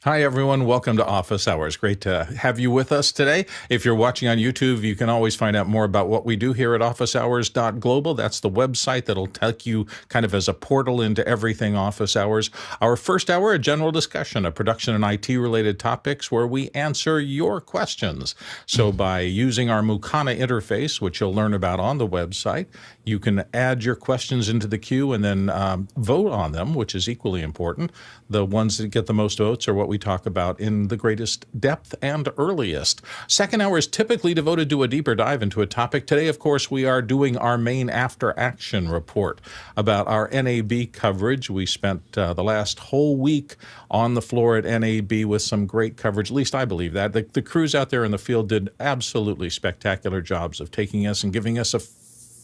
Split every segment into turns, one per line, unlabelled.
Hi, everyone. Welcome to Office Hours. Great to have you with us today. If you're watching on YouTube, you can always find out more about what we do here at officehours.global. That's the website that'll take you kind of as a portal into everything Office Hours. Our first hour, a general discussion of production and IT-related topics where we answer your questions. So by using our Mukana interface, which you'll learn about on the website, you can add your questions into the queue and then vote on them, which is equally important. The ones that get the most votes are what we talk about in the greatest depth and earliest. Second hour is typically devoted to a deeper dive into a topic. Today, of course, we are doing our main after-action report about our NAB coverage. We spent the last whole week on the floor at NAB with some great coverage. At least I believe that. The crews out there in the field did absolutely spectacular jobs of taking us and giving us a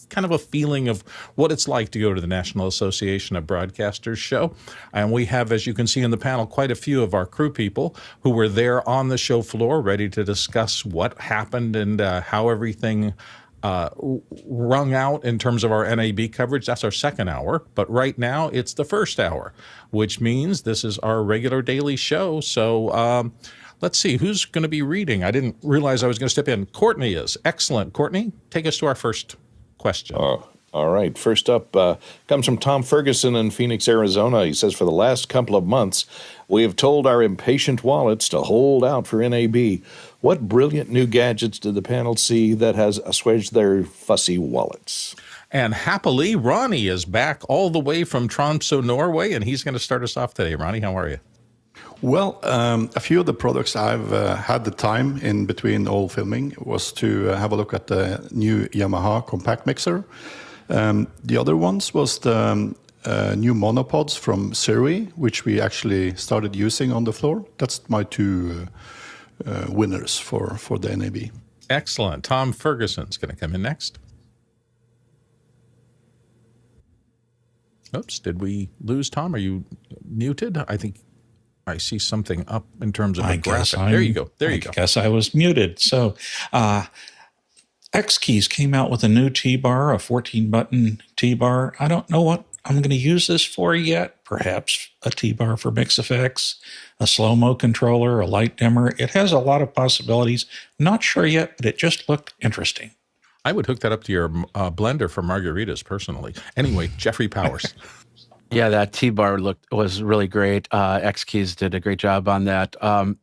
kind of a feeling of what it's like to go to the National Association of Broadcasters show. And we have, as you can see in the panel, quite a few of our crew people who were there on the show floor ready to discuss what happened and how everything rung out in terms of our NAB coverage. That's our second hour. But right now, it's the first hour, which means this is our regular daily show. So let's see, who's going to be reading? I didn't realize I was going to step in. Courtney is. Excellent. Courtney, take us to our first question.
All right. First up comes from Tom Ferguson in Phoenix, Arizona. He says, for the last couple of months, we have told our impatient wallets to hold out for NAB. What brilliant new gadgets did the panel see that has assuaged their fussy wallets?
And happily, Ronnie is back all the way from Tromsø, Norway, and he's going to start us off today. Ronnie, how are you?
Well, a few of the products I've had the time in between all filming was to have a look at the new Yamaha compact mixer. The other ones was the new monopods from Siri, which we actually started using on the floor. That's my two winners for the NAB.
Excellent. Tom Ferguson's going to come in next. Oops, did we lose Tom? Are you muted? I think I see something up in terms of a graphic. There you go. There you go.
I guess I was muted. So X-Keys came out with a new T-bar, a 14-button T-bar. I don't know what I'm going to use this for yet. Perhaps a T-bar for mix effects, a slow-mo controller, a light dimmer. It has a lot of possibilities. Not sure yet, but it just looked interesting.
I would hook that up to your blender for margaritas personally. Anyway, Jeffrey Powers.
Yeah, that T-bar was really great. X-Keys did a great job on that.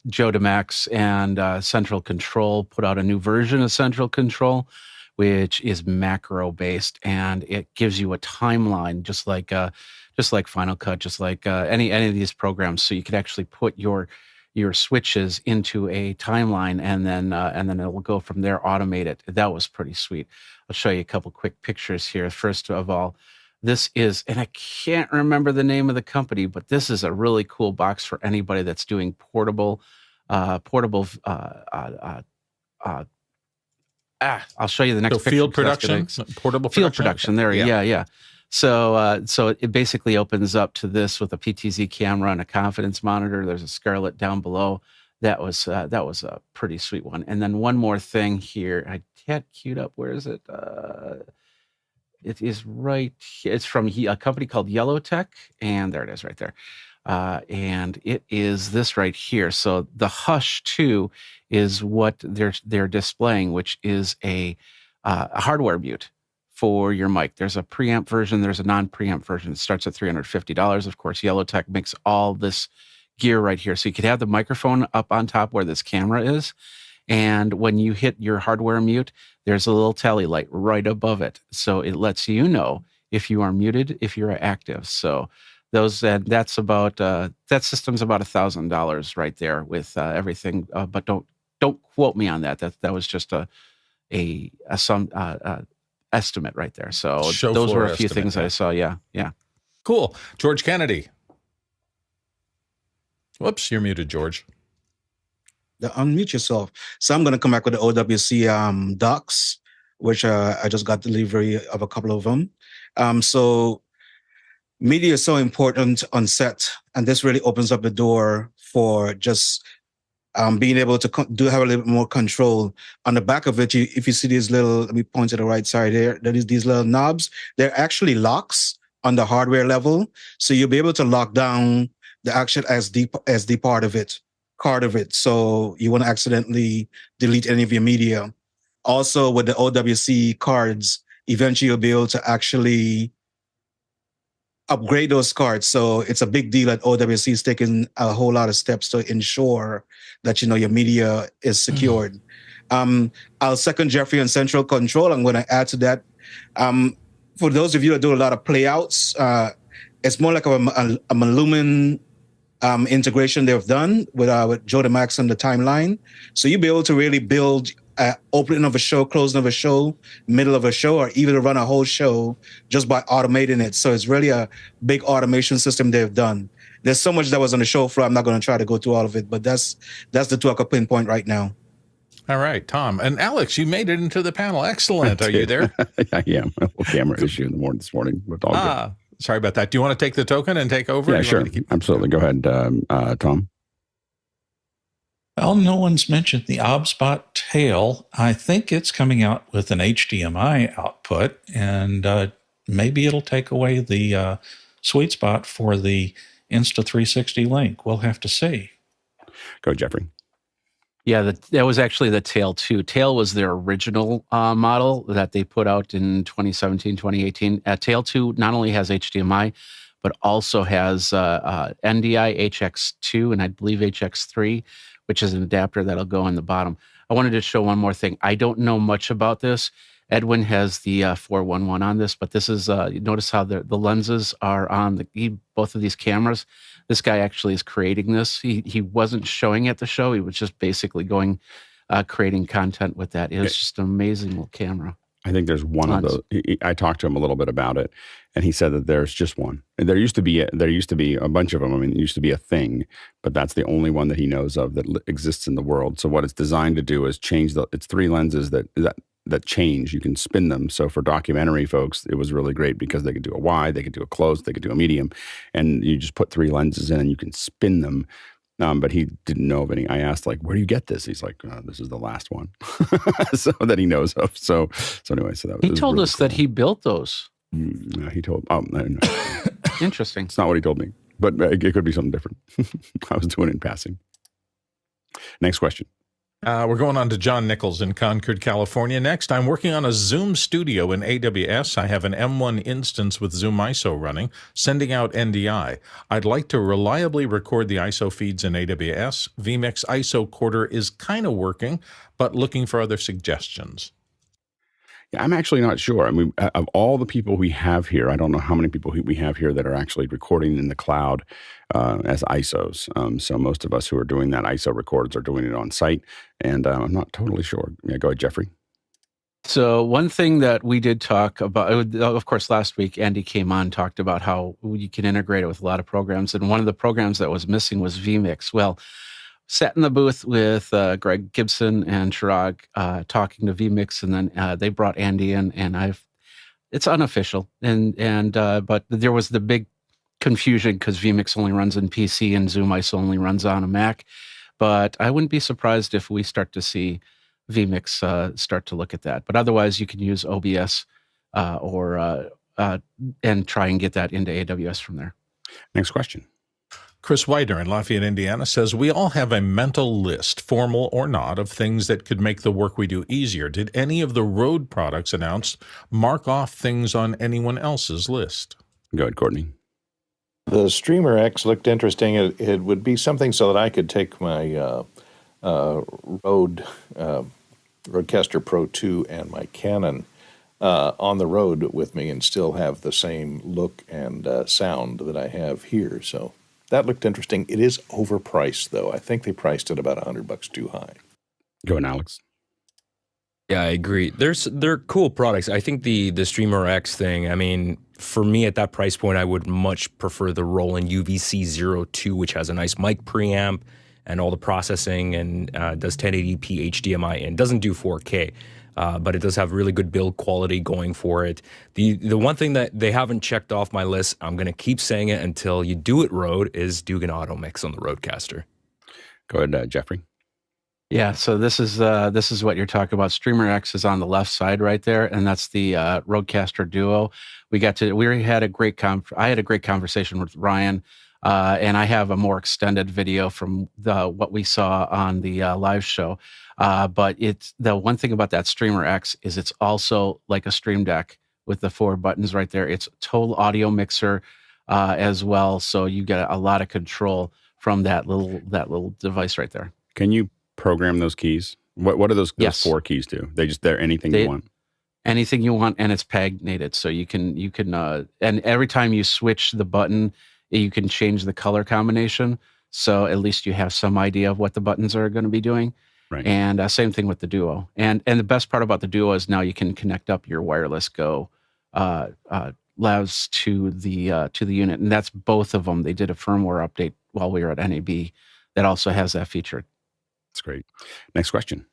Joe DeMax and Central Control put out a new version of Central Control, which is macro-based, and it gives you a timeline, just like Final Cut, just like any of these programs. So you can actually put your switches into a timeline, and then it will go from there, automate it. That was pretty sweet. I'll show you a couple quick pictures here. First of all, this is, and I can't remember the name of the company, but this is a really cool box for anybody that's doing portable. I'll show you the next picture.
Field production, portable
field production. There, yeah. So it basically opens up to this with a PTZ camera and a confidence monitor. There's a Scarlett down below. That was a pretty sweet one. And then one more thing here. I had queued up. Where is it? It is right. It's from a company called Yellowtech, and there it is right there. And it is this right here. So the Hush 2 is what they're displaying, which is a hardware mute for your mic. There's a preamp version. There's a non-preamp version. It starts at $350. Of course, Yellowtech makes all this gear right here. So you could have the microphone up on top where this camera is. And when you hit your hardware mute, there's a little tally light right above it. So it lets you know if you are muted, if you're active. So that's about that system's about $1,000 right there with everything. But don't quote me on that. That was just some estimate right there. So those were a few things that I saw. Yeah.
Cool. George Kennedy. Whoops, you're muted, George.
Unmute yourself. So I'm going to come back with the OWC docs, which I just got delivery of a couple of them. So media is so important on set, and this really opens up the door for just being able to have a little bit more control. On the back of it, if you see these little, let me point to the right side here, there is these little knobs. They're actually locks on the hardware level. So you'll be able to lock down the actual SD part of it, card of it. So you want to accidentally delete any of your media. Also, with the OWC cards, eventually you'll be able to actually upgrade those cards. So it's a big deal that OWC is taking a whole lot of steps to ensure that, your media is secured. I'll second Jeffrey on central control. I'm going to add to that. For those of you that do a lot of playouts, it's more like a Lumen integration they've done with Joe DeMax on the timeline. So you'll be able to really build opening of a show, closing of a show, middle of a show, or even run a whole show just by automating it. So it's really a big automation system they've done. There's so much that was on the show floor. I'm not going to try to go through all of it, but that's the two I could pinpoint right now.
All right, Tom. And Alex, you made it into the panel. Excellent. Are you there?
I am. A little camera issue this morning. But all good.
Sorry about that. Do you want to take the token and take over?
Yeah, sure. Absolutely. Go ahead, Tom.
Well, no one's mentioned the OBSBot tail. I think it's coming out with an HDMI output, and maybe it'll take away the sweet spot for the Insta360 link. We'll have to see.
Go, Jeffrey.
Yeah, that was actually the Tail 2. Tail was their original model that they put out in 2017, 2018. Tail 2 not only has HDMI, but also has NDI, HX2, and I believe HX3, which is an adapter that'll go on the bottom. I wanted to show one more thing. I don't know much about this. Edwin has the 411 on this, but this is, you notice how the lenses are on both of these cameras. This guy actually is creating this. He wasn't showing at the show. He was just basically creating content with that. It was just an amazing little camera.
I think there's one of those. I talked to him a little bit about it, and he said that there's just one. And there used to be a bunch of them. I mean, it used to be a thing, but that's the only one that he knows of that exists in the world. So what it's designed to do is change it's three lenses that change. You can spin them. So for documentary folks, it was really great because they could do a wide, they could do a close, they could do a medium, and you just put three lenses in and you can spin them. But he didn't know of any. I asked, where do you get this? He's like, this is the last one. So that he knows of. So anyway, so that was.
He told
really
us
cool.
that he built those.
He told. Oh, no.
Interesting.
It's not what he told me, but it could be something different. I was doing it in passing. Next question.
We're going on to John Nichols in Concord, California. Next, I'm working on a Zoom studio in AWS. I have an M1 instance with Zoom ISO running, sending out NDI. I'd like to reliably record the ISO feeds in AWS. vMix ISO Quarter is kind of working, but looking for other suggestions.
Yeah, I'm actually not sure. I mean, of all the people we have here, I don't know how many people we have here that are actually recording in the cloud as ISOs. So most of us who are doing that ISO records are doing it on site, and I'm not totally sure. Yeah, go ahead, Jeffrey.
So one thing that we did talk about, of course, last week, Andy came on, talked about how you can integrate it with a lot of programs. And one of the programs that was missing was vMix. Well, sat in the booth with Greg Gibson and Chirag talking to vMix, and then they brought Andy in, and it's unofficial. But there was the big confusion because vMix only runs in PC and Zoom ISO only runs on a Mac. But I wouldn't be surprised if we start to see vMix start to look at that. But otherwise, you can use OBS and try and get that into AWS from there.
Next question.
Chris Widener in Lafayette, Indiana says, we all have a mental list, formal or not, of things that could make the work we do easier. Did any of the Rode products announced mark off things on anyone else's list?
Go ahead, Courtney.
The Streamer X looked interesting. It would be something so that I could take my Rode Rodecaster Pro 2 and my Canon on the road with me and still have the same look and sound that I have here. So that looked interesting. It is overpriced, though. I think they priced it about $100 too high.
Go ahead, Alex.
Yeah, I agree. They're cool products. I think the Streamer X thing, I mean, for me at that price point, I would much prefer the Roland UVC02, which has a nice mic preamp and all the processing and does 1080p HDMI and doesn't do 4K. But it does have really good build quality going for it. The one thing that they haven't checked off my list, I'm going to keep saying it until you do it, Rode, is do an auto mix on the Rodecaster.
Go ahead, Jeffrey.
Yeah, so this is what you're talking about. Streamer X is on the left side right there, and that's the Rodecaster Duo. I had a great conversation with Ryan And I have a more extended video from what we saw on the live show. But it's the one thing about that Streamer X is it's also like a Stream Deck with the 4 buttons right there. It's a total audio mixer as well, so you get a lot of control from that little device right there.
Can you program those keys? What do those
Yes.
4 keys do? They're anything you want.
Anything you want, and it's paginated, so you can and every time you switch the button, you can change the color combination. So at least you have some idea of what the buttons are going to be doing.
Right.
And same thing with the Duo. And the best part about the Duo is now you can connect up your wireless Go lavs to the unit, and that's both of them. They did a firmware update while we were at NAB that also has that feature.
That's great. Next question.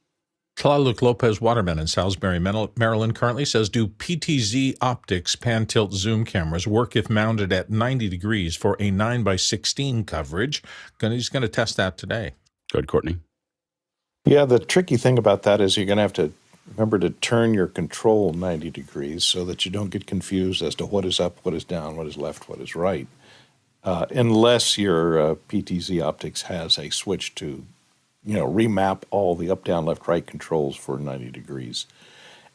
Tlaluk Lopez Waterman in Salisbury, Maryland currently says, do PTZ optics pan tilt zoom cameras work if mounted at 90 degrees for a 9:16 coverage? He's going to test that today.
Good, Courtney.
Yeah, the tricky thing about that is you're going to have to remember to turn your control 90 degrees so that you don't get confused as to what is up, what is down, what is left, what is right. Unless your PTZ optics has a switch to remap all the up, down, left, right controls for 90 degrees.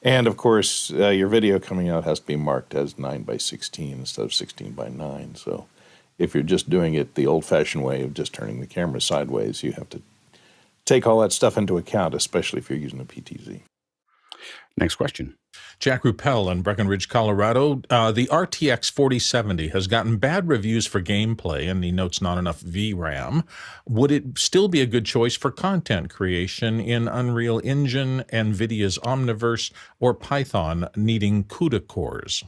And of course, your video coming out has to be marked as 9:16 instead of 16:9. So if you're just doing it the old-fashioned way of just turning the camera sideways, you have to take all that stuff into account, especially if you're using a PTZ.
Next question.
Jack Ruppel in Breckenridge, Colorado. The RTX 4070 has gotten bad reviews for gameplay, and he notes not enough VRAM. Would it still be a good choice for content creation in Unreal Engine, NVIDIA's Omniverse, or Python needing CUDA cores?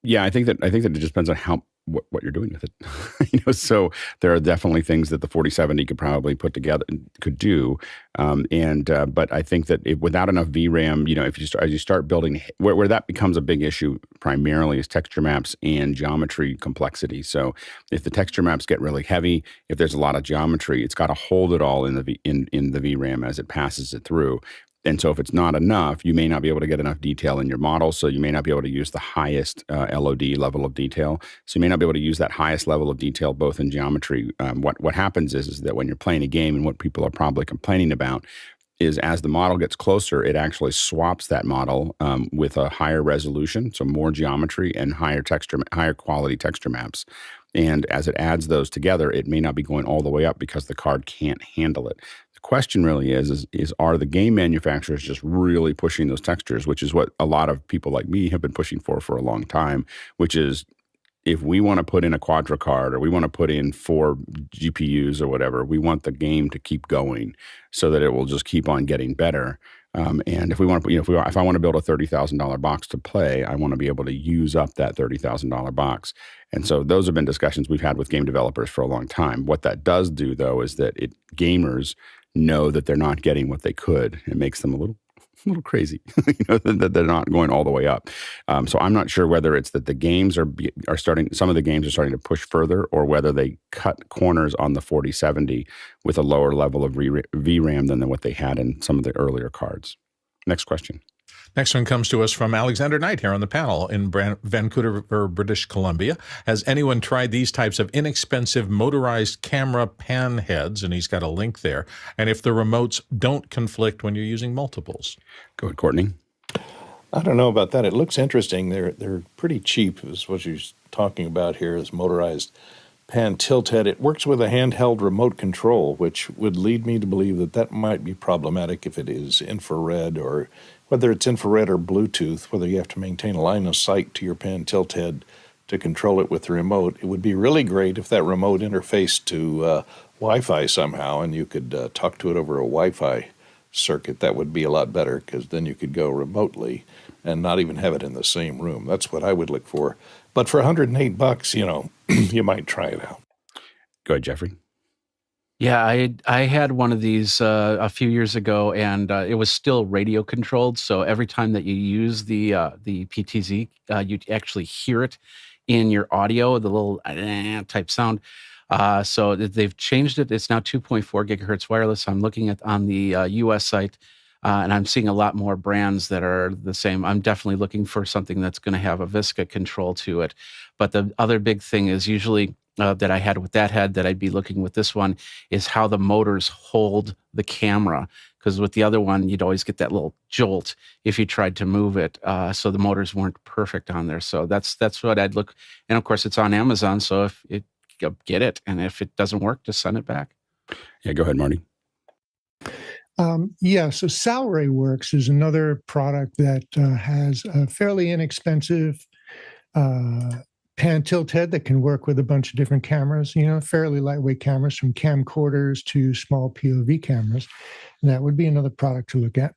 Yeah, I think that it just depends on what you're doing with it. So there are definitely things that the 4070 could probably put together, could do. But I think that without enough VRAM, as you start building, where that becomes a big issue primarily is texture maps and geometry complexity. So if the texture maps get really heavy, if there's a lot of geometry, it's got to hold it all in the VRAM as it passes it through. And so if it's not enough, you may not be able to get enough detail in your model. So you may not be able to use the highest LOD level of detail. So you may not be able to use that highest level of detail both in geometry. What happens is that when you're playing a game, and what people are probably complaining about is as the model gets closer, it actually swaps that model with a higher resolution, so more geometry and higher quality texture maps. And as it adds those together, it may not be going all the way up because the card can't handle it. Question really is are the game manufacturers just really pushing those textures, which is what a lot of people like me have been pushing for a long time, which is if we want to put in a quadra card or we want to put in 4 GPUs or whatever, we want the game to keep going so that it will just keep on getting better. And if we want to, if I want to build a $30,000 box to play, I want to be able to use up that $30,000 box. And so those have been discussions we've had with game developers for a long time. What that does do, though, is that gamers know that they're not getting what they could. It makes them a little crazy, that they're not going all the way up. So I'm not sure whether it's that the games are starting, some of the games are starting to push further, or whether they cut corners on the 4070 with a lower level of VRAM than what they had in some of the earlier cards. Next question.
Next one comes to us from Alexander Knight here on the panel in Vancouver, British Columbia. Has anyone tried these types of inexpensive motorized camera pan heads? And he's got a link there. And if the remotes don't conflict when you're using multiples.
Go ahead, Courtney.
I don't know about that. It looks interesting. They're pretty cheap, is what you're talking about here, is motorized pan tilt head. It works with a handheld remote control, which would lead me to believe that might be problematic if it is infrared, or whether it's infrared or Bluetooth, whether you have to maintain a line of sight to your pan tilt head to control it with the remote. It would be really great if that remote interfaced to Wi-Fi somehow, and you could talk to it over a Wi-Fi circuit. That would be a lot better, because then you could go remotely and not even have it in the same room. That's what I would look for. But for $108, you might try it out.
Go ahead, Jeffrey.
Yeah, I had one of these a few years ago, and it was still radio controlled. So every time that you use the PTZ, you actually hear it in your audio, the little type sound. So they've changed it. It's now 2.4 gigahertz wireless. I'm looking at on the US site, and I'm seeing a lot more brands that are the same. I'm definitely looking for something that's going to have a VISCA control to it. But the other big thing is usually that I had with that head that I'd be looking with this one is how the motors hold the camera. Because with the other one, you'd always get that little jolt if you tried to move it. So the motors weren't perfect on there. So that's what I'd look. And of course, it's on Amazon. So if it get it, and if it doesn't work, just send it back.
Yeah, go ahead, Marty.
So Salary Works is another product that has a fairly inexpensive pan tilt head that can work with a bunch of different cameras, fairly lightweight cameras from camcorders to small POV cameras. And that would be another product to look at.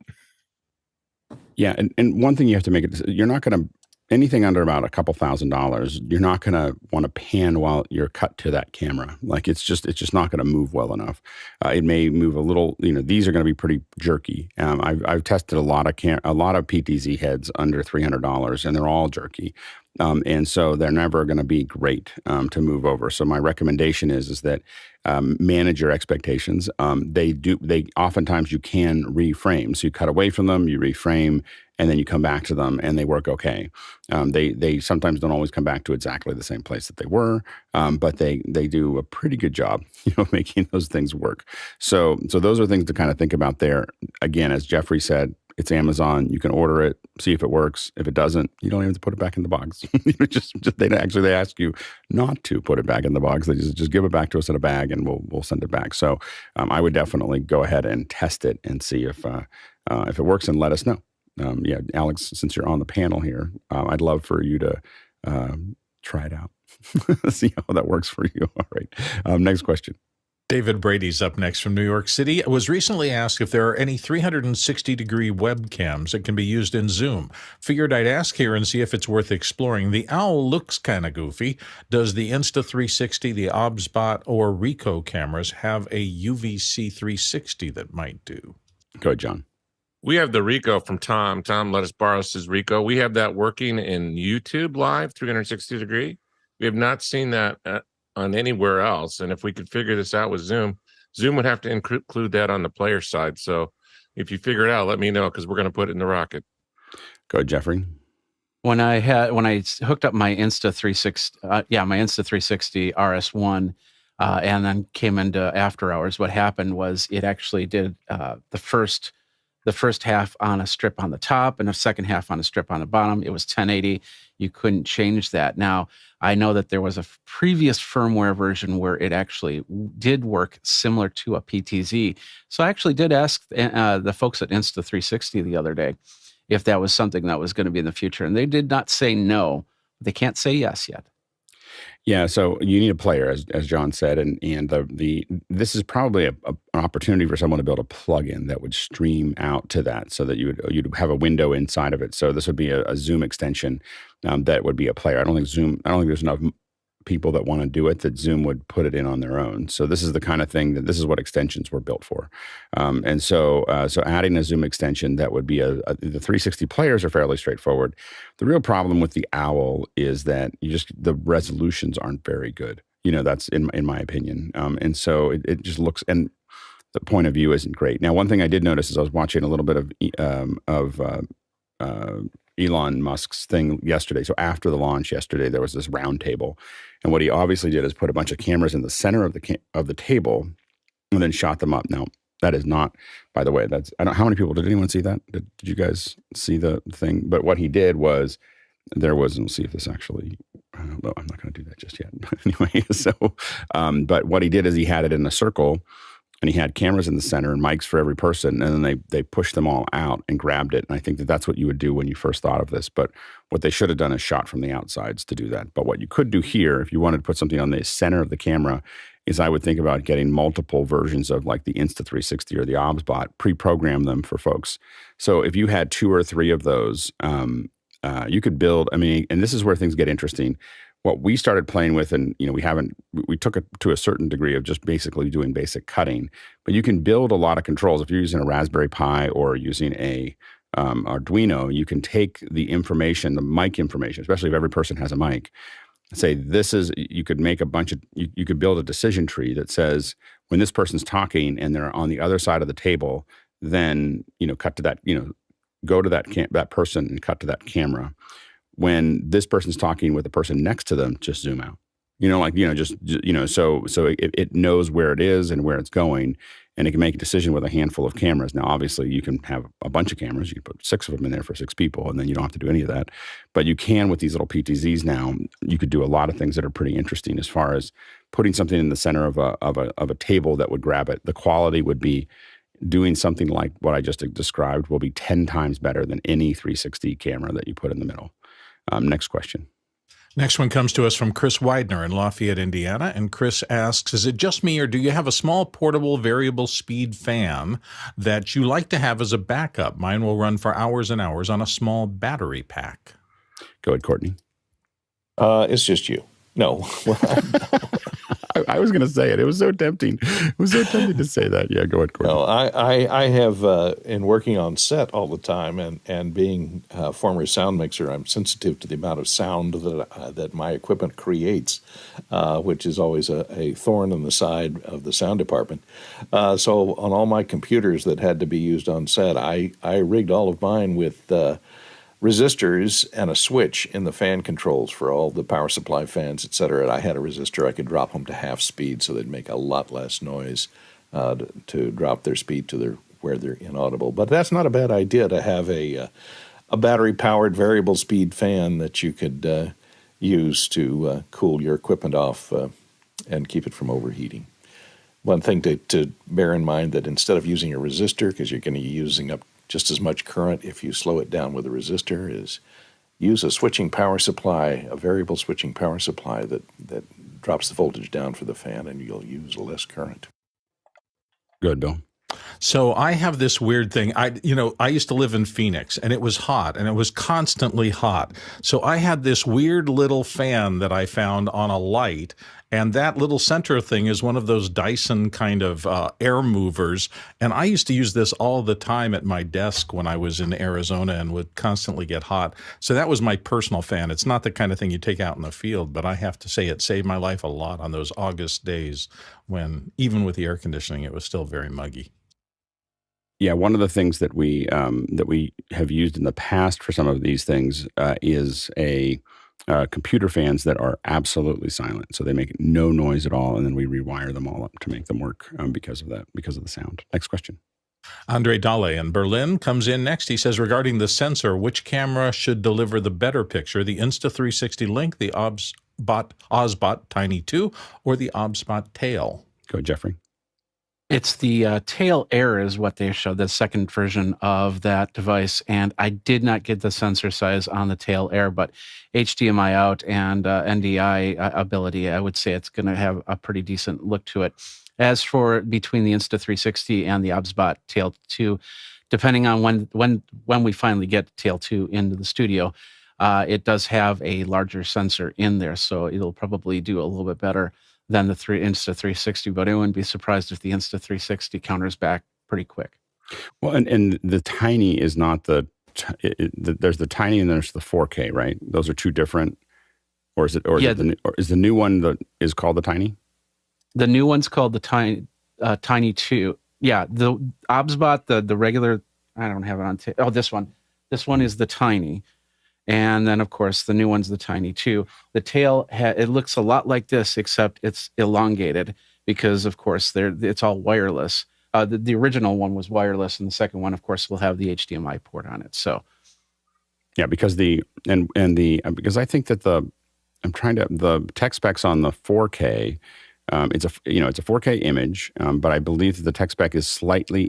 Yeah, and one thing you have to make it, you're not going to, anything under about a couple $1,000s, you're not going to want to pan while you're cut to that camera. Like it's just not going to move well enough. It may move a little. These are going to be pretty jerky. I've tested a lot of PTZ heads under $300, and they're all jerky. And so they're never going to be great to move over. So my recommendation is that manage your expectations. They oftentimes you can reframe. So you cut away from them, you reframe, and then you come back to them, and they work okay. They sometimes don't always come back to exactly the same place that they were, but they do a pretty good job, making those things work. So those are things to kind of think about there. Again, as Jeffrey said, it's Amazon. You can order it, see if it works. If it doesn't, you don't even have to put it back in the box. They ask you not to put it back in the box. They just give it back to us in a bag, and we'll send it back. So I would definitely go ahead and test it and see if it works, and let us know. Alex, since you're on the panel here, I'd love for you to try it out, see how that works for you. All right. Next question.
David Brady's up next from New York City. Was recently asked if there are any 360-degree webcams that can be used in Zoom. Figured I'd ask here and see if it's worth exploring. The Owl looks kind of goofy. Does the Insta360, the OBSBot, or Ricoh cameras have a UVC 360 that might do?
Go ahead, John.
We have the Ricoh from Tom. Tom let us borrow his Ricoh. We have that working in YouTube Live, 360 degree. We have not seen that on anywhere else. And if we could figure this out with Zoom would have to include that on the player side. So if you figure it out, let me know, because we're going to put it in the rocket.
Go ahead, Jeffrey.
When I hooked up my Insta360, my Insta360 RS1, and then came into After Hours, what happened was it actually did the first half on a strip on the top and the second half on a strip on the bottom. It was 1080. You couldn't change that. Now, I know that there was a previous firmware version where it actually did work similar to a PTZ. So I actually did ask the folks at Insta360 the other day if that was something that was going to be in the future. And they did not say no. They can't say yes yet.
Yeah, so you need a player, as John said, and this is probably an opportunity for someone to build a plugin that would stream out to that, so that you'd have a window inside of it. So this would be a Zoom extension that would be a player. I don't think there's enough people that want to do it that Zoom would put it in on their own. So this is the kind of thing this is what extensions were built for. So adding a Zoom extension that would be the 360 players are fairly straightforward. The real problem with the Owl is that the resolutions aren't very good. That's in my opinion. And so it just looks, and the point of view isn't great. Now, one thing I did notice is I was watching a little bit of Elon Musk's thing yesterday. So after the launch yesterday, there was this round table, and what he obviously did is put a bunch of cameras in the center of the table, and then shot them up. Now, that is not, by the way, how many people, did anyone see that? Did you guys see the thing? But what he did was, we'll see if this actually, well, I'm not going to do that just yet. Anyway, but what he did is he had it in a circle, and he had cameras in the center and mics for every person, and then they pushed them all out and grabbed it. And I think that's what you would do when you first thought of this. But what they should have done is shot from the outsides to do that. But what you could do here, if you wanted to put something on the center of the camera, is I would think about getting multiple versions of like the Insta360 or the OBSBot, pre-program them for folks. So if you had 2 or 3 of those, you could build, and this is where things get interesting. What we started playing with, and we took it to a certain degree of just basically doing basic cutting, but you can build a lot of controls. If you're using a Raspberry Pi or using a Arduino, you can take the information, the mic information, especially if every person has a mic, say you could make you could build a decision tree that says when this person's talking and they're on the other side of the table, then, cut to that, go to that person and cut to that camera. When this person's talking with the person next to them, just zoom out. So it knows where it is and where it's going, and it can make a decision with a handful of cameras. Now, obviously, you can have a bunch of cameras. You can put 6 of them in there for 6 people, and then you don't have to do any of that. But you can, with these little PTZs now, you could do a lot of things that are pretty interesting as far as putting something in the center of a table that would grab it. The quality would be doing something like what I just described will be 10 times better than any 360 camera that you put in the middle. Next question.
Next one comes to us from Chris Widener in Lafayette, Indiana. And Chris asks, is it just me, or do you have a small portable variable speed fan that you like to have as a backup? Mine will run for hours and hours on a small battery pack.
Go ahead, Courtney.
It's just you. No.
I was going to say it. It was so tempting. It was so tempting to say that. Yeah, go ahead, Courtney.
No, I have, in working on set all the time and being a former sound mixer, I'm sensitive to the amount of sound that my equipment creates, which is always a thorn in the side of the sound department. So on all my computers that had to be used on set, I rigged all of mine with resistors and a switch in the fan controls for all the power supply fans, et cetera. I had a resistor. I could drop them to half speed so they'd make a lot less noise to drop their speed to where they're inaudible. But that's not a bad idea to have a battery-powered variable speed fan that you could use to cool your equipment off and keep it from overheating. One thing to bear in mind that instead of using a resistor, because you're going to be using up just as much current if you slow it down with a resistor, is use a switching power supply, a variable switching power supply that drops the voltage down for the fan, and you'll use less current.
Good, Bill.
So I have this weird thing. I used to live in Phoenix, and it was hot, and it was constantly hot. So I had this weird little fan that I found on a light, and that little center thing is one of those Dyson kind of air movers. And I used to use this all the time at my desk when I was in Arizona and would constantly get hot. So that was my personal fan. It's not the kind of thing you take out in the field, but I have to say it saved my life a lot on those August days when, even with the air conditioning, it was still very muggy.
Yeah, one of the things that we have used in the past for some of these things is computer fans that are absolutely silent, so they make no noise at all, and then we rewire them all up to make them work because of the sound. Next question.
Andre Dale in Berlin comes in next. He says, regarding the sensor, which camera should deliver the better picture, the Insta360 Link, the Ozbot Tiny 2, or the Ozbot Tail?
Go, Jeffrey.
It's the Tail Air is what they showed, the second version of that device. And I did not get the sensor size on the Tail Air, but HDMI out and NDI ability, I would say it's going to have a pretty decent look to it. As for between the Insta360 and the Ozbot Tail 2, depending on when we finally get Tail 2 into the studio, it does have a larger sensor in there, so it'll probably do a little bit better than the Insta360, but I wouldn't be surprised if the Insta360 counters back pretty quick.
Well, and the Tiny is not there's the Tiny and there's the 4K, right? Those are two different, or is the new one that is called the Tiny?
The new one's called the Tiny 2. Yeah, the Ozbot, the regular, I don't have it on this one. This one is the Tiny. And then, of course, the new one's the Tiny 2. The Tail, it looks a lot like this, except it's elongated because, of course, it's all wireless. The original one was wireless, and the second one, of course, will have the HDMI port on it. So,
yeah, because because I think that the tech specs on the 4K, it's a 4K image, but I believe that the tech spec is slightly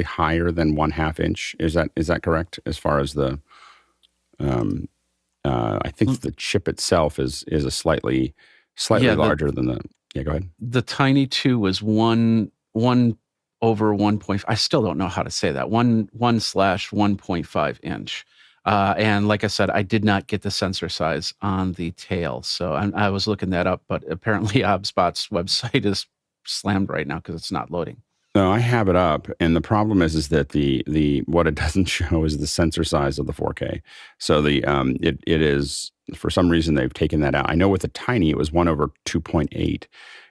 higher than 1/2 inch. Is that correct as far as the I think the chip itself is a slightly larger than the. Yeah, go ahead.
The Tiny 2 was 1/1.5. I still don't know how to say that. 1/1/1.5 inch. And like I said, I did not get the sensor size on the Tail, so I was looking that up. But apparently, Ozbot's website is slammed right now because it's not loading.
No, I have it up, and the problem is that the what it doesn't show is the sensor size of the 4K. So it is, for some reason, they've taken that out. I know with the Tiny it was 1/2.8,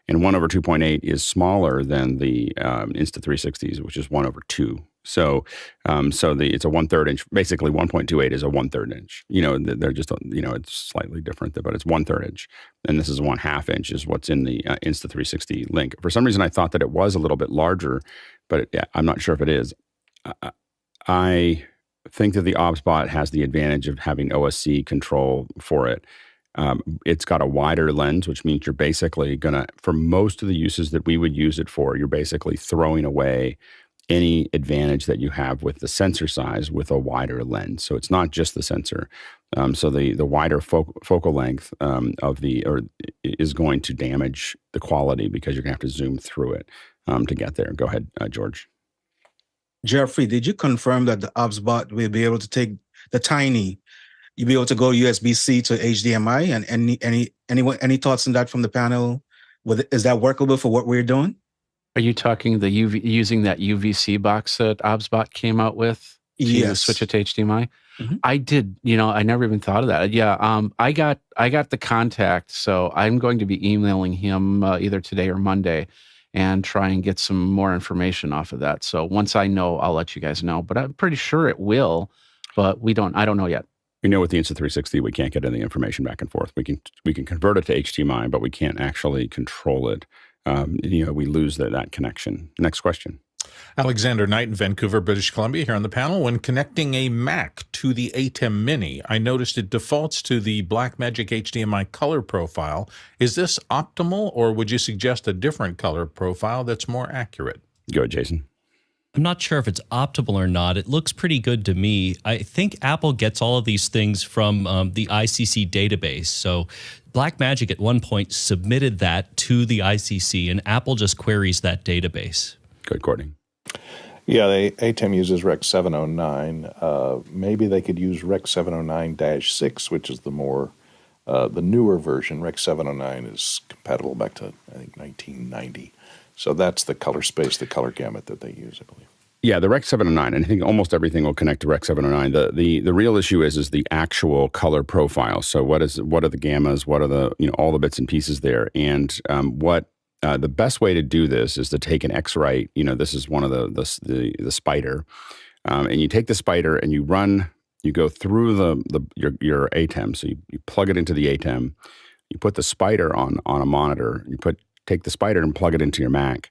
and 1/2.8 is smaller than the Insta360s, which is 1/2. So, it's a 1/3 inch. Basically, 1.28 is a 1/3 inch. They're just it's slightly different, but it's 1/3 inch, and this is 1/2 inch is what's in the Insta360 link. For some reason, I thought that it was a little bit larger, but I'm not sure if it is. I think that the OBSBot has the advantage of having OSC control for it. It's got a wider lens, which means you're basically for most of the uses that we would use it for, you're basically throwing away any advantage that you have with the sensor size with a wider lens. So it's not just the sensor. So the wider focal length is going to damage the quality because you're going to have to zoom through it to get there. Go ahead, George.
Jeffrey, did you confirm that the OBSBot will be able to take the tiny? You'll be able to go USB-C to HDMI, and any thoughts on that from the panel? Is that workable for what we're doing?
Are you talking using that UVC box that OBSBot came out with to switch it to HDMI? Mm-hmm. I did. I never even thought of that. Yeah, I got the contact, so I'm going to be emailing him either today or Monday, and try and get some more information off of that. So once I know, I'll let you guys know. But I'm pretty sure it will, but I don't know yet.
With the Insta360, we can't get any information back and forth. We can convert it to HDMI, but we can't actually control it. We lose that connection. Next question.
Alexander Knight in Vancouver, British Columbia, here on the panel. When connecting a Mac to the ATEM Mini, I noticed it defaults to the Blackmagic HDMI color profile. Is this optimal, or would you suggest a different color profile that's more accurate?
Go ahead, Jason.
I'm not sure if it's optimal or not. It looks pretty good to me. I think Apple gets all of these things from the ICC database. So Blackmagic at one point submitted that to the ICC, and Apple just queries that database.
Good, Courtney.
Yeah, ATEM uses Rec 709. Maybe they could use Rec 709-6, which is the newer version. Rec 709 is compatible back to, I think, 1990. So that's the color space, the color gamut that they use, I believe.
Yeah, the Rec 709, and I think almost everything will connect to Rec 709. The real issue is the actual color profile. So what are the gammas? What are the all the bits and pieces there? And the best way to do this is to take an X-Rite. This is one of the spider, and you take the spider and you go through your ATEM. So you plug it into the ATEM. You put the spider on a monitor. Take the spider and plug it into your Mac,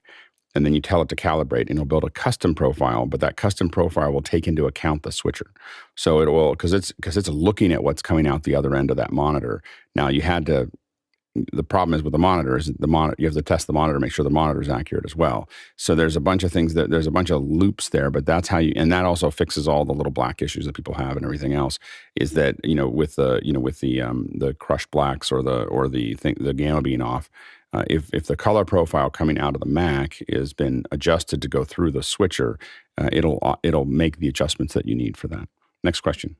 and then you tell it to calibrate, and it'll build a custom profile, but that custom profile will take into account the switcher. So it will, because it's looking at what's coming out the other end of that monitor. Now, the problem is with the monitor is you have to test the monitor, make sure the monitor is accurate as well. So there's a bunch of things there's a bunch of loops there, but that's how and that also fixes all the little black issues that people have and everything else. Is that with the crushed blacks or the gamma being off. If the color profile coming out of the Mac has been adjusted to go through the switcher, it'll make the adjustments that you need for that. Next question.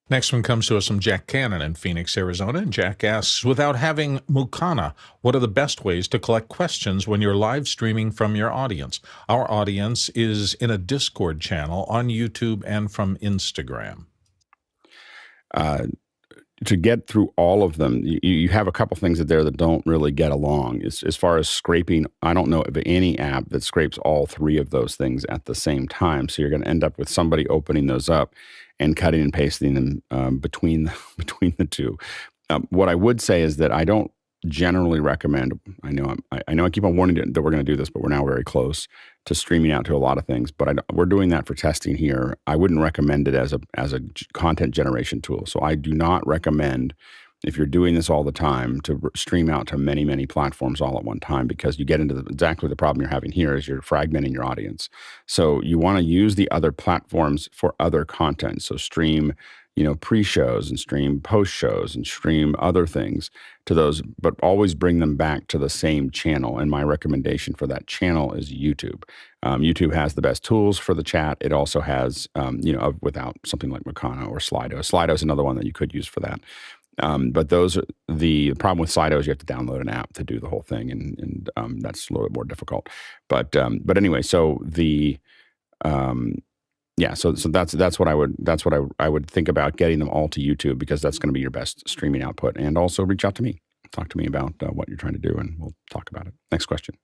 Next one comes to us from Jack Cannon in Phoenix, Arizona. And Jack asks, without having Mukana, what are the best ways to collect questions when you're live streaming from your audience? Our audience is in a Discord channel on YouTube and from Instagram.
To get through all of them, you have a couple things that don't really get along. As far as scraping, I don't know of any app that scrapes all three of those things at the same time. So you're going to end up with somebody opening those up and cutting and pasting them between the two. What I would say is that I don't generally recommend. I know I keep on warning that we're going to do this, but we're now very close to streaming out to a lot of things. But we're doing that for testing here. I wouldn't recommend it as a content generation tool. So I do not recommend, if you're doing this all the time, to stream out to many, many platforms all at one time, because you get into exactly the problem you're having here is you're fragmenting your audience. So you want to use the other platforms for other content. So stream, pre-shows and stream post-shows and stream other things to those, but always bring them back to the same channel. And my recommendation for that channel is YouTube. YouTube has the best tools for the chat. It also has, without something like Mukana or Slido. Slido is another one that you could use for that. But the problem with Slido is you have to download an app to do the whole thing, and that's a little bit more difficult. But anyway, so so that's what I would think about, getting them all to YouTube, because that's going to be your best streaming output. And also reach out to me, talk to me about what you're trying to do, and we'll talk about it. Next question.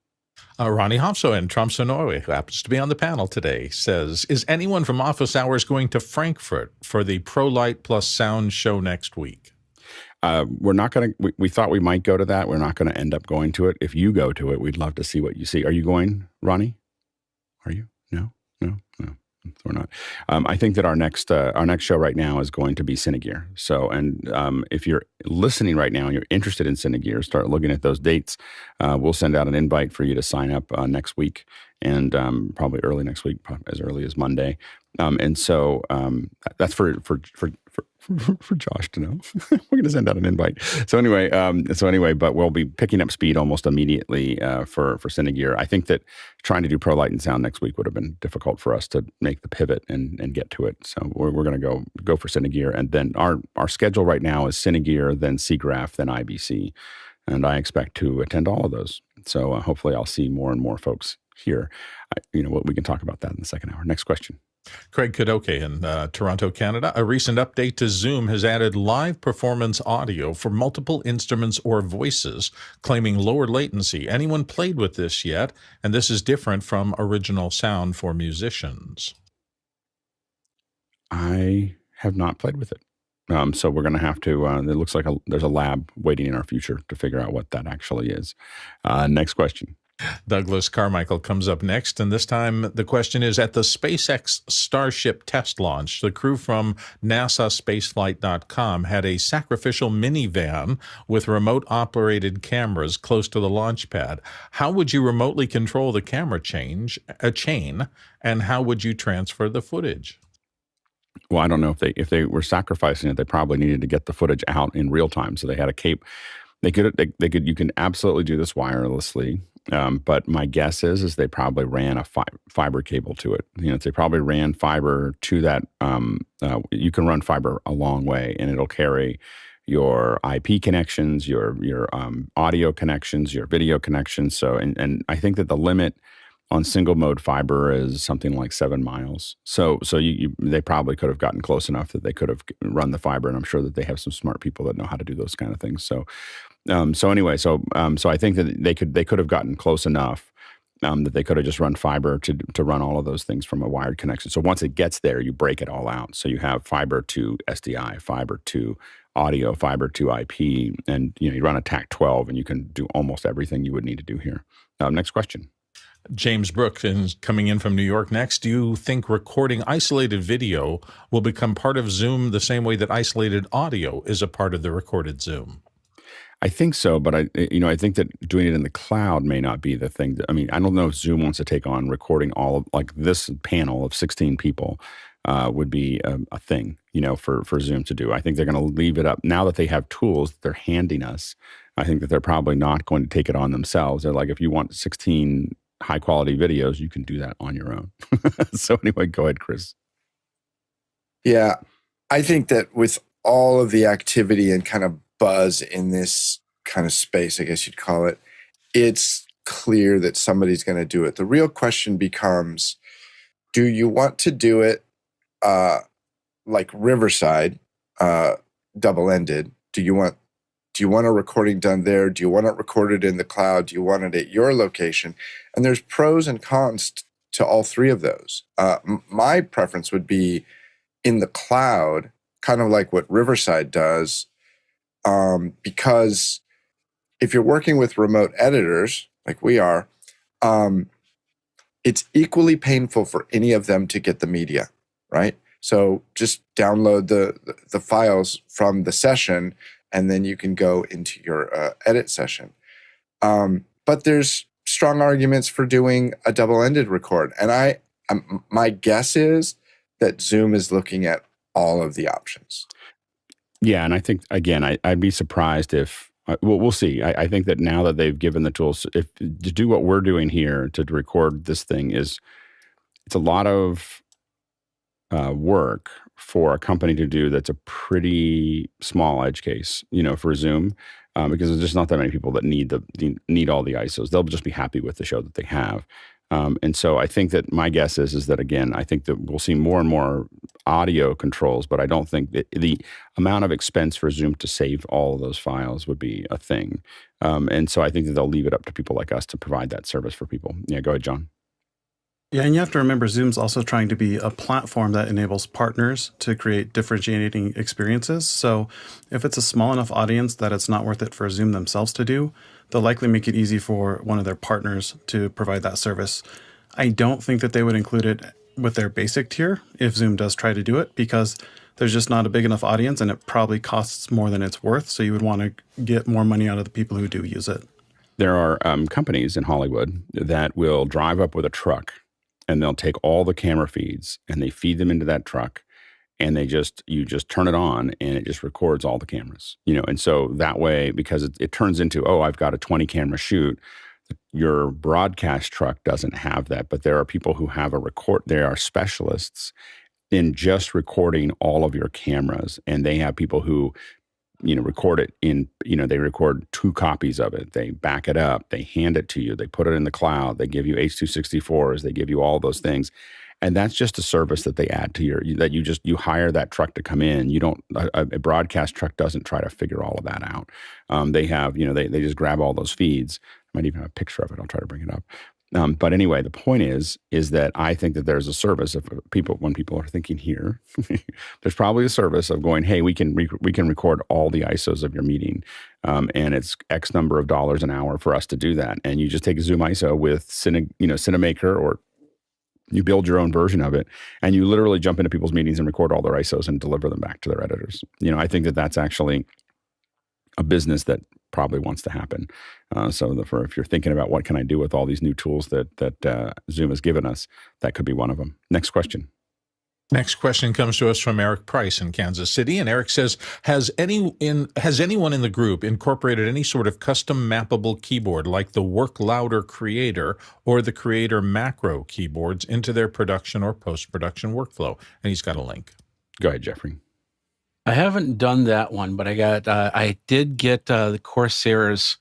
Ronnie Hofso in Tromsø, Norway, who happens to be on the panel today, says, is anyone from Office Hours going to Frankfurt for the ProLight plus Sound show next week?
We're not going to, we thought we might go to that. We're not going to end up going to it. If you go to it, we'd love to see what you see. Are you going, Ronnie? Are you? No. We're not. I think that our next show right now is going to be Cinegear. So, and if you're listening right now and you're interested in Cinegear, start looking at those dates. We'll send out an invite for you to sign up next week, and probably early next week, as early as Monday. And so that's for Josh to know. We're going to send out an invite. So anyway, but we'll be picking up speed almost immediately for Cinegear. I think that trying to do ProLight and Sound next week would have been difficult for us to make the pivot and get to it. So we're going to go for Cinegear, and then our schedule right now is Cinegear, then SIGGRAPH, then IBC, and I expect to attend all of those. So hopefully I'll see more and more folks here. We can talk about that in the second hour. Next question.
Craig Kadoke in Toronto, Canada. A recent update to Zoom has added live performance audio for multiple instruments or voices, claiming lower latency. Anyone played with this yet? And this is different from original sound for musicians.
I have not played with it. So we're going to have to, it looks like there's a lab waiting in our future to figure out what that actually is. Next question.
Douglas Carmichael comes up next, and this time the question is, at the SpaceX Starship test launch, the crew from NASAspaceflight.com had a sacrificial minivan with remote-operated cameras close to the launch pad. How would you remotely control the camera chain, and how would you transfer the footage?
Well, I don't know if they were sacrificing it. They probably needed to get the footage out in real time, so they had a cape. They could. You can absolutely do this wirelessly. But my guess is they probably ran a fiber cable to it. They probably ran fiber to that. You can run fiber a long way, and it'll carry your IP connections, your audio connections, your video connections. So, and I think that the limit on single mode fiber is something like 7 miles. So they probably could have gotten close enough that they could have run the fiber, and I'm sure that they have some smart people that know how to do those kind of things. So I think that they could have gotten close enough that they could have just run fiber to run all of those things from a wired connection. So once it gets there, you break it all out. So you have fiber to SDI, fiber to audio, fiber to IP, and you run a TAC-12, and you can do almost everything you would need to do here. Next question.
James Brooks is coming in from New York next. Do you think recording isolated video will become part of Zoom the same way that isolated audio is a part of the recorded Zoom?
I think so, but I think that doing it in the cloud may not be the thing. I don't know if Zoom wants to take on recording all of, like, this panel of 16 people would be a thing, for Zoom to do. I think they're going to leave it up now that they have tools that they're handing us. I think that they're probably not going to take it on themselves. They're like, if you want 16 high quality videos, you can do that on your own. So anyway, go ahead, Chris.
Yeah, I think that with all of the activity and kind of buzz in this kind of space, I guess you'd call it, it's clear that somebody's going to do it. The real question becomes, do you want to do it like Riverside, double-ended? Do you want a recording done there? Do you want it recorded in the cloud? Do you want it at your location? And there's pros and cons to all three of those. My preference would be in the cloud, kind of like what Riverside does, because if you're working with remote editors, like we are, it's equally painful for any of them to get the media, right? So just download the files from the session, and then you can go into your edit session. But there's strong arguments for doing a double-ended record. And my guess is that Zoom is looking at all of the options.
Yeah, and I think, again, I'd be surprised if, we'll see. I think that now that they've given the tools, to do what we're doing here, to record this thing, it's a lot of work for a company to do that's a pretty small edge case, for Zoom, because there's just not that many people that need all the ISOs. They'll just be happy with the show that they have. And so I think that my guess is that, again, I think that we'll see more and more audio controls, but I don't think that the amount of expense for Zoom to save all of those files would be a thing. And so I think that they'll leave it up to people like us to provide that service for people. Yeah, go ahead, John.
Yeah, and you have to remember Zoom's also trying to be a platform that enables partners to create differentiating experiences. So if it's a small enough audience that it's not worth it for Zoom themselves to do, they'll likely make it easy for one of their partners to provide that service. I don't think that they would include it with their basic tier if Zoom does try to do it, because there's just not a big enough audience and it probably costs more than it's worth. So you would want to get more money out of the people who do use it.
There are companies in Hollywood that will drive up with a truck, and they'll take all the camera feeds and they feed them into that truck, and you just turn it on and it just records all the cameras, and so that way, because it turns into, oh, I've got a 20 camera shoot. Your broadcast truck doesn't have that, but there are people who have there are specialists in just recording all of your cameras, and they have people who record it in, they record 2 copies of it. They back it up. They hand it to you. They put it in the cloud. They give you H.264s. They give you all those things. And that's just a service that they add to you hire that truck to come in. A broadcast truck doesn't try to figure all of that out. They have, they just grab all those feeds. I might even have a picture of it. I'll try to bring it up. But anyway, the point is that I think that there's a service of when people are thinking here, there's probably a service of going, hey, we can record all the ISOs of your meeting, and it's X number of dollars an hour for us to do that. And you just take a Zoom ISO with Cinemaker, or you build your own version of it, and you literally jump into people's meetings and record all their ISOs and deliver them back to their editors. I think that that's actually a business that probably wants to happen. If you're thinking about what can I do with all these new tools that Zoom has given us, that could be one of them. Next question.
Next question comes to us from Eric Price in Kansas City, and Eric says, has anyone in the group incorporated any sort of custom mappable keyboard like the Work Louder Creator or the Creator Macro keyboards into their production or post-production workflow? And he's got a link.
Go ahead, Jeffrey.
I haven't done that one, but I did get the Corsair's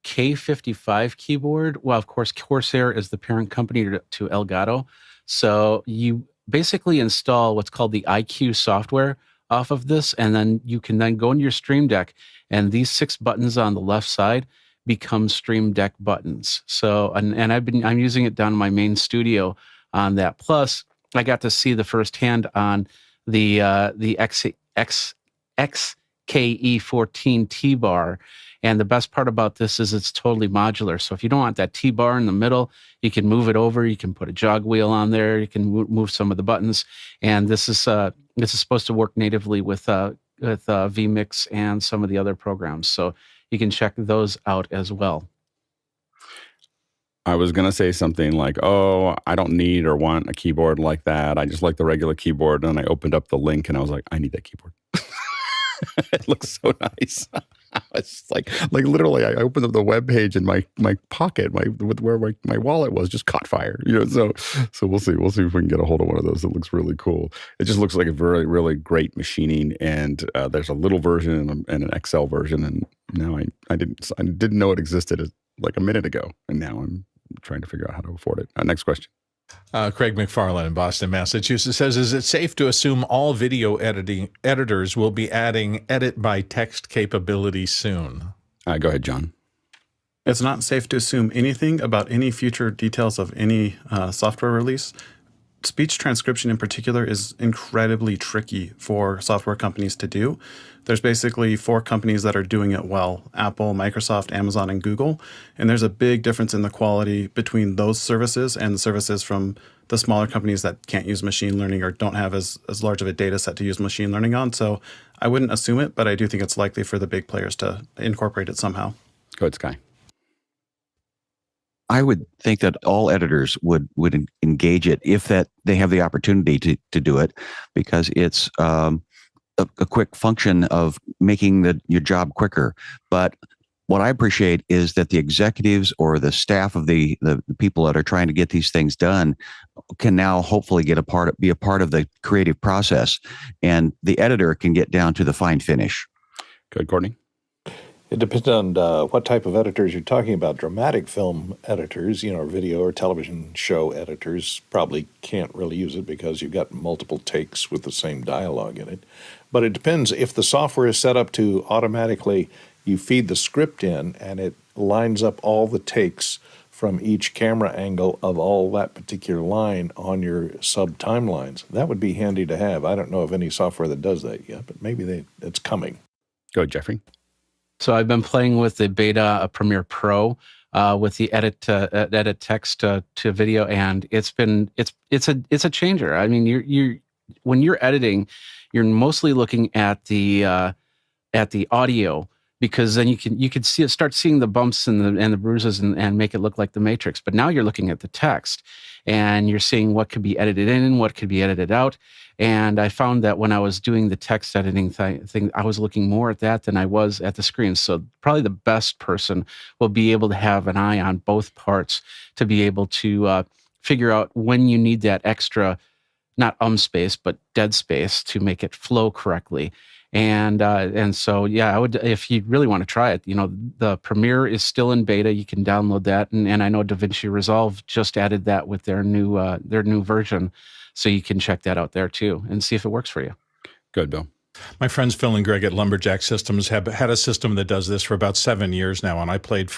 K55 keyboard. Well, of course, Corsair is the parent company to Elgato. So you basically install what's called the IQ software off of this, and then you can then go into your Stream Deck, and these 6 buttons on the left side become Stream Deck buttons. So, and I'm using it down in my main studio on that. Plus, I got to see the firsthand on the XKE14 T-bar. And the best part about this is it's totally modular. So if you don't want that T-bar in the middle, you can move it over. You can put a jog wheel on there. You can move some of the buttons. And this is supposed to work natively with vMix and some of the other programs. So you can check those out as well.
I was going to say something like, oh, I don't need or want a keyboard like that. I just like the regular keyboard. And I opened up the link and I was like, I need that keyboard. It looks so nice. It's like literally, I opened up the web page and my pocket, where my wallet was, just caught fire. So we'll see if we can get a hold of one of those. It looks really cool. It just looks like a very, really great machining. And there's a little version and an XL version. And now I didn't know it existed like a minute ago. And now I'm trying to figure out how to afford it. Next question.
Craig McFarland in Boston, Massachusetts says, is it safe to assume all video editors will be adding edit by text capability soon?
Go ahead, John.
It's not safe to assume anything about any future details of any software release. Speech transcription in particular is incredibly tricky for software companies to do. There's basically 4 companies that are doing it well: Apple, Microsoft, Amazon, and Google. And there's a big difference in the quality between those services and the services from the smaller companies that can't use machine learning or don't have as large of a data set to use machine learning on. So I wouldn't assume it, but I do think it's likely for the big players to incorporate it somehow.
Go ahead, Sky.
I would think that all editors would engage it if that they have the opportunity to do it, because it's a quick function of making your job quicker. But what I appreciate is that the executives or the staff of the people that are trying to get these things done can now hopefully be a part of the creative process, and the editor can get down to the fine finish.
Good, Courtney.
It depends on what type of editors you're talking about. Dramatic film editors, video or television show editors probably can't really use it because you've got multiple takes with the same dialogue in it. But it depends. If the software is set up to automatically, you feed the script in and it lines up all the takes from each camera angle of all that particular line on your sub timelines. That would be handy to have. I don't know of any software that does that yet, but maybe it's coming.
Go ahead, Jeffrey.
So I've been playing with the beta Premiere Pro with the edit text to video, and it's a changer. I mean, you when you're editing, you're mostly looking at the audio, because then you can start seeing the bumps and the bruises and make it look like the Matrix. But now you're looking at the text, and you're seeing what could be edited in, what could be edited out. And I found that when I was doing the text editing thing, I was looking more at that than I was at the screen. So probably the best person will be able to have an eye on both parts to be able to figure out when you need that extra, not space, but dead space to make it flow correctly. And so, yeah, I would, if you really want to try it, the Premiere is still in beta. You can download that. And I know DaVinci Resolve just added that with their new version. So you can check that out there too and see if it works for you.
Good, Bill.
My friends Phil and Greg at Lumberjack Systems have had a system that does this for about 7 years now, and I played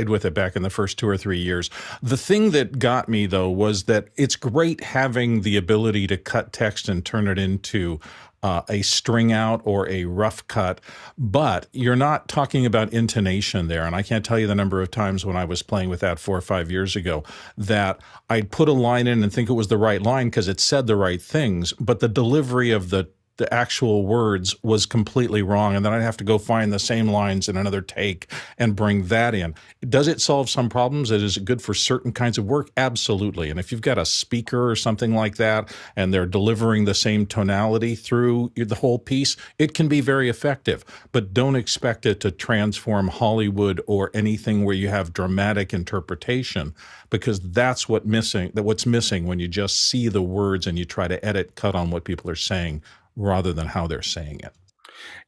with it back in the first 2 or 3 years. The thing that got me, though, was that it's great having the ability to cut text and turn it into a string out or a rough cut, but you're not talking about intonation there. And I can't tell you the number of times when I was playing with that 4 or 5 years ago that I'd put a line in and think it was the right line because it said the right things, but the delivery of the actual words was completely wrong. And then I'd have to go find the same lines in another take and bring that in. Does it solve some problems? Is it good for certain kinds of work? Absolutely. And if you've got a speaker or something like that, and they're delivering the same tonality through the whole piece, it can be very effective. But don't expect it to transform Hollywood or anything where you have dramatic interpretation, because that's what's missing when you just see the words and you try to edit, cut on what people are saying, rather than how they're saying it.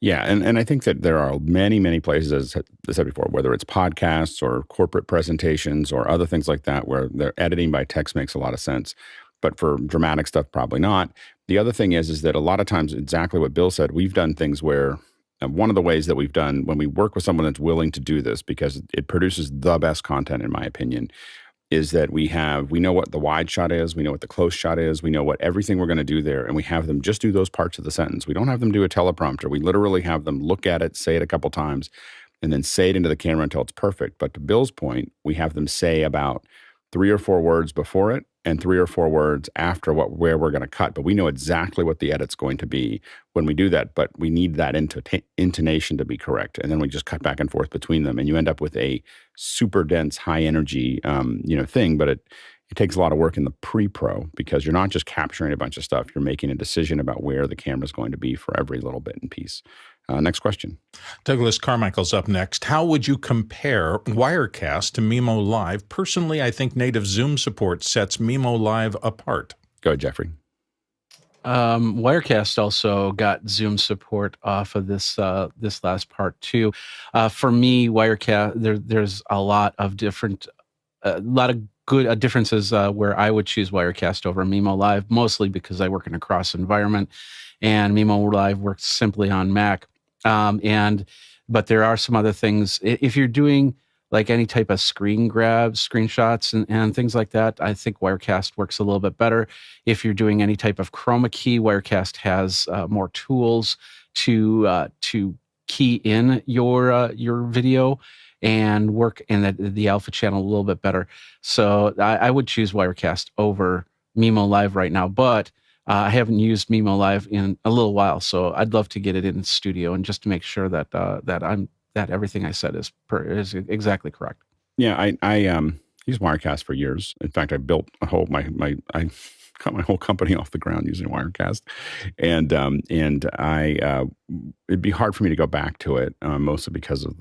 Yeah, and I think that there are many, many places, as I said before, whether it's podcasts or corporate presentations or other things like that, where their editing by text makes a lot of sense. But for dramatic stuff, probably not. The other thing is that a lot of times, exactly what Bill said, we've done things where, one of the ways that we've done when we work with someone that's willing to do this, because it produces the best content, in my opinion, is that we know what the wide shot is, we know what the close shot is, we know what everything we're going to do there, and we have them just do those parts of the sentence. We don't have them do a teleprompter. We literally have them look at it, say it a couple times, and then say it into the camera until it's perfect. But to Bill's point, we have them say about 3 or 4 words before it and 3 or 4 words after where we're going to cut. But we know exactly what the edit's going to be when we do that, but we need that intonation to be correct. And then we just cut back and forth between them, and you end up with a super dense, high energy, thing. But it takes a lot of work in the pre-pro, because you're not just capturing a bunch of stuff. You're making a decision about where the camera's going to be for every little bit and piece. Next question.
Douglas Carmichael's up next. How would you compare Wirecast to Mimo Live? Personally, I think native Zoom support sets Mimo Live apart.
Go ahead, Jeffrey.
Wirecast also got Zoom support off of this last part too. For me, Wirecast, there's a lot of different, good differences where I would choose Wirecast over Mimo Live, mostly because I work in a cross environment, and Mimo Live works simply on Mac. But there are some other things. If you're doing like any type of screen grabs, screenshots, and things like that, I think Wirecast works a little bit better. If you're doing any type of chroma key, Wirecast has more tools to key in your video and work in the alpha channel a little bit better. So I would choose Wirecast over Mimo Live right now, but I haven't used Mimo Live in a little while, so I'd love to get it in studio and just to make sure that that everything I said is exactly correct.
Yeah, I used Wirecast for years. In fact, I built I got my whole company off the ground using Wirecast, and it'd be hard for me to go back to it, mostly because of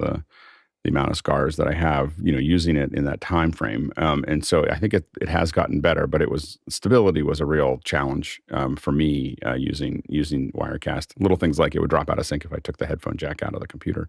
the amount of scars that I have, using it in that time frame. And so I think it has gotten better, but stability was a real challenge for me using Wirecast. Little things like it would drop out of sync if I took the headphone jack out of the computer.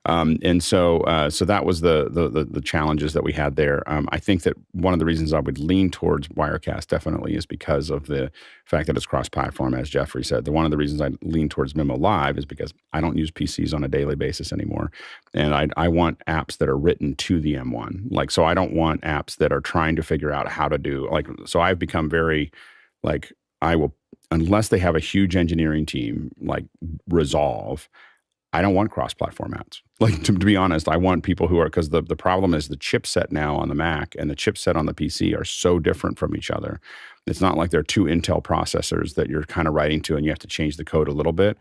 And so that was the challenges that we had there. I think that one of the reasons I would lean towards Wirecast definitely is because of the fact that it's cross-platform, as Jeffrey said. One of the reasons I lean towards Mimo Live is because I don't use PCs on a daily basis anymore. And I want apps that are written to the M1. So I don't want apps that are trying to figure out how to do, so I've become very, I will, unless they have a huge engineering team, Resolve, I don't want cross-platform apps. To be honest, I want people who are, because the problem is the chipset now on the Mac and the chipset on the PC are so different from each other. It's not like they're two Intel processors that you're kind of writing to and you have to change the code a little bit.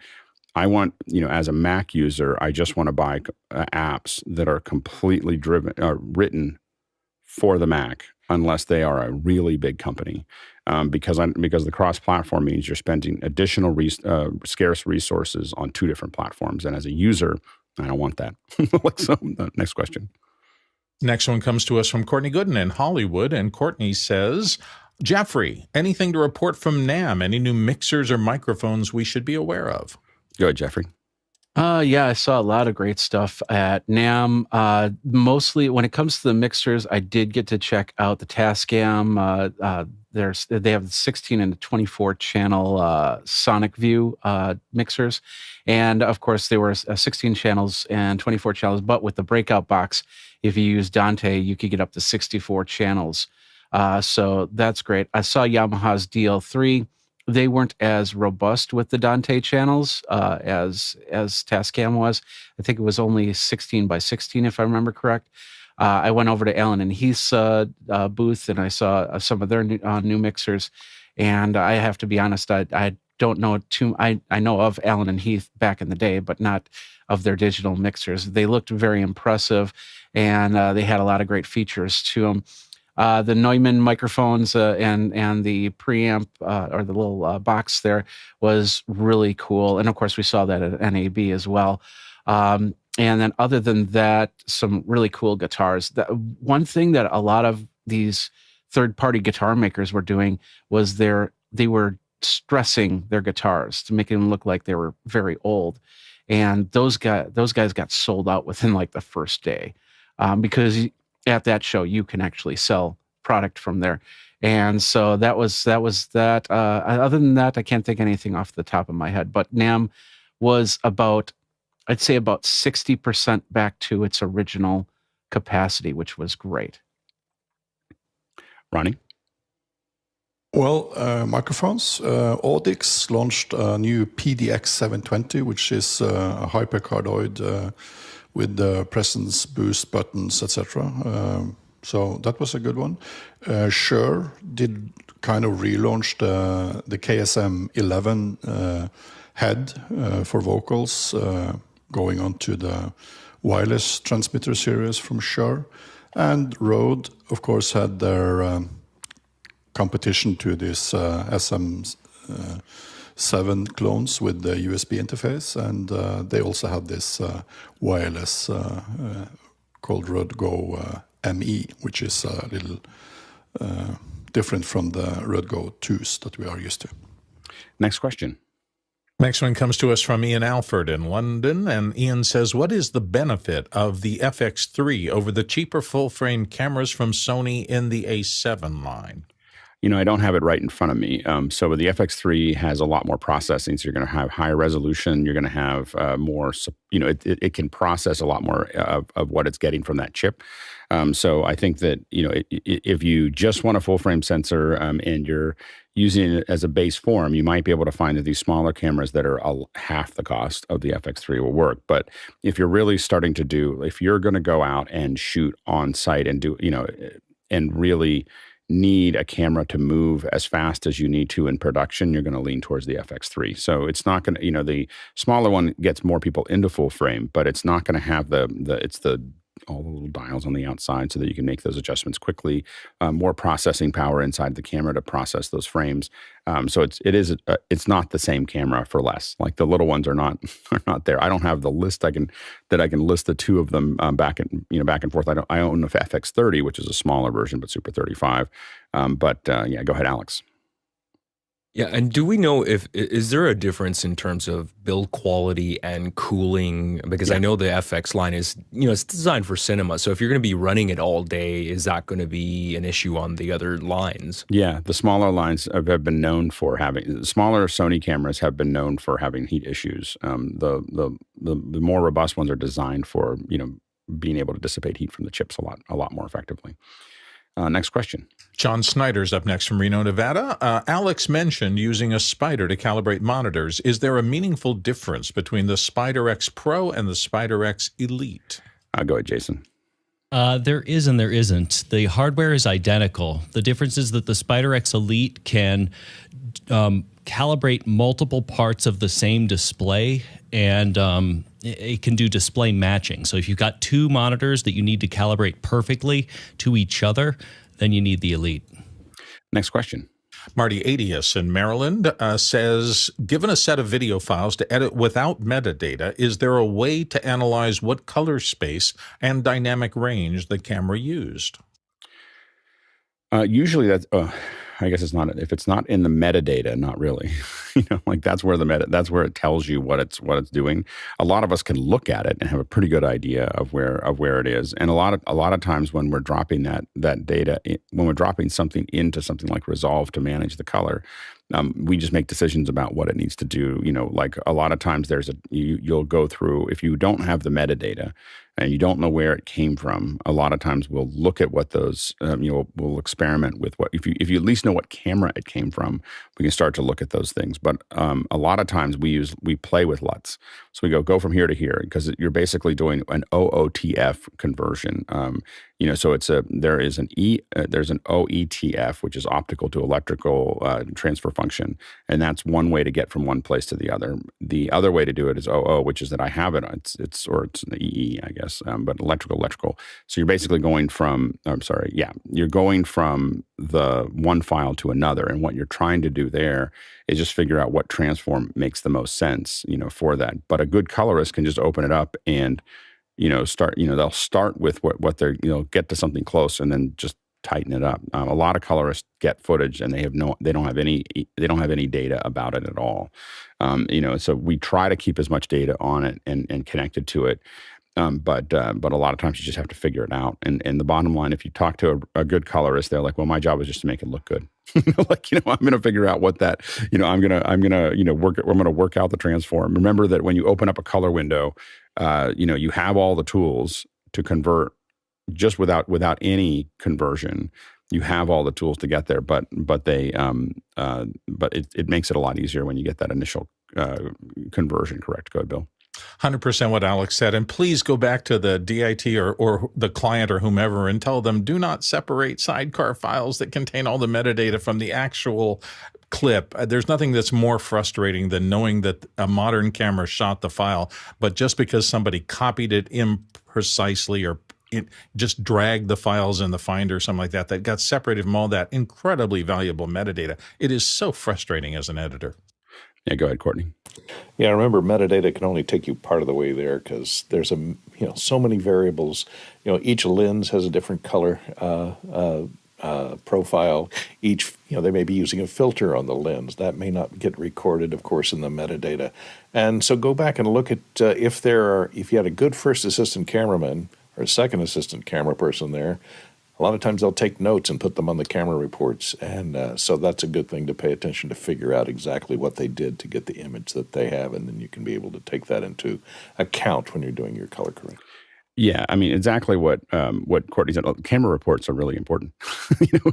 I want, as a Mac user, I just want to buy apps that are completely written for the Mac, unless they are a really big company, because the cross-platform means you're spending additional scarce resources on two different platforms, and as a user, I don't want that. So, next question.
Next one comes to us from Courtney Gooden in Hollywood, and Courtney says, Jeffrey, anything to report from NAM? Any new mixers or microphones we should be aware of?
Go ahead, Jeffrey.
Yeah, I saw a lot of great stuff at NAM. Mostly when it comes to the mixers, I did get to check out the Tascam. They have the 16 and the 24 channel Sonic View mixers. And of course, they were 16 channels and 24 channels, but with the breakout box, if you use Dante, you could get up to 64 channels. So that's great. I saw Yamaha's DL3. They weren't as robust with the Dante channels as Tascam was. I think it was only 16 by 16, if I remember correct. I went over to Allen and Heath's booth, and I saw some of their new mixers. And I have to be honest, I don't know I know of Allen and Heath back in the day, but not of their digital mixers. They looked very impressive, and they had a lot of great features to them. The Neumann microphones and the preamp or the little box there was really cool. And of course, we saw that at NAB as well. And then other than that, some really cool guitars. One thing that a lot of these third-party guitar makers were doing was they were stressing their guitars to make them look like they were very old. And those guys got sold out within the first day because at that show, you can actually sell product from there. And so that was that. Other than that, I can't think anything off the top of my head. But NAM was I'd say about 60% back to its original capacity, which was great.
Ronnie?
Well, microphones. Audix launched a new PDX 720, which is a hypercardioid with presence boost buttons, etc. So that was a good one. Shure did kind of relaunch the KSM 11 head for vocals, going on to the wireless transmitter series from Shure. And Rode, of course, had their competition to this SM7 clones with the USB interface, and they also had this wireless called Rode Go ME, which is a little different from the Rode Go 2s that we are used to.
Next question.
Next one comes to us from Ian Alford in London, and Ian says, what is the benefit of the FX3 over the cheaper full-frame cameras from Sony in the A7 line?
I don't have it right in front of me. So the FX3 has a lot more processing. So you're going to have higher resolution. You're going to have more, it can process a lot more of what it's getting from that chip. So I think that, if you just want a full frame sensor and you're using it as a base form, you might be able to find that these smaller cameras that are half the cost of the FX3 will work. But if you're really starting to if you're going to go out and shoot on site and do, and really need a camera to move as fast as you need to in production, you're going to lean towards the FX3. So it's not going to, the smaller one gets more people into full frame, but it's not going to have it's the all the little dials on the outside so that you can make those adjustments quickly. More processing power inside the camera to process those frames. So it's not the same camera for less. Like the little ones are not there. I don't have the list that I can list the two of them back and forth. I own a FX30, which is a smaller version, but Super 35. Yeah, go ahead, Alex.
Yeah, and do we know is there a difference in terms of build quality and cooling? Because I know the FX line is, it's designed for cinema. So if you're going to be running it all day, is that going to be an issue on the other lines?
Yeah, the smaller lines have been known for having, smaller Sony cameras have been known for having heat issues. The more robust ones are designed for, being able to dissipate heat from the chips a lot more effectively. Next question.
John Snyder's up next from Reno, Nevada. Alex mentioned using a Spider to calibrate monitors. Is there a meaningful difference between the Spider X Pro and the Spider X Elite?
Go ahead, Jason.
There is and there isn't. The hardware is identical. The difference is that the Spider X Elite can calibrate multiple parts of the same display, and it can do display matching. So if you've got two monitors that you need to calibrate perfectly to each other, then you need the Elite.
Next question.
Marty Adius in Maryland says, given a set of video files to edit without metadata, is there a way to analyze what color space and dynamic range the camera used?
Usually that's, I guess it's not, if it's not in the metadata, not really. That's where that's where it tells you what it's doing. A lot of us can look at it and have a pretty good idea of where it is. And a lot of times when we're dropping that data, when we're dropping something into something like Resolve to manage the color, we just make decisions about what it needs to do. Like a lot of times you'll go through, if you don't have the metadata and you don't know where it came from, a lot of times we'll look at what those, we'll experiment with what, if you at least know what camera it came from, we can start to look at those things. But a lot of times we play with LUTs. So we go from here to here, because you're basically doing an OOTF conversion. So there's an OETF, which is optical to electrical transfer function, and that's one way to get from one place to the other. The other way to do it is OO, which is that I have it. It's the EE, I guess, but electrical. So you're basically going from you're going from the one file to another, and what you're trying to do there is just figure out what transform makes the most sense, for that. But a good colorist can just open it up and they'll start with what they're, get to something close and then just tighten it up. A lot of colorists get footage and they don't have any data about it at all. So we try to keep as much data on it and connected to it. But a lot of times you just have to figure it out. And the bottom line, if you talk to a good colorist, they're like, well, my job is just to make it look good. I'm going to figure out what that, I'm going to work out the transform. Remember that when you open up a color window, you have all the tools to convert just without any conversion. You have all the tools to get there, but it makes it a lot easier when you get that initial conversion correct. Go ahead, Bill.
100% what Alex said. And please go back to the DIT or the client or whomever and tell them, do not separate sidecar files that contain all the metadata from the actual clip. There's nothing that's more frustrating than knowing that a modern camera shot the file, but just because somebody copied it imprecisely or it just dragged the files in the Finder or something like that got separated from all that incredibly valuable metadata. It is so frustrating as an editor.
Yeah, go ahead, Courtney.
Yeah, remember metadata can only take you part of the way there because there's so many variables. Each lens has a different color profile. Each they may be using a filter on the lens that may not get recorded, of course, in the metadata. And so go back and look at if you had a good first assistant cameraman or a second assistant camera person there. A lot of times they'll take notes and put them on the camera reports. And so that's a good thing to pay attention to figure out exactly what they did to get the image that they have. And then you can be able to take that into account when you're doing your color correction.
Yeah, I mean, exactly what Courtney said. Camera reports are really important.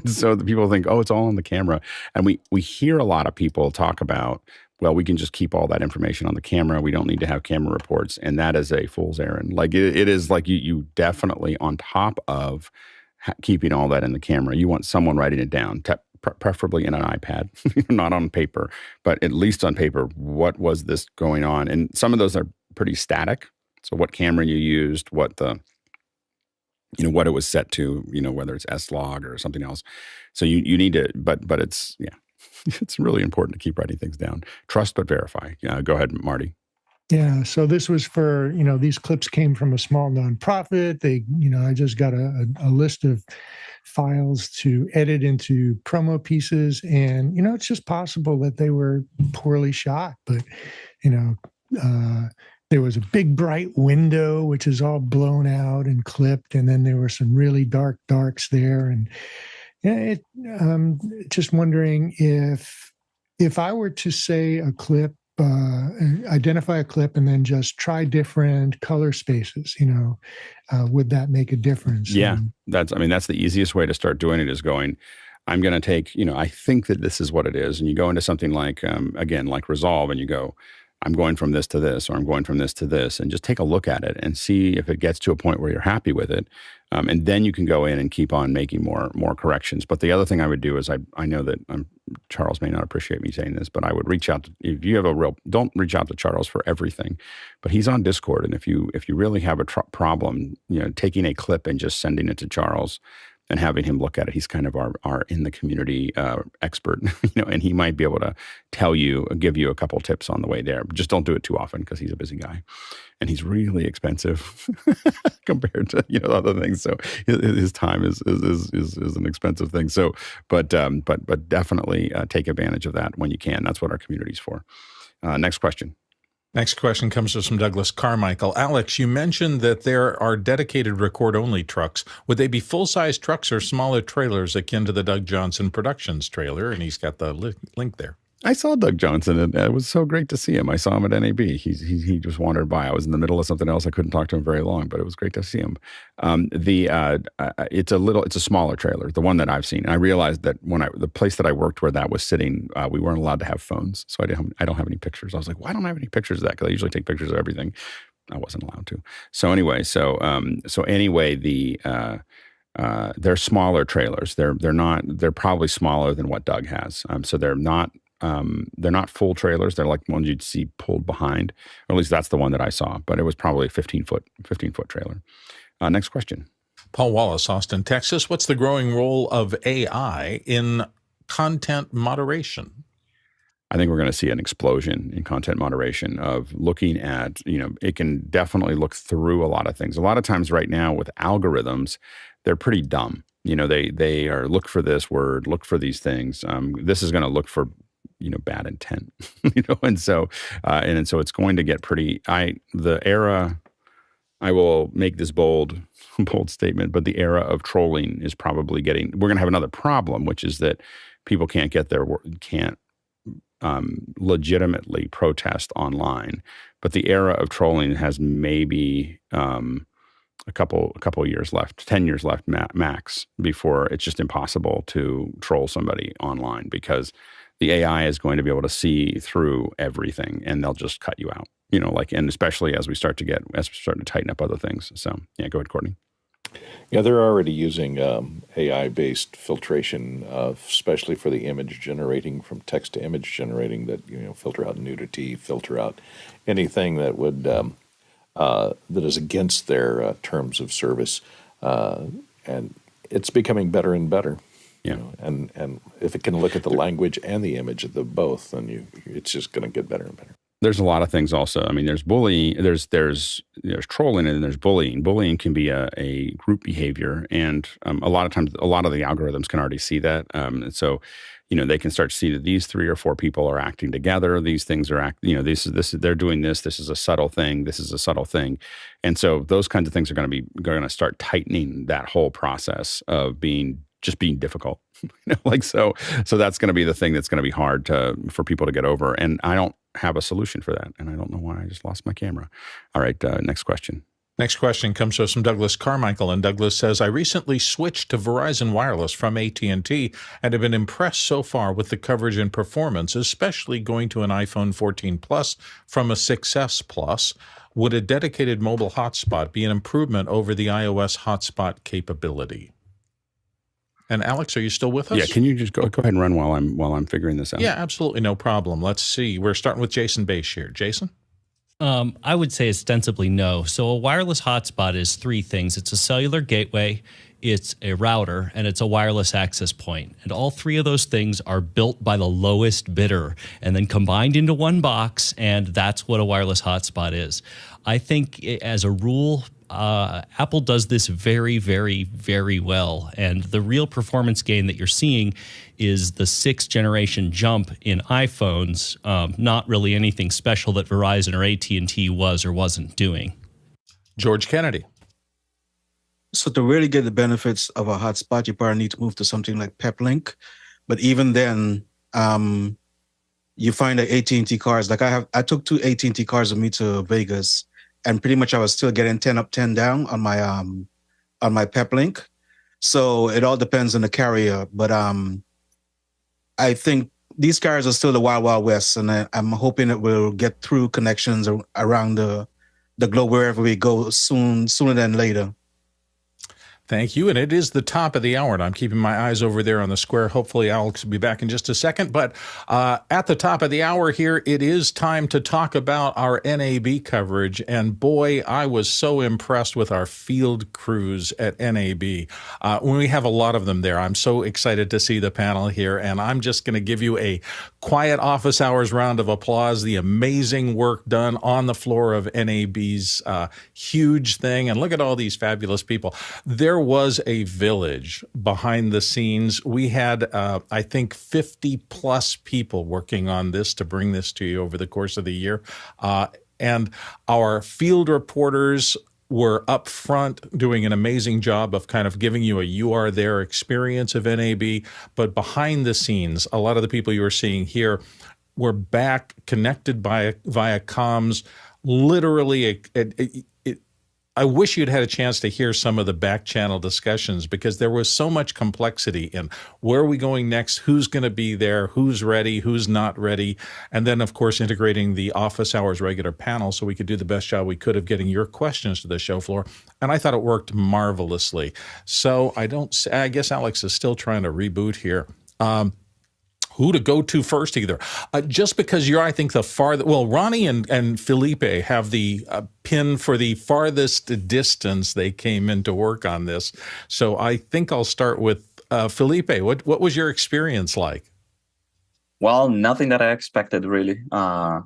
So the people think, oh, it's all on the camera. And we hear a lot of people talk about, well, we can just keep all that information on the camera. We don't need to have camera reports. And that is a fool's errand. Like it is like you definitely, on top of keeping all that in the camera, you want someone writing it down, preferably in an iPad, not on paper, but at least on paper. What was this going on? And some of those are pretty static. So what camera you used, what the what it was set to, whether it's S-log or something else. So you need to, but it's, it's really important to keep writing things down. Trust but verify. Go ahead, Marty.
Yeah. So this was for, these clips came from a small nonprofit. They, I just got a list of files to edit into promo pieces. And, it's just possible that they were poorly shot. But, there was a big bright window, which is all blown out and clipped. And then there were some really dark darks there. And just wondering if I were to say a clip, identify a clip and then just try different color spaces, would that make a difference?
Yeah, that's the easiest way to start doing it is going, I'm going to take, I think that this is what it is. And you go into something like, again, like Resolve, and you go, I'm going from this to this, or I'm going from this to this, and just take a look at it and see if it gets to a point where you're happy with it. And then you can go in and keep on making more corrections. But the other thing I would do is I know that Charles may not appreciate me saying this, but I would reach out to, if you have don't reach out to Charles for everything, but he's on Discord. And if you really have a problem, taking a clip and just sending it to Charles and having him look at it, he's kind of our in the community expert, and he might be able to give you a couple tips on the way there. But just don't do it too often because he's a busy guy, and he's really expensive compared to other things. So his time is an expensive thing. So, but definitely take advantage of that when you can. That's what our community's for. Next question.
Next question comes from Douglas Carmichael. Alex, you mentioned that there are dedicated record-only trucks. Would they be full-size trucks or smaller trailers akin to the Doug Johnson Productions trailer? And he's got the link there. I saw Doug Johnson, and it was so great to see him. I saw him at NAB. He just wandered by. I was in the middle of something else. I couldn't talk to him very long, but it was great to see him. It's a smaller trailer, the one that I've seen. And I realized that the place that I worked where that was sitting, we weren't allowed to have phones, so I don't have any pictures. I was like, why don't I have any pictures of that? Because I usually take pictures of everything. I wasn't allowed to. So anyway, they're smaller trailers. They're probably smaller than what Doug has. So they're not full trailers. They're like ones you'd see pulled behind, or at least that's the one that I saw, but it was probably a 15-foot trailer. Next question. Paul Wallace, Austin, Texas. What's the growing role of AI in content moderation?
I think we're going to see an explosion in content moderation of looking at, it can definitely look through a lot of things. A lot of times right now with algorithms, they're pretty dumb. They are look for this word, look for these things. This is going to look for bad intent, and so it's going to get pretty. I will make this bold statement, but the era of trolling is probably we're going to have another problem, which is that people can't legitimately protest online. But the era of trolling has maybe a couple of years left, 10 years left max, before it's just impossible to troll somebody online, because the AI is going to be able to see through everything and they'll just cut you out, and especially as we start to tighten up other things. So yeah, go ahead, Courtney.
Yeah, they're already using AI-based filtration, especially for the image generating, from text to image generating, that filter out nudity, filter out anything that would that is against their terms of service, and it's becoming better and better.
Yeah,
and if it can look at the language and the image of the both, then it's just going to get better and better.
There's a lot of things also. I mean, there's bullying, there's trolling, and there's bullying. Bullying can be a group behavior, and a lot of times, a lot of the algorithms can already see that. And so, they can start to see that these 3 or 4 people are acting together. These things are they're doing this. This is a subtle thing. This is a subtle thing, and so those kinds of things are going to start tightening that whole process of being difficult. So that's going to be the thing that's going to be hard for people to get over. And I don't have a solution for that. And I don't know why I just lost my camera. All right, next question.
Next question comes to us from Douglas Carmichael, and Douglas says, I recently switched to Verizon Wireless from AT&T and have been impressed so far with the coverage and performance, especially going to an iPhone 14 Plus from a 6S Plus. Would a dedicated mobile hotspot be an improvement over the iOS hotspot capability? And Alex, are you still with us?
Yeah, can you just go ahead and run while I'm figuring this out?
Yeah, absolutely, no problem. Let's see. We're starting with Jason Baez here. Jason?
I would say ostensibly no. So a wireless hotspot is three things. It's a cellular gateway, it's a router, and it's a wireless access point. And all three of those things are built by the lowest bidder and then combined into one box, and that's what a wireless hotspot is. I think as a rule, Apple does this very, very, very well. And the real performance gain that you're seeing is the 6th generation jump in iPhones, not really anything special that Verizon or AT&T was or wasn't doing.
George Kennedy.
So to really get the benefits of a hotspot, you probably need to move to something like PepLink. But even then, you find that AT&T cars, like I took 2 AT&T cars with me to Vegas, and pretty much I was still getting 10 up, 10 down on my PepLink. So it all depends on the carrier. But I think these carriers are still the wild, wild west, and I'm hoping that we'll get through connections around the globe wherever we go sooner than later.
Thank you. And it is the top of the hour, and I'm keeping my eyes over there on the square. Hopefully, Alex will be back in just a second. But at the top of the hour here, it is time to talk about our NAB coverage. And boy, I was so impressed with our field crews at NAB. When we have a lot of them there, I'm so excited to see the panel here. And I'm just going to give you a quiet office hours round of applause. The amazing work done on the floor of NAB's huge thing. And look at all these fabulous people. There was a village behind the scenes. We had, I think, 50 plus people working on this to bring this to you over the course of the year. And our field reporters were up front doing an amazing job of kind of giving you a you are there experience of NAB. But behind the scenes, a lot of the people you are seeing here were back connected via comms. Literally, I wish you'd had a chance to hear some of the back channel discussions, because there was so much complexity in where are we going next, who's going to be there, who's ready, who's not ready, and then, of course, integrating the office hours regular panel so we could do the best job we could of getting your questions to the show floor. And I thought it worked marvelously. So I guess Alex is still trying to reboot here. Who to go to first either. Just because you're, I think, Ronnie and Felipe have the pin for the farthest distance they came in to work on this. So I think I'll start with Felipe. What was your experience like?
Well, nothing that I expected, really. I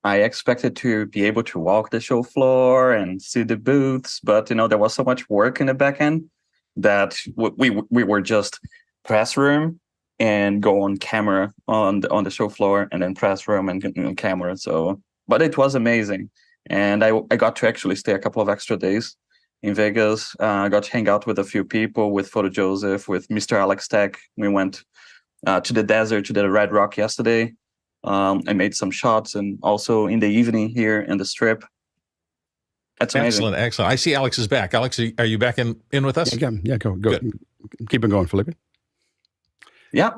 expected to be able to walk the show floor and see the booths, but, there was so much work in the back end that we were just press room and go on camera on the show floor, and then press room and camera. So, but it was amazing. And I got to actually stay a couple of extra days in Vegas. I got to hang out with a few people, with Photo Joseph, with Mr. Alex Tech. We went to the desert, to the Red Rock yesterday. I made some shots, and also in the evening here in the Strip. That's amazing.
Excellent. I see Alex is back. Alex, are you back in with us?
Yeah, go. Good. Keep it going, Felipe.
Yeah,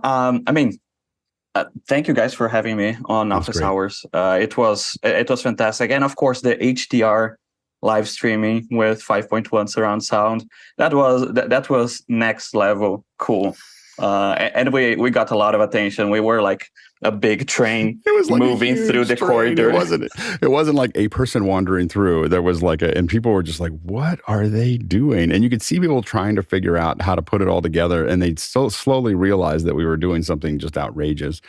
thank you guys for having me on Office Hours. It was fantastic, and of course the HDR live streaming with 5.1 surround sound, that was next level cool. And we got a lot of attention. We were like a big train moving through the corridor.
It wasn't like a person wandering through. There was and people were just like, what are they doing? And you could see people trying to figure out how to put it all together. And they so slowly realized that we were doing something just outrageous,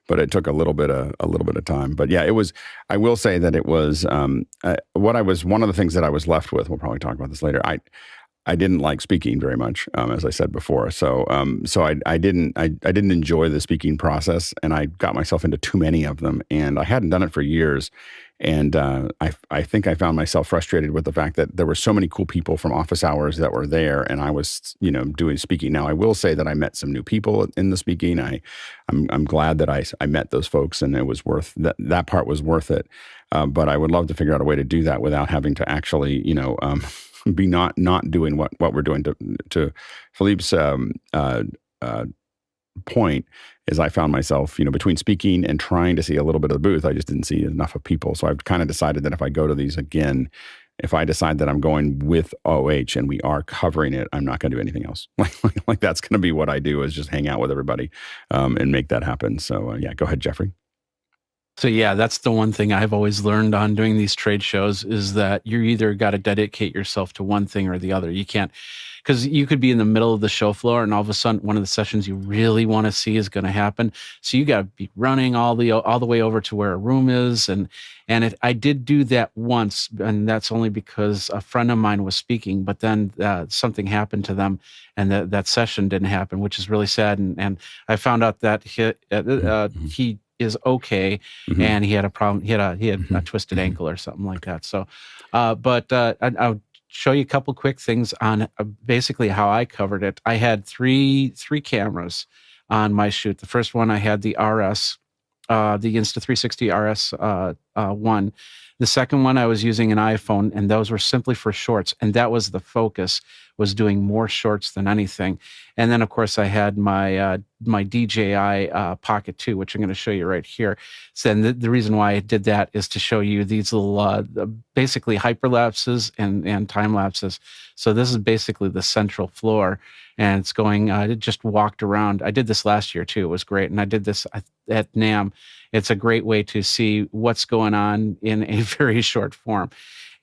but it took a little bit of time. But yeah, it was, I will say that it was, one of the things that I was left with, we'll probably talk about this later. I didn't like speaking very much, as I said before. So I didn't enjoy the speaking process, and I got myself into too many of them, and I hadn't done it for years. And I think I found myself frustrated with the fact that there were so many cool people from Office Hours that were there, and I was, doing speaking. Now I will say that I met some new people in the speaking. I'm glad that I met those folks, and it was that part was worth it. But I would love to figure out a way to do that without having to actually, be not doing what we're doing. To Philippe's point is, I found myself, between speaking and trying to see a little bit of the booth, I just didn't see enough of people. So I've kind of decided that if I go to these again, if I decide that I'm going with OH and we are covering it, I'm not going to do anything else. Like that's going to be what I do, is just hang out with everybody and make that happen. So yeah, go ahead, Jeffrey.
So yeah, that's the one thing I've always learned on doing these trade shows is that you either got to dedicate yourself to one thing or the other. You can't, because you could be in the middle of the show floor and all of a sudden one of the sessions you really want to see is going to happen. So you got to be running all the way over to where a room is, and I did do that once, and that's only because a friend of mine was speaking, but then something happened to them, and that session didn't happen, which is really sad. And I found out that he is okay, and he had a problem. He had a twisted ankle or something like that. So, but I'll show you a couple quick things on basically how I covered it. I had three cameras on my shoot. The first one I had the RS, the Insta360 RS one. The second one I was using an iPhone, and those were simply for shorts, and that was the focus, was doing more shorts than anything. And then of course I had my my DJI Pocket 2, which I'm going to show you right here. So then the reason why I did that is to show you these little basically hyperlapses and time lapses. So this is basically the central floor, and it's going. I just walked around. I did this last year too. It was great, and I did this at NAM. It's a great way to see what's going on in a very short form.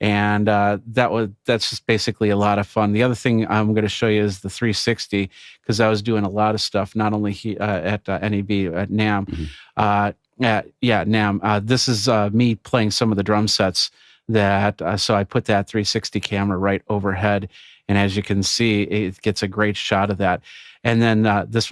And that's just basically a lot of fun. The other thing I'm going to show you is the 360, because I was doing a lot of stuff, not only at NAB, at NAM. NAM. This is me playing some of the drum sets so I put that 360 camera right overhead. And as you can see, it gets a great shot of that. And then this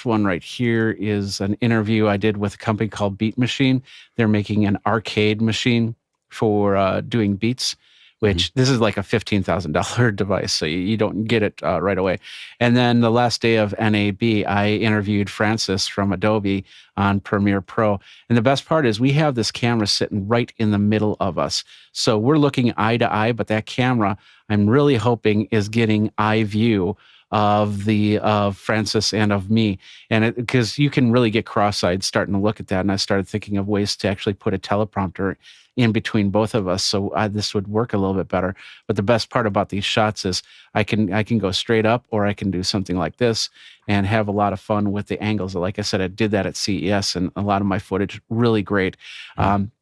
one right here is an interview I did with a company called Beat Machine. They're making an arcade machine for doing beats, which this is like a $15,000 device, so you don't get it right away. And then the last day of NAB, I interviewed Francis from Adobe on Premiere Pro. And the best part is we have this camera sitting right in the middle of us. So we're looking eye to eye, but that camera, I'm really hoping, is getting eye view of Francis and of me, and because you can really get cross-eyed starting to look at that. And I started thinking of ways to actually put a teleprompter in between both of us, so this would work a little bit better. But the best part about these shots is I can go straight up, or I can do something like this and have a lot of fun with the angles. Like I said, I did that at CES, and a lot of my footage really great.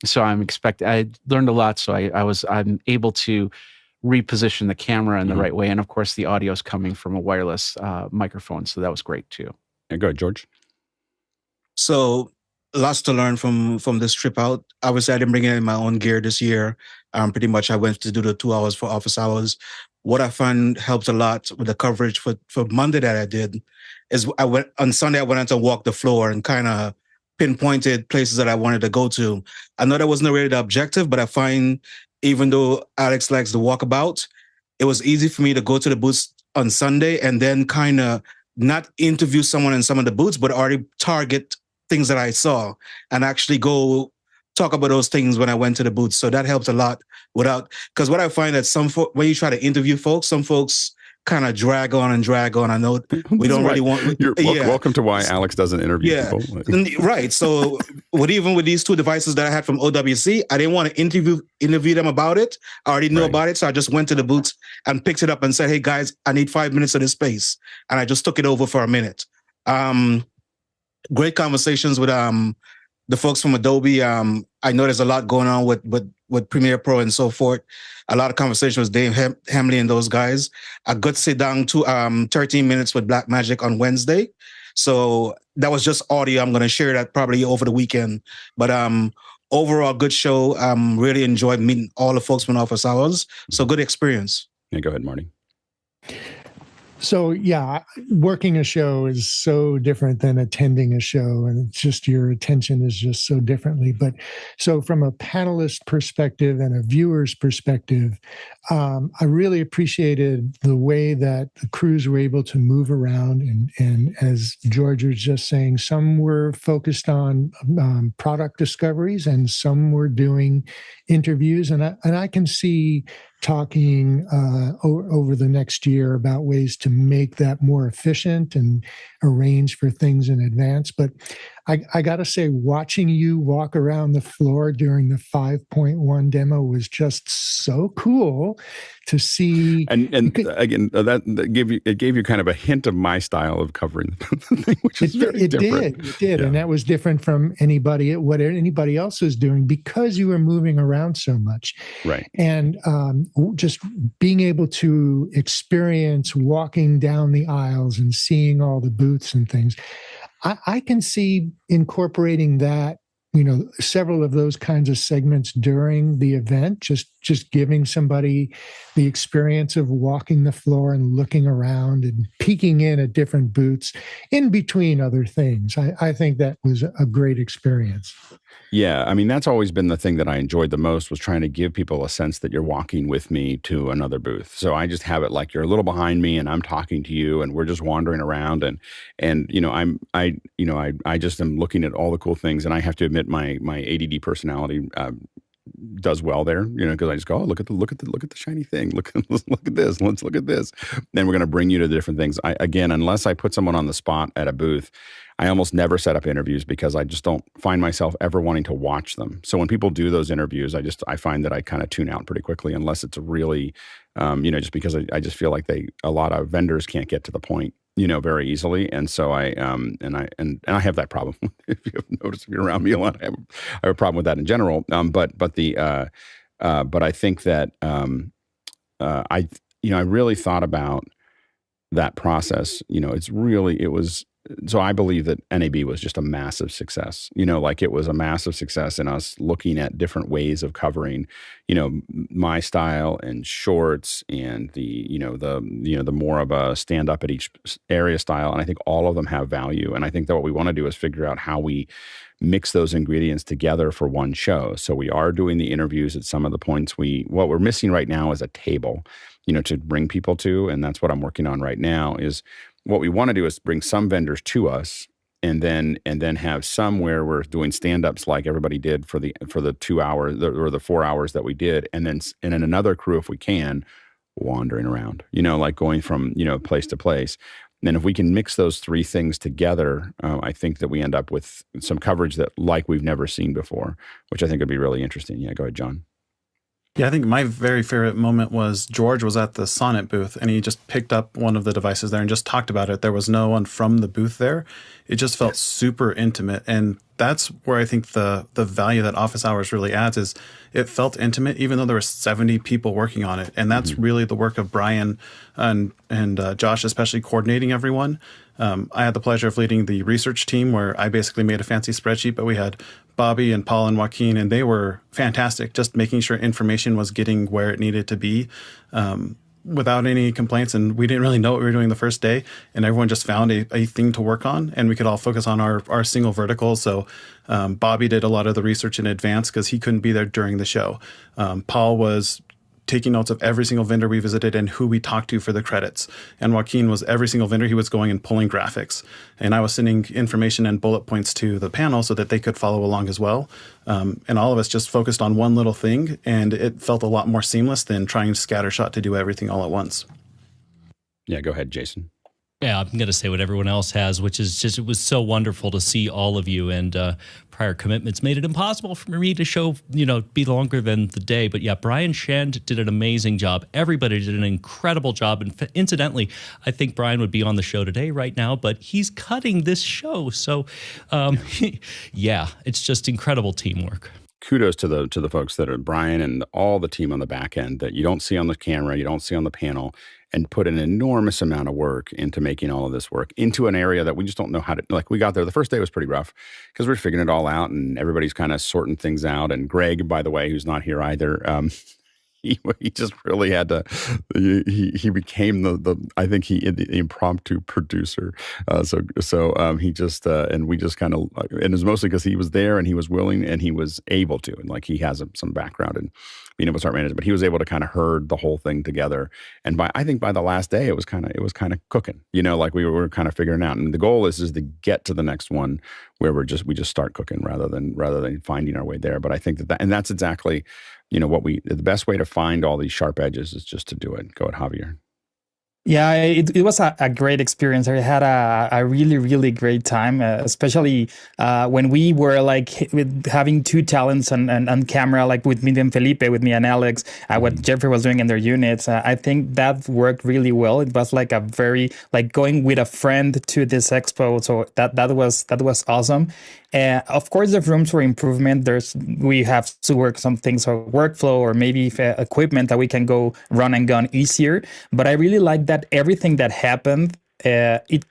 So I learned a lot. So I'm able to reposition the camera in the right way. And of course, the audio is coming from a wireless microphone. So that was great too.
Yeah, go ahead, George.
So lots to learn from this trip out. Obviously, I didn't bring in my own gear this year. Pretty much I went to do the 2 hours for office hours. What I found helped a lot with the coverage for Monday that I did is on Sunday, I went out to walk the floor and kind of pinpointed places that I wanted to go to. I know that wasn't really the objective, but I find even though Alex likes the walkabout, it was easy for me to go to the booths on Sunday and then kind of not interview someone in some of the booths, but already target things that I saw and actually go talk about those things when I went to the booths. So that helped a lot because what I find that when you try to interview folks, some folks kind of drag on. I know we don't really want.
Welcome to why Alex doesn't interview people.
Right. So even with these two devices that I had from OWC, I didn't want to interview them about it. I already knew about it. So I just went to the booth and picked it up and said, hey guys, I need 5 minutes of this space. And I just took it over for a minute. Great conversations with the folks from Adobe. I know there's a lot going on with Premiere Pro and so forth. A lot of conversations with Dave Hamley and those guys. I got to sit down to 13 minutes with Blackmagic on Wednesday. So that was just audio. I'm going to share that probably over the weekend. But overall, good show. Really enjoyed meeting all the folks from Office Hours. So good experience.
Yeah, go ahead, Marty.
So yeah, working a show is so different than attending a show, and it's just your attention is just so differently. But so from a panelist perspective and a viewer's perspective, I really appreciated the way that the crews were able to move around. And as George was just saying, some were focused on product discoveries, and some were doing interviews. And I can see talking over the next year about ways to make that more efficient and arrange for things in advance. But I got to say, watching you walk around the floor during the 5.1 demo was just so cool to see.
And again, that gave you kind of a hint of my style of covering the thing, which is very different.
It did, and that was different from what anybody else was doing because you were moving around so much.
Right.
And just being able to experience walking down the aisles and seeing all the booths and things. I can see incorporating that, several of those kinds of segments during the event, just giving somebody the experience of walking the floor and looking around and peeking in at different booths in between other things. I think that was a great experience.
Yeah, I mean, that's always been the thing that I enjoyed the most, was trying to give people a sense that you're walking with me to another booth. So I just have it like you're a little behind me and I'm talking to you and we're just wandering around and I just am looking at all the cool things, and I have to admit my ADD personality does well there, because I just go, oh, look at the shiny thing. Look at this. Let's look at this. Then we're going to bring you to different things. Again, unless I put someone on the spot at a booth, I almost never set up interviews because I just don't find myself ever wanting to watch them. So when people do those interviews, I find that I kind of tune out pretty quickly, unless it's really, just because I just feel like a lot of vendors can't get to the point, very easily. And so I have that problem. If you have noticed, if you're around me a lot, I have a problem with that in general. But I think that I really thought about that process. So I believe that NAB was just a massive success. It was a massive success in us looking at different ways of covering, my style and shorts and the more of a stand up at each area style. And I think all of them have value. And I think that what we want to do is figure out how we mix those ingredients together for one show. So we are doing the interviews at some of the points. What we're missing right now is a table, to bring people to. And that's what I'm working on right now. Is what we want to do is bring some vendors to us, and then have some where we're doing stand-ups like everybody did for the 2 hours or the 4 hours that we did, and then another crew, if we can, wandering around, like going from place to place. And if we can mix those three things together, I think that we end up with some coverage that we've never seen before, which I think would be really interesting. Yeah, go ahead, John.
Yeah, I think my very favorite moment was George was at the Sonnet booth and he just picked up one of the devices there and just talked about it. There was no one from the booth there. It just felt super intimate. And that's where I think the value that Office Hours really adds is it felt intimate, even though there were 70 people working on it. And that's really the work of Brian and Josh, especially coordinating everyone. I had the pleasure of leading the research team where I basically made a fancy spreadsheet, but we had Bobby and Paul and Joaquin, and they were fantastic, just making sure information was getting where it needed to be without any complaints. And we didn't really know what we were doing the first day, and everyone just found a thing to work on, and we could all focus on our single vertical. So Bobby did a lot of the research in advance because he couldn't be there during the show. Paul was taking notes of every single vendor we visited and who we talked to for the credits. And Joaquin was every single vendor. He was going and pulling graphics. And I was sending information and bullet points to the panel so that they could follow along as well. And all of us just focused on one little thing, and it felt a lot more seamless than trying scattershot to do everything all at once.
Yeah, go ahead, Jason.
Yeah, I'm going to say what everyone else has, which is just, it was so wonderful to see all of you, and prior commitments made it impossible for me to show, be longer than the day. But yeah, Brian Shand did an amazing job. Everybody did an incredible job. And incidentally, I think Brian would be on the show today right now, but he's cutting this show. So yeah, it's just incredible teamwork.
Kudos to the folks that are Brian and all the team on the back end that you don't see on the camera, you don't see on the panel, and put an enormous amount of work into making all of this work into an area that we just don't know how to, we got there. The first day was pretty rough because we're figuring it all out and everybody's kind of sorting things out. And Greg, by the way, who's not here either, he just really had to, he became the impromptu producer. He just, and we just kind of, and it was mostly because he was there and he was willing and he was able to, and he has some background in being able to start managing, but he was able to kind of herd the whole thing together. And I think by the last day, it was kind of cooking, we were kind of figuring out. And the goal is to get to the next one where we just start cooking rather than finding our way there. But I think and that's exactly, the best way to find all these sharp edges is just to do it. Go ahead, Javier.
Yeah, it was a great experience. I had a really, really great time, especially when we were like with having two talents on camera, like with me and Felipe, with me and Alex, what Jeffrey was doing in their units. I think that worked really well. It was like a very, like going with a friend to this expo. So that was awesome. Of course, there's rooms for improvement. We have to work some things or workflow or maybe equipment that we can go run and gun easier. But I really like that everything that happened, it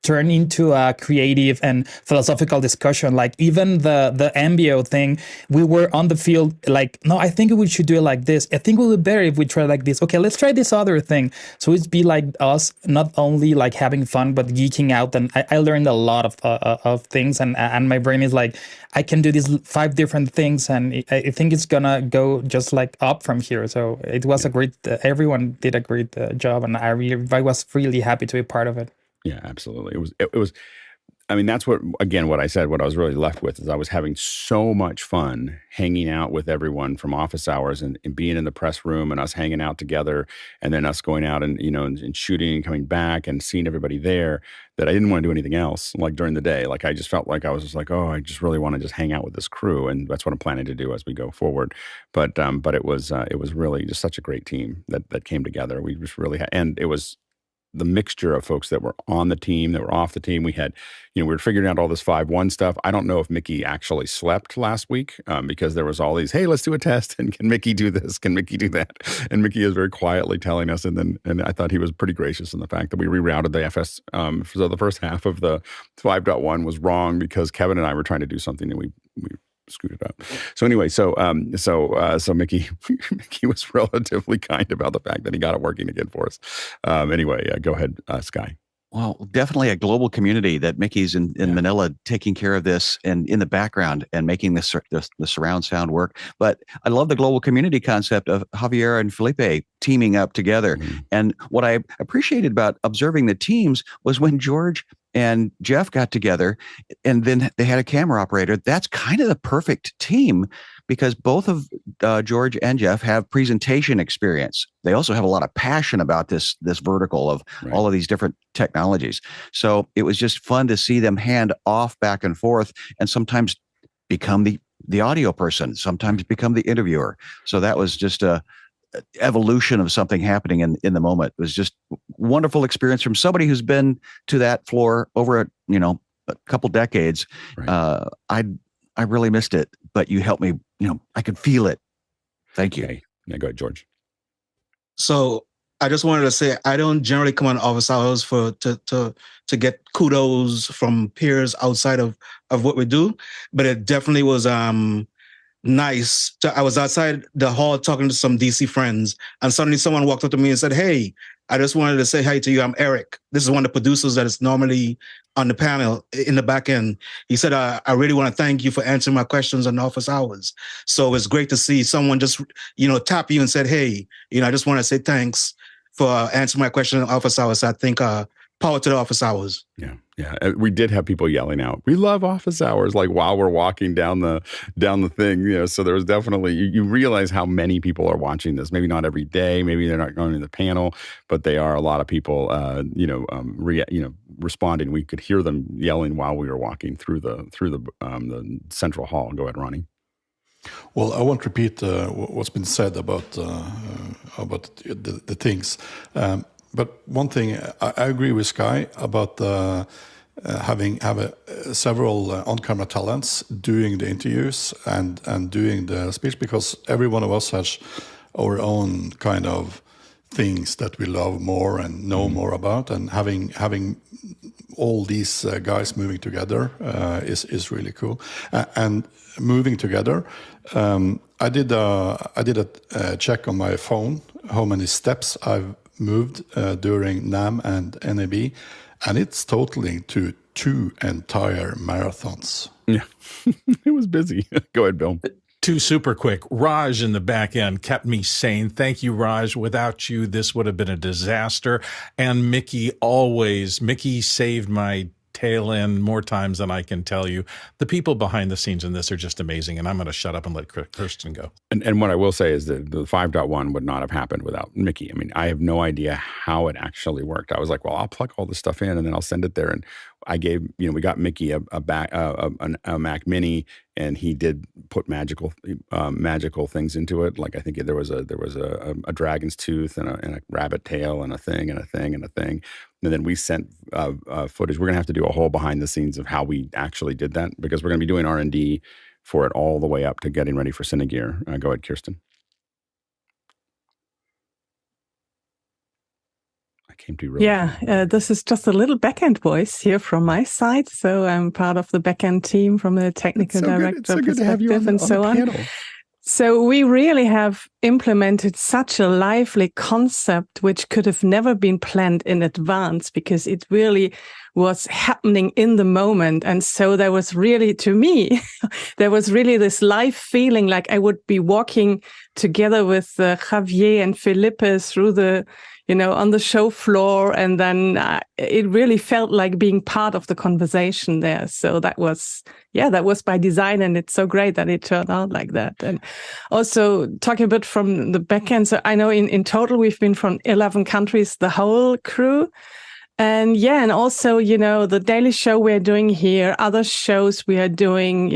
turned into a creative and philosophical discussion. Like even the MBO thing, we were on the field like, no, I think we should do it like this. I think it would be better if we try like this. Okay, let's try this other thing. So it's be like us, not only like having fun, but geeking out. And I learned a lot of things. And my brain is like, I can do these 5 different things. And I think it's gonna go just like up from here. So it was a great, everyone did a great job. And I was really happy to be part of it.
Yeah, absolutely. It was, I mean, that's what I said, what I was really left with is I was having so much fun hanging out with everyone from Office Hours and being in the press room and us hanging out together and then us going out and, and shooting and coming back and seeing everybody there that I didn't want to do anything else like during the day. Like I just felt like I was just like, oh, I just really want to just hang out with this crew. And that's what I'm planning to do as we go forward. But it was really just such a great team that came together. We just really and it was the mixture of folks that were on the team, that were off the team. We had, we were figuring out all this 5-1 stuff. I don't know if Mickey actually slept last week because there was all these, hey, let's do a test. And can Mickey do this? Can Mickey do that? And Mickey is very quietly telling us. And I thought he was pretty gracious in the fact that we rerouted the FS. So the first half of the 5.1 was wrong because Kevin and I were trying to do something and we screwed it up. So anyway, so Mickey was relatively kind about the fact that he got it working again for us. Anyway, go ahead, Sky.
Well, definitely a global community that Mickey's in Manila taking care of this and in the background and making the surround sound work. But I love the global community concept of Javier and Felipe teaming up together. Mm-hmm. And what I appreciated about observing the teams was when George and Jeff got together and then they had a camera operator. That's kind of the perfect team because both of George and Jeff have presentation experience. They also have a lot of passion about this vertical of all of these different technologies. So it was just fun to see them hand off back and forth and sometimes become the audio person, sometimes become the interviewer. So that was just a evolution of something happening in the moment. It was just wonderful experience from somebody who's been to that floor over a couple decades. Right. I really missed it, but you helped me. I could feel it. Thank you.
Okay. Yeah, go ahead, George.
So I just wanted to say I don't generally come on Office Hours to get kudos from peers outside of what we do, but it definitely was nice. I was outside the hall talking to some DC friends, and suddenly someone walked up to me and said, "Hey, I just wanted to say hi to you. I'm Eric. This is one of the producers that is normally on the panel in the back end." He said, I really want to thank you for answering my questions on Office Hours. So it's great to see someone just, tap you and said, "Hey, I just want to say thanks for answering my question on Office Hours." I think power to the Office Hours.
Yeah. We did have people yelling out, "We love Office Hours!" like while we're walking down the thing. So there was definitely you realize how many people are watching this. Maybe not every day. Maybe they're not going to the panel, but they are a lot of people. Responding. We could hear them yelling while we were walking through the central hall. Go ahead, Ronnie.
Well, I won't repeat what's been said about the things. But one thing, I agree with Sky about having several on-camera talents doing the interviews and doing the speech, because every one of us has our own kind of things that we love more and know more about, and having all these guys moving together is really cool. And moving together, I did a check on my phone how many steps I've moved during NAM and NAB, and it's totaling to 2 entire marathons.
Yeah, it was busy. Go ahead, Bill.
2 super quick. Raj in the back end kept me sane. Thank you, Raj. Without you, this would have been a disaster. And Mickey saved my tail end more times than I can tell you. The people behind the scenes in this are just amazing, and I'm going to shut up and let Kirsten go.
And what I will say is that the 5.1 would not have happened without Mickey. I mean, I have no idea how it actually worked. I was like, well, I'll plug all this stuff in and then I'll send it there. And I gave, we got Mickey a Mac Mini, and he did put magical things into it. Like I think there was a dragon's tooth and a rabbit tail and a thing and a thing and a thing. And then we sent footage. We're going to have to do a whole behind the scenes of how we actually did that, because we're going to be doing R&D for it all the way up to getting ready for Cinegear. Go ahead, Kirsten. I came to you really
this is just a little backend voice here from my side. So I'm part of the backend team from the technical director perspective and so on. So we really have implemented such a lively concept, which could have never been planned in advance, because it really was happening in the moment. And so there was really, to me, there was really this live feeling like I would be walking together with Javier and Felipe through the, on the show floor. And then it really felt like being part of the conversation there. So that was by design. And it's so great that it turned out like that. And also talking a bit from the back end. So I know in total, we've been from 11 countries, the whole crew. And and also, the daily show we're doing here, other shows we are doing,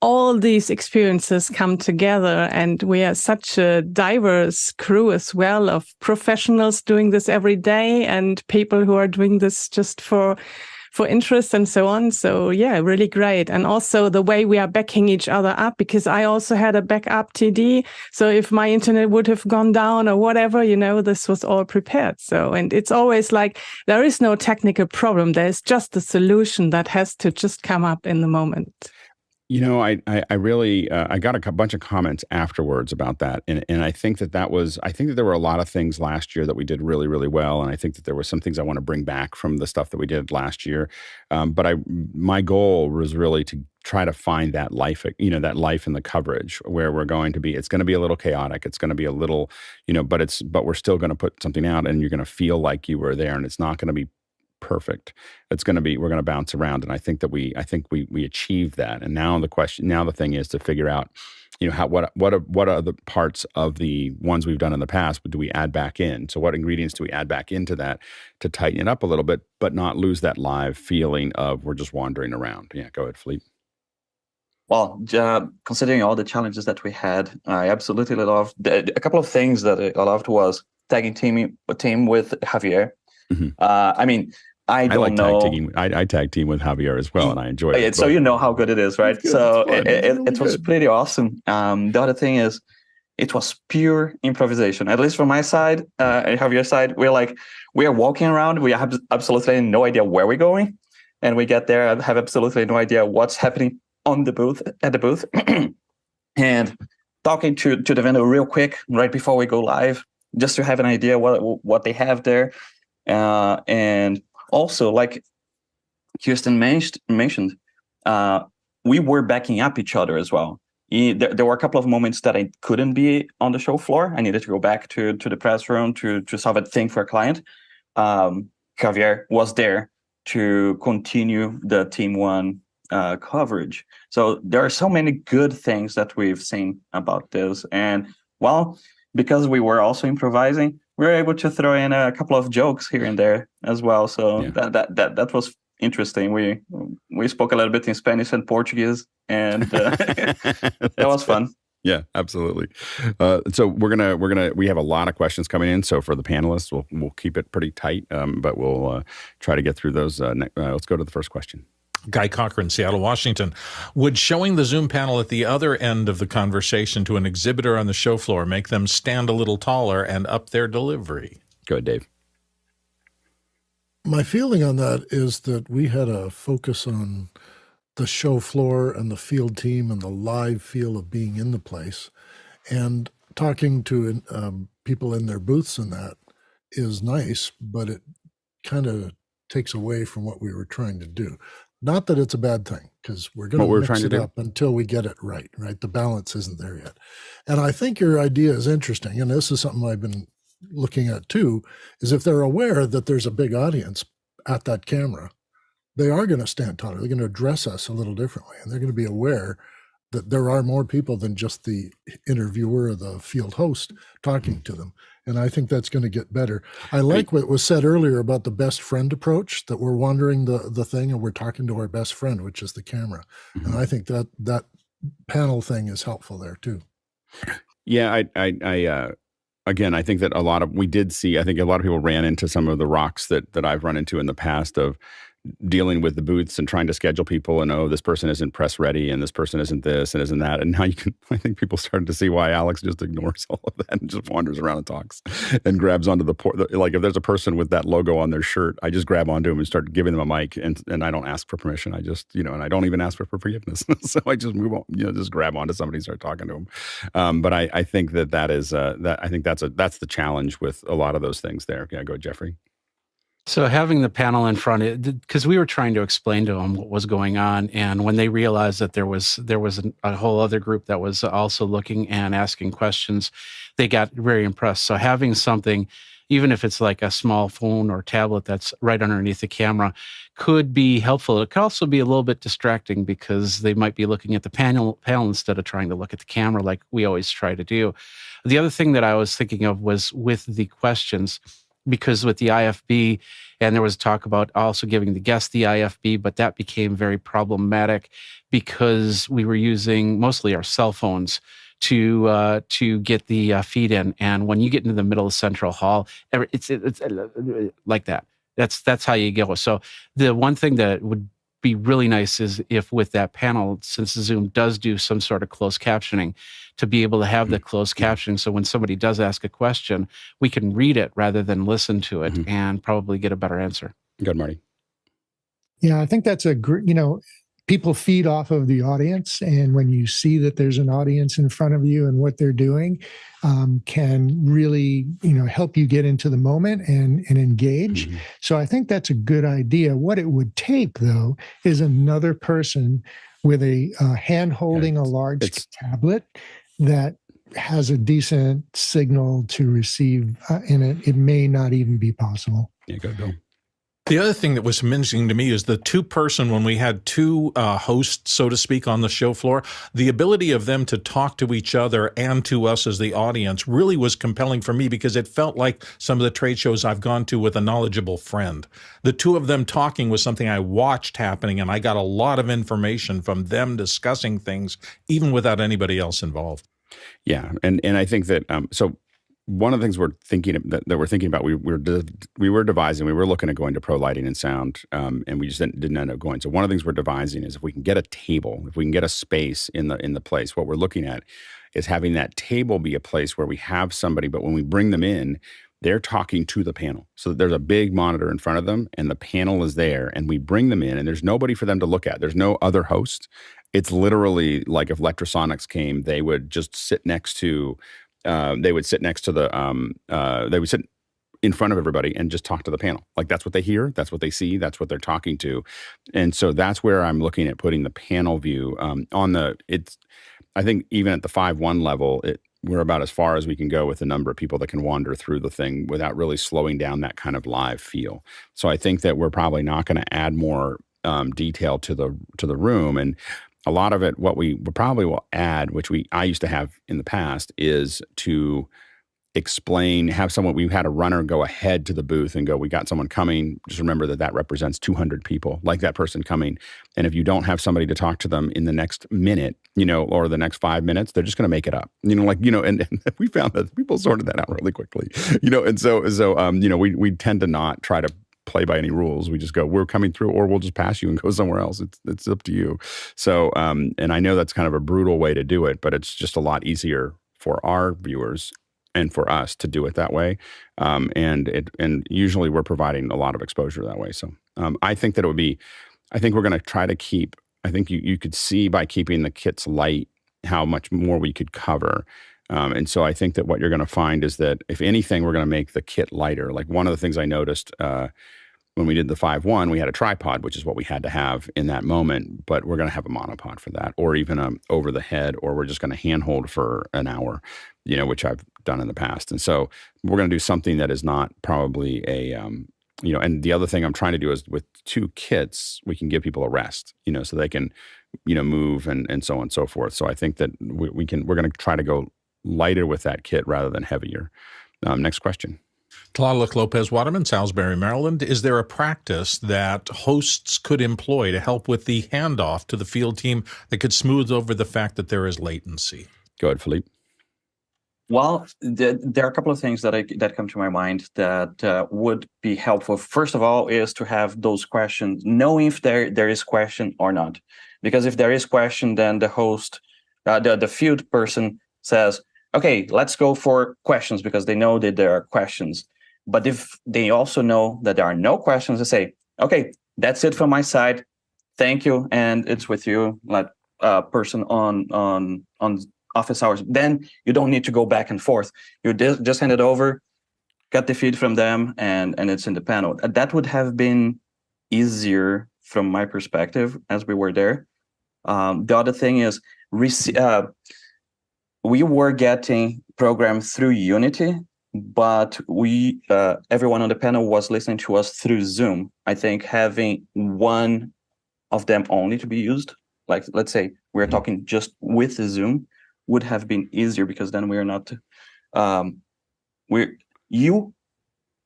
all these experiences come together, and we are such a diverse crew as well, of professionals doing this every day and people who are doing this just for interest and so on. So really great. And also the way we are backing each other up, because I also had a backup TD. So if my internet would have gone down or whatever, this was all prepared. So, and it's always like, there is no technical problem. There's just a solution that has to just come up in the moment.
I really I got a bunch of comments afterwards about that, and I think that there were a lot of things last year that we did really, really well, and I think that there were some things I want to bring back from the stuff that we did last year. But my goal was really to try to find that life, that life in the coverage where we're going to be. It's going to be a little chaotic. It's going to be a little, but we're still going to put something out, and you're going to feel like you were there, and it's not going to be perfect. We're going to bounce around, and I think we achieved that. And now the thing is to figure out, what are the parts of the ones we've done in the past do we add back in? So what ingredients do we add back into that to tighten it up a little bit, but not lose that live feeling of we're just wandering around? Yeah, go ahead, Felipe.
Well, considering all the challenges that we had, I absolutely loved a couple of things that I loved was tagging team with Javier. Mm-hmm. I don't know.
I tag team with Javier as well, and I enjoy it.
So you know how good it is, right? So it was pretty awesome. The other thing is, it was pure improvisation. At least from my side, and Javier's side, we are walking around. We have absolutely no idea where we're going, and we get there and have absolutely no idea what's happening at the booth, and talking to the vendor real quick right before we go live, just to have an idea what they have there. And also, like Kirsten mentioned, we were backing up each other as well. There were a couple of moments that I couldn't be on the show floor. I needed to go back to the press room to solve a thing for a client. Javier was there to continue the Team One coverage. So there are so many good things that we've seen about this. And because we were also improvising, we were able to throw in a couple of jokes here and there as well. So that was interesting. We spoke a little bit in Spanish and Portuguese, and that was fun.
Yeah, absolutely. So we have a lot of questions coming in. So for the panelists, we'll keep it pretty tight, but we'll try to get through those. Let's go to the first question.
Guy Cochran, Seattle, Washington. Would showing the Zoom panel at the other end of the conversation to an exhibitor on the show floor make them stand a little taller and up their delivery?
Go ahead, Dave.
My feeling on that is that we had a focus on the show floor and the field team and the live feel of being in the place. And talking to people in their booths and that is nice, but it kind of takes away from what we were trying to do. Not that it's a bad thing, because we're going to mix it up until we get it right? The balance isn't there yet. And I think your idea is interesting, and this is something I've been looking at too, is if they're aware that there's a big audience at that camera, they are going to stand taller. They're going to address us a little differently, and they're going to be aware that there are more people than just the interviewer or the field host talking to them. And I think that's going to get better. I like what was said earlier about the best friend approach, that we're wandering the thing and we're talking to our best friend, which is the camera. And I think that panel thing is helpful there too.
Yeah, again, I think that I think a lot of people ran into some of the rocks that I've run into in the past of dealing with the booths and trying to schedule people and, this person isn't press ready and this person isn't this and isn't that. And now I think people started to see why Alex just ignores all of that and just wanders around and talks and grabs onto the port. Like if there's a person with that logo on their shirt, I just grab onto them and start giving them a mic and I don't ask for permission. I just, and I don't even ask for forgiveness. So I just move on, just grab onto somebody and start talking to them. But I think that is, I think that's the challenge with a lot of those things there. Yeah, go Jeffrey.
So having the panel in front, because we were trying to explain to them what was going on, and when they realized that there was a whole other group that was also looking and asking questions, they got very impressed. So having something, even if it's like a small phone or tablet that's right underneath the camera, could be helpful. It could also be a little bit distracting because they might be looking at the panel instead of trying to look at the camera like we always try to do. The other thing that I was thinking of was with the questions, because with the IFB, and there was talk about also giving the guest the IFB, but that became very problematic because we were using mostly our cell phones to get the feed in. And when you get into the middle of Central Hall, it's like that. That's how you go. So the one thing that would be really nice is if with that panel, since Zoom does do some sort of closed captioning, to be able to have the closed captioning. So when somebody does ask a question, we can read it rather than listen to it and probably get a better answer.
Good, Marty.
Yeah, I think that's people feed off of the audience. And when you see that there's an audience in front of you and what they're doing can really, help you get into the moment and engage. So I think that's a good idea. What it would take, though, is another person with a hand holding a large tablet that has a decent signal to receive in it. It may not even be possible.
Yeah, go, Bill.
The other thing that was amazing to me is the two-person, when we had two hosts, so to speak, on the show floor, the ability of them to talk to each other and to us as the audience really was compelling for me because it felt like some of the trade shows I've gone to with a knowledgeable friend. The two of them talking was something I watched happening, and I got a lot of information from them discussing things, even without anybody else involved.
Yeah, and I think that so. One of the things we're thinking about, we were devising, we were looking at going to pro lighting and sound, and we just didn't end up going. So one of the things we're devising is if we can get a table, if we can get a space in the place, what we're looking at is having that table be a place where we have somebody, but when we bring them in, they're talking to the panel. So there's a big monitor in front of them, and the panel is there, and we bring them in, and there's nobody for them to look at. There's no other host. It's literally like if Electrosonics came, they would just sit next to. They would sit in front of everybody and just talk to the panel. Like that's what they hear, that's what they see, that's what they're talking to. And so that's where I'm looking at putting the panel view I think even at the 5.1 level, we're about as far as we can go with the number of people that can wander through the thing without really slowing down that kind of live feel. So I think that we're probably not going to add more detail to the room. And a lot of it, what we probably will add, which I used to have in the past, is to explain, we had a runner go ahead to the booth and go, we got someone coming. Just remember that represents 200 people, like that person coming. And if you don't have somebody to talk to them in the next minute, or the next 5 minutes, they're just going to make it up, and we found that people sorted that out really quickly, and so we tend to not try to play by any rules. We just go, we're coming through, or we'll just pass you and go somewhere else. It's up to you. So, and I know that's kind of a brutal way to do it, but it's just a lot easier for our viewers and for us to do it that way. And usually we're providing a lot of exposure that way. So, I think that I think we're going to try to keep, I think you could see by keeping the kits light, how much more we could cover. And so I think that what you're going to find is that if anything, we're going to make the kit lighter. Like one of the things I noticed when we did the 5.1, we had a tripod, which is what we had to have in that moment, but we're going to have a monopod for that, or even over the head, or we're just going to handhold for an hour, which I've done in the past. And so we're going to do something that is not probably and the other thing I'm trying to do is with 2 kits, we can give people a rest, so they can, move and so on and so forth. So I think that we're going to try to go lighter with that kit rather than heavier. Next question.
Tlaloc Lopez Waterman, Salisbury, Maryland. Is there a practice that hosts could employ to help with the handoff to the field team that could smooth over the fact that there is latency?
Go ahead, Felipe.
Well, there are a couple of things that come to my mind that would be helpful. First of all, is to have those questions, knowing if there is question or not. Because if there is question, then the host, the field person says, okay, let's go for questions, because they know that there are questions. But if they also know that there are no questions, they say, okay, that's it from my side. Thank you. And it's with you, like person on Office Hours. Then you don't need to go back and forth. You just hand it over, get the feed from them, and it's in the panel. That would have been easier from my perspective as we were there. The other thing is, we were getting programmed through Unity, but everyone on the panel was listening to us through Zoom. I think having one of them only to be used, like let's say we're talking just with Zoom, would have been easier, because then we're not, you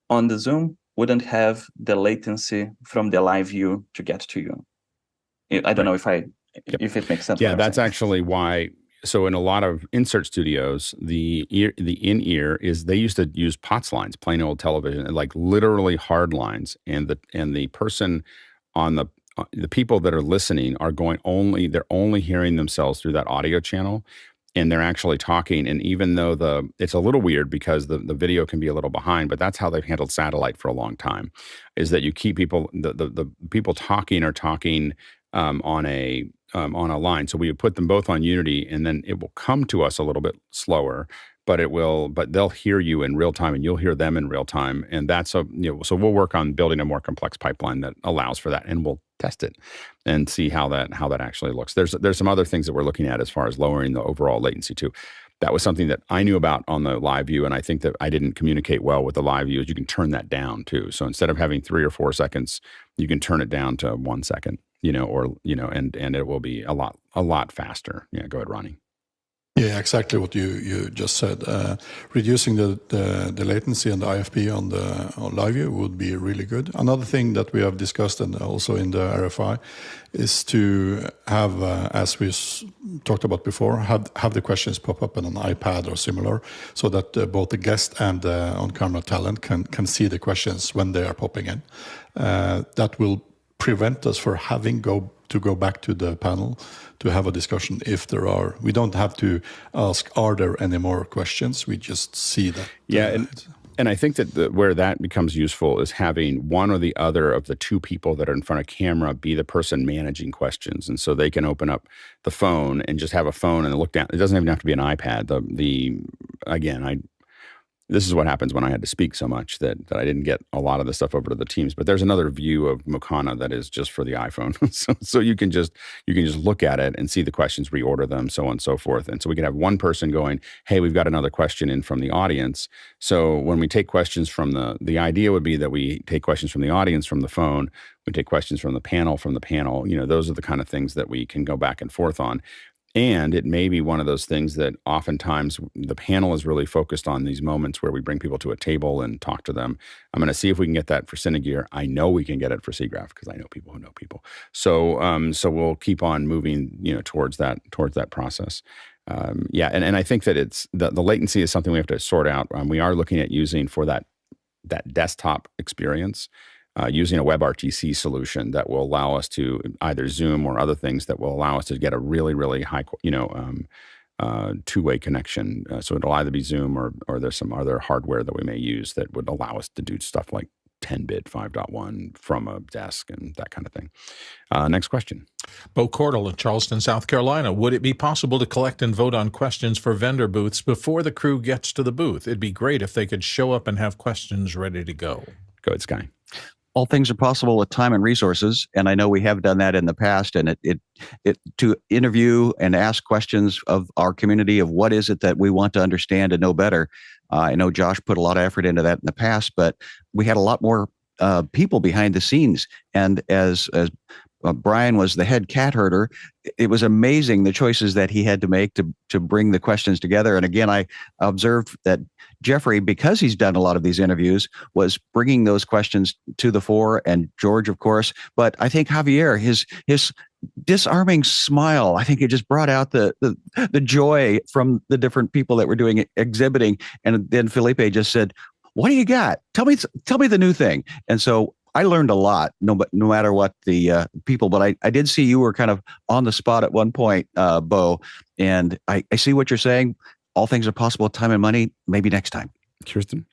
on the Zoom wouldn't have the latency from the live view to get to you. I don't know if it makes sense.
Yeah, that's actually why. So in a lot of insert studios, the in-ear is, they used to use POTS lines, plain old television, like literally hard lines, and the person on the people that are listening are they're only hearing themselves through that audio channel, and they're actually talking. And even though it's a little weird because the video can be a little behind, but that's how they've handled satellite for a long time, is that you keep people, the people talking are talking on a line. So we would put them both on Unity, and then it will come to us a little bit slower, but they'll hear you in real time and you'll hear them in real time. And so we'll work on building a more complex pipeline that allows for that, and we'll test it and see how that actually looks. There's some other things that we're looking at as far as lowering the overall latency too. That was something that I knew about on the live view, and I think that I didn't communicate well with the live view, is you can turn that down too. So instead of having 3 or 4 seconds, you can turn it down to 1 second, and it will be a lot faster. Yeah, go ahead, Ronnie.
Yeah, exactly what you just said. Reducing the latency and the IFP on live view would be really good. Another thing that we have discussed, and also in the RFI, is to have, as we talked about before, have the questions pop up on an iPad or similar, so that both the guest and the on-camera talent can see the questions when they are popping in. That will prevent us from having to go back to the panel to have a discussion if there are. We don't have to ask, are there any more questions? We just see that.
Yeah, and I think that where that becomes useful is having one or the other of the 2 people that are in front of camera be the person managing questions. And so they can open up the phone and just have a phone and look down. It doesn't even have to be an iPad. This is what happens when I had to speak so much that I didn't get a lot of the stuff over to the teams. But there's another view of Mukana that is just for the iPhone. so you can just look at it and see the questions, reorder them, so on and so forth. And so we can have one person going, hey, we've got another question in from the audience. So when we take questions from the idea would be that we take questions from the audience from the phone, we take questions from the panel. Those are the kind of things that we can go back and forth on. And it may be one of those things that oftentimes the panel is really focused on these moments where we bring people to a table and talk to them. I'm going to see if we can get that for Cinegear. I know we can get it for SIGGRAPH because I know people who know people. So we'll keep on moving, towards that process. And I think that it's the latency is something we have to sort out. We are looking at using for that desktop experience. Using a WebRTC solution that will allow us to either Zoom or other things that will allow us to get a really, really high, two-way connection. So it'll either be Zoom or there's some other hardware that we may use that would allow us to do stuff like 10-bit 5.1 from a desk and that kind of thing. Next question.
Bo Cordell in Charleston, South Carolina. Would it be possible to collect and vote on questions for vendor booths before the crew gets to the booth? It'd be great if they could show up and have questions ready to go.
Go ahead, Sky.
All things are possible with time and resources, and I know we have done that in the past. And it to interview and ask questions of our community of what is it that we want to understand and know better. I know Josh put a lot of effort into that in the past, but we had a lot more people behind the scenes. And as Brian was the head cat herder, it was amazing the choices that he had to make to bring the questions together. And again, I observed that Jeffrey, because he's done a lot of these interviews, was bringing those questions to the fore, and George, of course. But I think Javier, his disarming smile, I think it just brought out the joy from the different people that were doing exhibiting. And then Felipe just said, "What do you got? Tell me the new thing." And so I learned a lot, no matter what the people. But I did see you were kind of on the spot at one point, Bo, and I see what you're saying. All things are possible with time and money. Maybe next time.
Kirsten?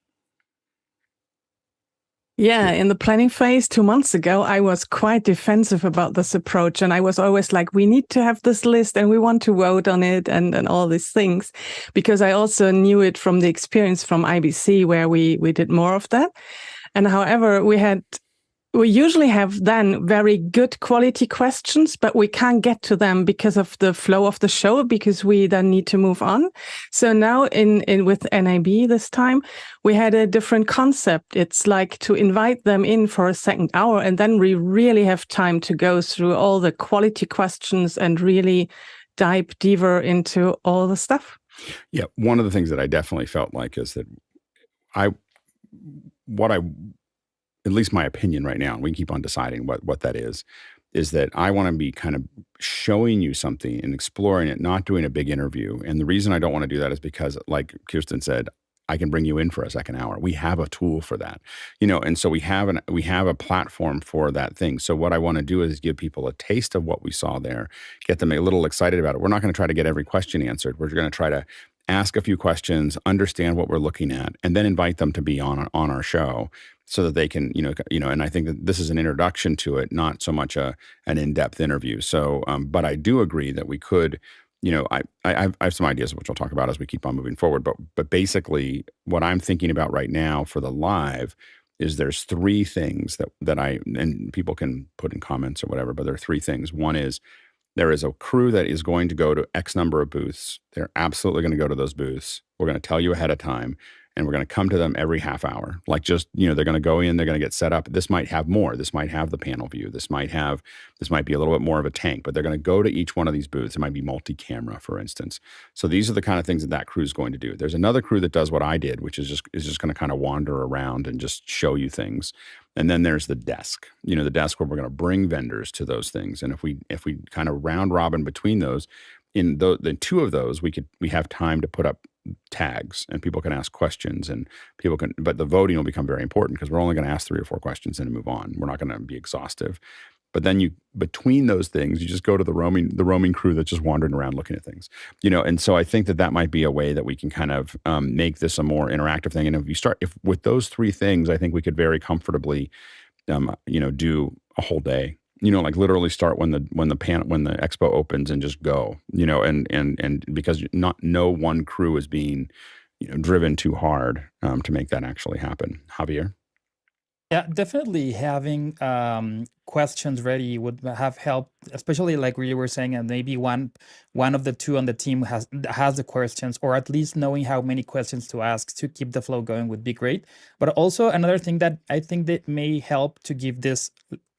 Yeah, in the planning phase 2 months ago, I was quite defensive about this approach. And I was always like, we need to have this list and we want to vote on it and all these things, because I also knew it from the experience from IBC where we did more of that. And however, we usually have then very good quality questions, but we can't get to them because of the flow of the show, because we then need to move on. So now in with NAB this time, we had a different concept. It's like to invite them in for a second hour, and then we really have time to go through all the quality questions and really dive deeper into all the stuff.
Yeah, one of the things that I definitely felt like is that at least my opinion right now, and we can keep on deciding what that is that I want to be kind of showing you something and exploring it, not doing a big interview. And the reason I don't want to do that is because, like Kirsten said, I can bring you in for a second hour. We have a tool for that, and so we have a platform for that thing. So what I want to do is give people a taste of what we saw there, get them a little excited about it. We're not going to try to get every question answered. We're going to try to ask a few questions, understand what we're looking at, and then invite them to be on our show, so that they can, and I think that this is an introduction to it, not so much an in-depth interview. So, but I do agree that we could, I have some ideas which I'll talk about as we keep on moving forward. But basically, what I'm thinking about right now for the live is there's three things that and people can put in comments or whatever, but there are three things. One is there is a crew that is going to go to X number of booths. They're absolutely going to go to those booths. We're going to tell you ahead of time. And we're going to come to them every half hour. Like they're going to go in, they're going to get set up. This might have more. This might have the panel view. This might be a little bit more of a tank, but they're going to go to each one of these booths. It might be multi-camera, for instance. So these are the kind of things that crew is going to do. There's another crew that does what I did, which is just going to kind of wander around and just show you things. And then there's the desk, the desk where we're going to bring vendors to those things. And if we kind of round robin between those, in the two of those, we have time to put up tags and people can ask questions but the voting will become very important because we're only going to ask 3 or 4 questions and move on. We're not going to be exhaustive. But then between those things, you just go to the roaming crew that's just wandering around looking at things, and so I think that might be a way that we can kind of make this a more interactive thing. And if with those 3 things, I think we could very comfortably, do a whole day. Like literally start when the expo opens and just go, and because no one crew is being, driven too hard to make that actually happen. Javier?
Yeah, definitely having questions ready would have helped, especially like you were saying, and maybe one of the two on the team has the questions, or at least knowing how many questions to ask to keep the flow going would be great. But also another thing that I think that may help to give this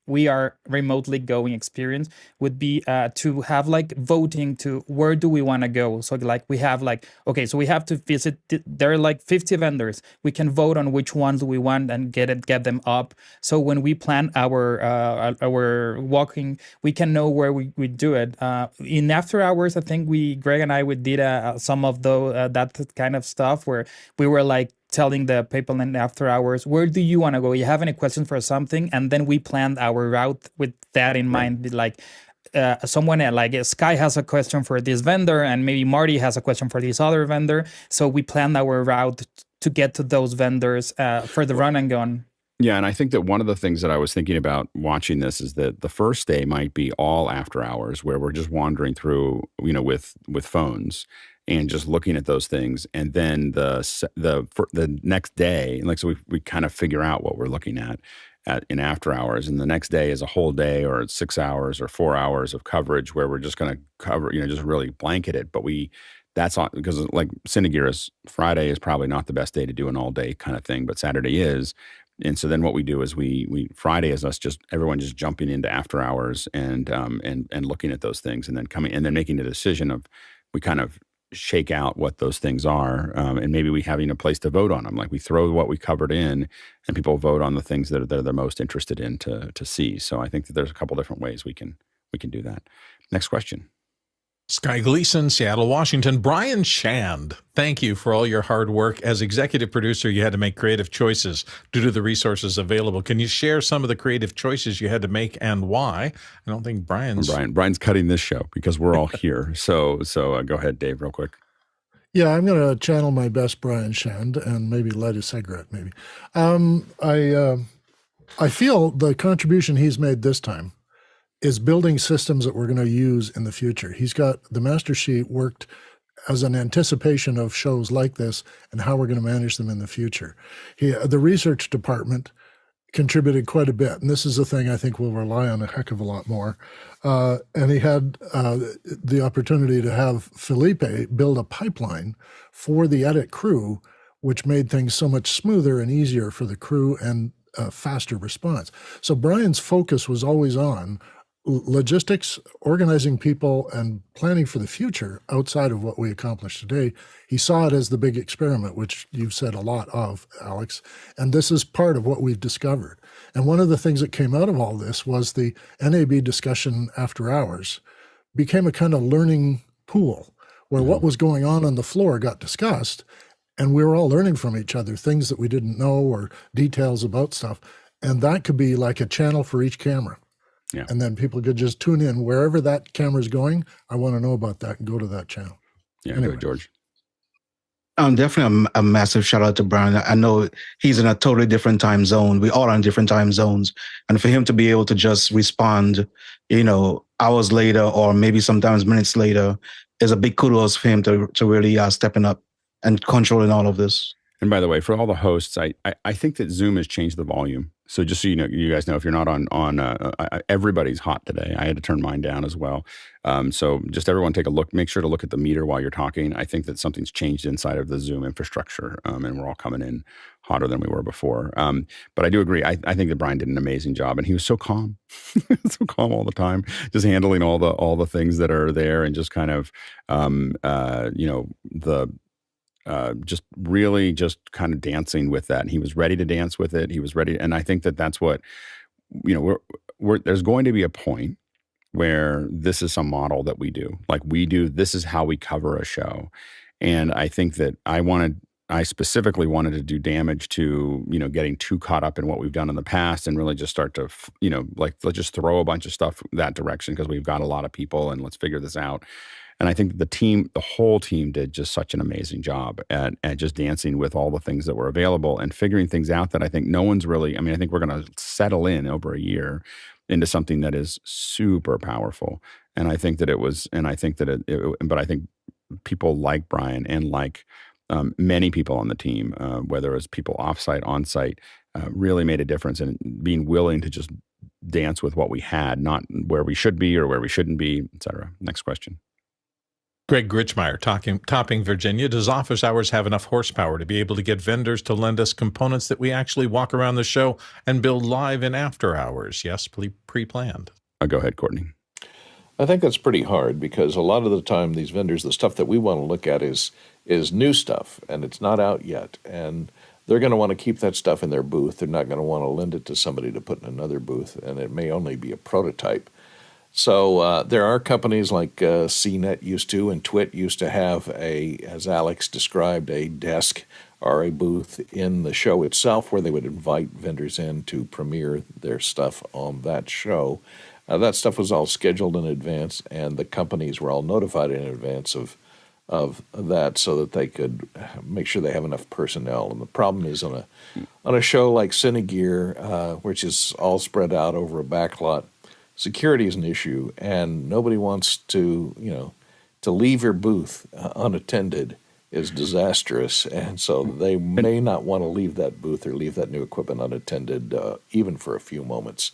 we are remotely going experience would be to have like voting to where do we want to go. So like we have like, okay, so we have to visit, there are like 50 vendors. We can vote on which ones we want and get them up. So when we plan our walking, we can know where we do it. In after hours, I think Greg and I did some of that kind of stuff where we were like, telling the people in after hours, where do you want to go? You have any questions for something? And then we planned our route with that in mind. Like someone like Sky has a question for this vendor and maybe Marty has a question for this other vendor. So we planned our route to get to those vendors for the run and gun.
Yeah, and I think that one of the things that I was thinking about watching this is that the first day might be all after hours where we're just wandering through, with phones and just looking at those things. And then the next day, like, so we kind of figure out what we're looking at in after hours. And the next day is a whole day or 6 hours or 4 hours of coverage where we're just going to cover, just really blanket it. But that's on, because like Synergies, Friday is probably not the best day to do an all day kind of thing, but Saturday is. so then what we do is we Friday is us everyone just jumping into after hours and looking at those things and then making a decision of, we kind of shake out what those things are, and maybe we having a place to vote on them. Like we throw what we covered in, and people vote on the things that they're most interested in to see. So I think that there's a couple different ways we can do that. Next question.
Sky Gleason, Seattle, Washington. Brian Shand, thank you for all your hard work. As executive producer, you had to make creative choices due to the resources available. Can you share some of the creative choices you had to make and why? I don't think Brian's
cutting this show because we're all here. So go ahead, Dave, real quick.
Yeah, I'm going to channel my best Brian Shand and maybe light a cigarette, maybe. I feel the contribution he's made this time is building systems that we're going to use in the future. He's got the master sheet worked as an anticipation of shows like this and how we're going to manage them in the future. The research department contributed quite a bit, and this is a thing I think we'll rely on a heck of a lot more. And he had the opportunity to have Felipe build a pipeline for the edit crew, which made things so much smoother and easier for the crew and faster response. So Brian's focus was always on logistics, organizing people, and planning for the future outside of what we accomplished today. He saw it as the big experiment, which you've said a lot of, Alex, and this is part of what we've discovered. And one of the things that came out of all this was the NAB discussion after hours became a kind of learning pool where what was going on the floor got discussed, and we were all learning from each other, things that we didn't know or details about stuff. And that could be like a channel for each camera.
Yeah.
And then people could just tune in wherever that camera's going. I want to know about that and go to that channel.
Yeah,
anyway.
Go, George.
Definitely a massive shout out to Brian. I know he's in a totally different time zone. We all are in different time zones. And for him to be able to just respond, hours later or maybe sometimes minutes later is a big kudos for him to really stepping up and controlling all of this.
And by the way, for all the hosts, I think that Zoom has changed the volume. So just so you guys know, if you're not on everybody's hot today. I had to turn mine down as well. So just everyone take a look. Make sure to look at the meter while you're talking. I think that something's changed inside of the Zoom infrastructure, and we're all coming in hotter than we were before. But I do agree. I think that Brian did an amazing job, and he was so calm, so calm all the time, just handling all the things that are there, and just kind of just really just kind of dancing with that. And he was ready to dance with it. He was ready. And I think that that's what, there's going to be a point where this is some model that we do. Like this is how we cover a show. And I think that I specifically wanted to do damage to, getting too caught up in what we've done in the past and really just start to, let's just throw a bunch of stuff that direction because we've got a lot of people and let's figure this out. And I think the whole team did just such an amazing job at just dancing with all the things that were available and figuring things out that I think no one's really, I think we're going to settle in over a year into something that is super powerful. And I think that but I think people like Brian and like many people on the team, whether it was people offsite, onsite, really made a difference in being willing to just dance with what we had, not where we should be or where we shouldn't be, et cetera. Next question.
Greg Grichmeyer, Topping, Virginia. Does Office Hours have enough horsepower to be able to get vendors to lend us components that we actually walk around the show and build live in after hours? Yes, pre-planned.
Go ahead, Courtney.
I think that's pretty hard because a lot of the time these vendors, the stuff that we want to look at is new stuff and it's not out yet. And they're going to want to keep that stuff in their booth. They're not going to want to lend it to somebody to put in another booth, and it may only be a prototype. So there are companies like CNET used to, and TWIT used to have as Alex described, a desk or a booth in the show itself where they would invite vendors in to premiere their stuff on that show. That stuff was all scheduled in advance, and the companies were all notified in advance of that so that they could make sure they have enough personnel. And the problem is on a show like Cinegear, which is all spread out over a backlot, security is an issue, and nobody wants to leave your booth unattended is disastrous, and so they may not want to leave that booth or leave that new equipment unattended even for a few moments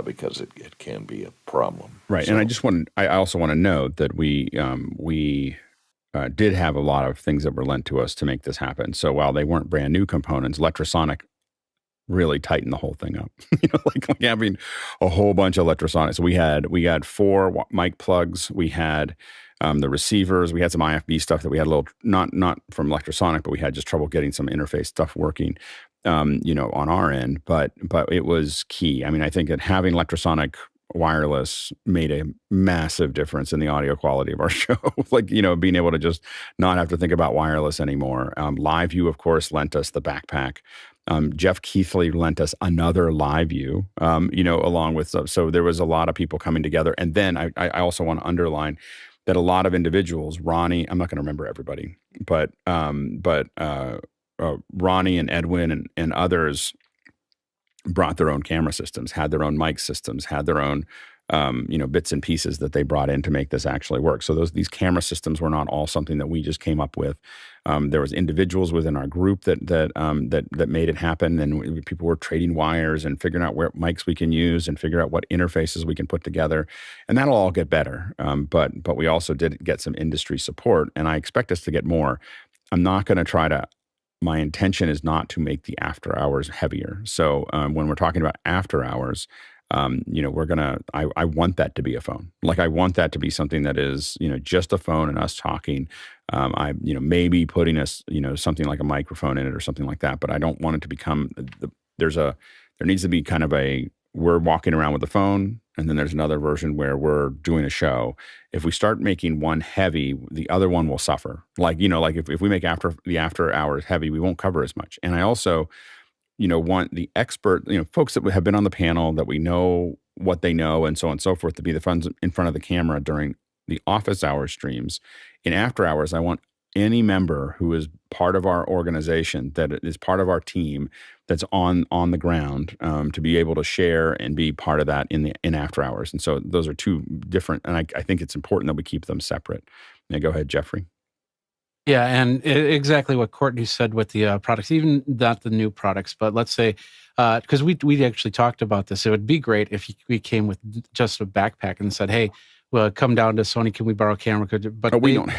because it can be a problem.
Right,
so,
and I also want to note that we did have a lot of things that were lent to us to make this happen. So while they weren't brand new components, Electrosonic really tighten the whole thing up. Like having a whole bunch of electrosonics. So we had 4 mic plugs. We had the receivers. We had some IFB stuff that we had a little, not from electrosonic, but we had just trouble getting some interface stuff working, on our end. But it was key. I mean, I think that having electrosonic wireless made a massive difference in the audio quality of our show. Being able to just not have to think about wireless anymore. LiveView, of course, lent us the backpack. Jeff Keithley lent us another LiveView, along with stuff. So there was a lot of people coming together. And then I also want to underline that a lot of individuals, Ronnie, I'm not going to remember everybody, but Ronnie and Edwin and others brought their own camera systems, had their own mic systems, had their own, bits and pieces that they brought in to make this actually work. So these camera systems were not all something that we just came up with. There was individuals within our group that made it happen, and people were trading wires and figuring out where mics we can use and figure out what interfaces we can put together, and that'll all get better. But we also did get some industry support, and I expect us to get more. I'm not going to try to. My intention is not to make the after hours heavier. So when we're talking about after hours, we're gonna. I want that to be a phone. Like I want that to be something that is just a phone and us talking. I maybe putting something like a microphone in it or something like that. But I don't want it to become there needs to be kind of we're walking around with the phone, and then there's another version where we're doing a show. If we start making one heavy, the other one will suffer. Like if we make the after hours heavy, we won't cover as much. And I also, want the expert, folks that have been on the panel that we know what they know and so on and so forth to be the ones in front of the camera during the office hour streams. In after hours, I want any member who is part of our organization, that is part of our team, that's on the ground, to be able to share and be part of that in after hours. And so those are two different, and I think it's important that we keep them separate. Now go ahead, Jeffrey.
Yeah, and exactly what Courtney said with the products, even not the new products, but let's say, because we actually talked about this, it would be great if we came with just a backpack and said, hey, well, come down to Sony, can we borrow a camera? But
we don't.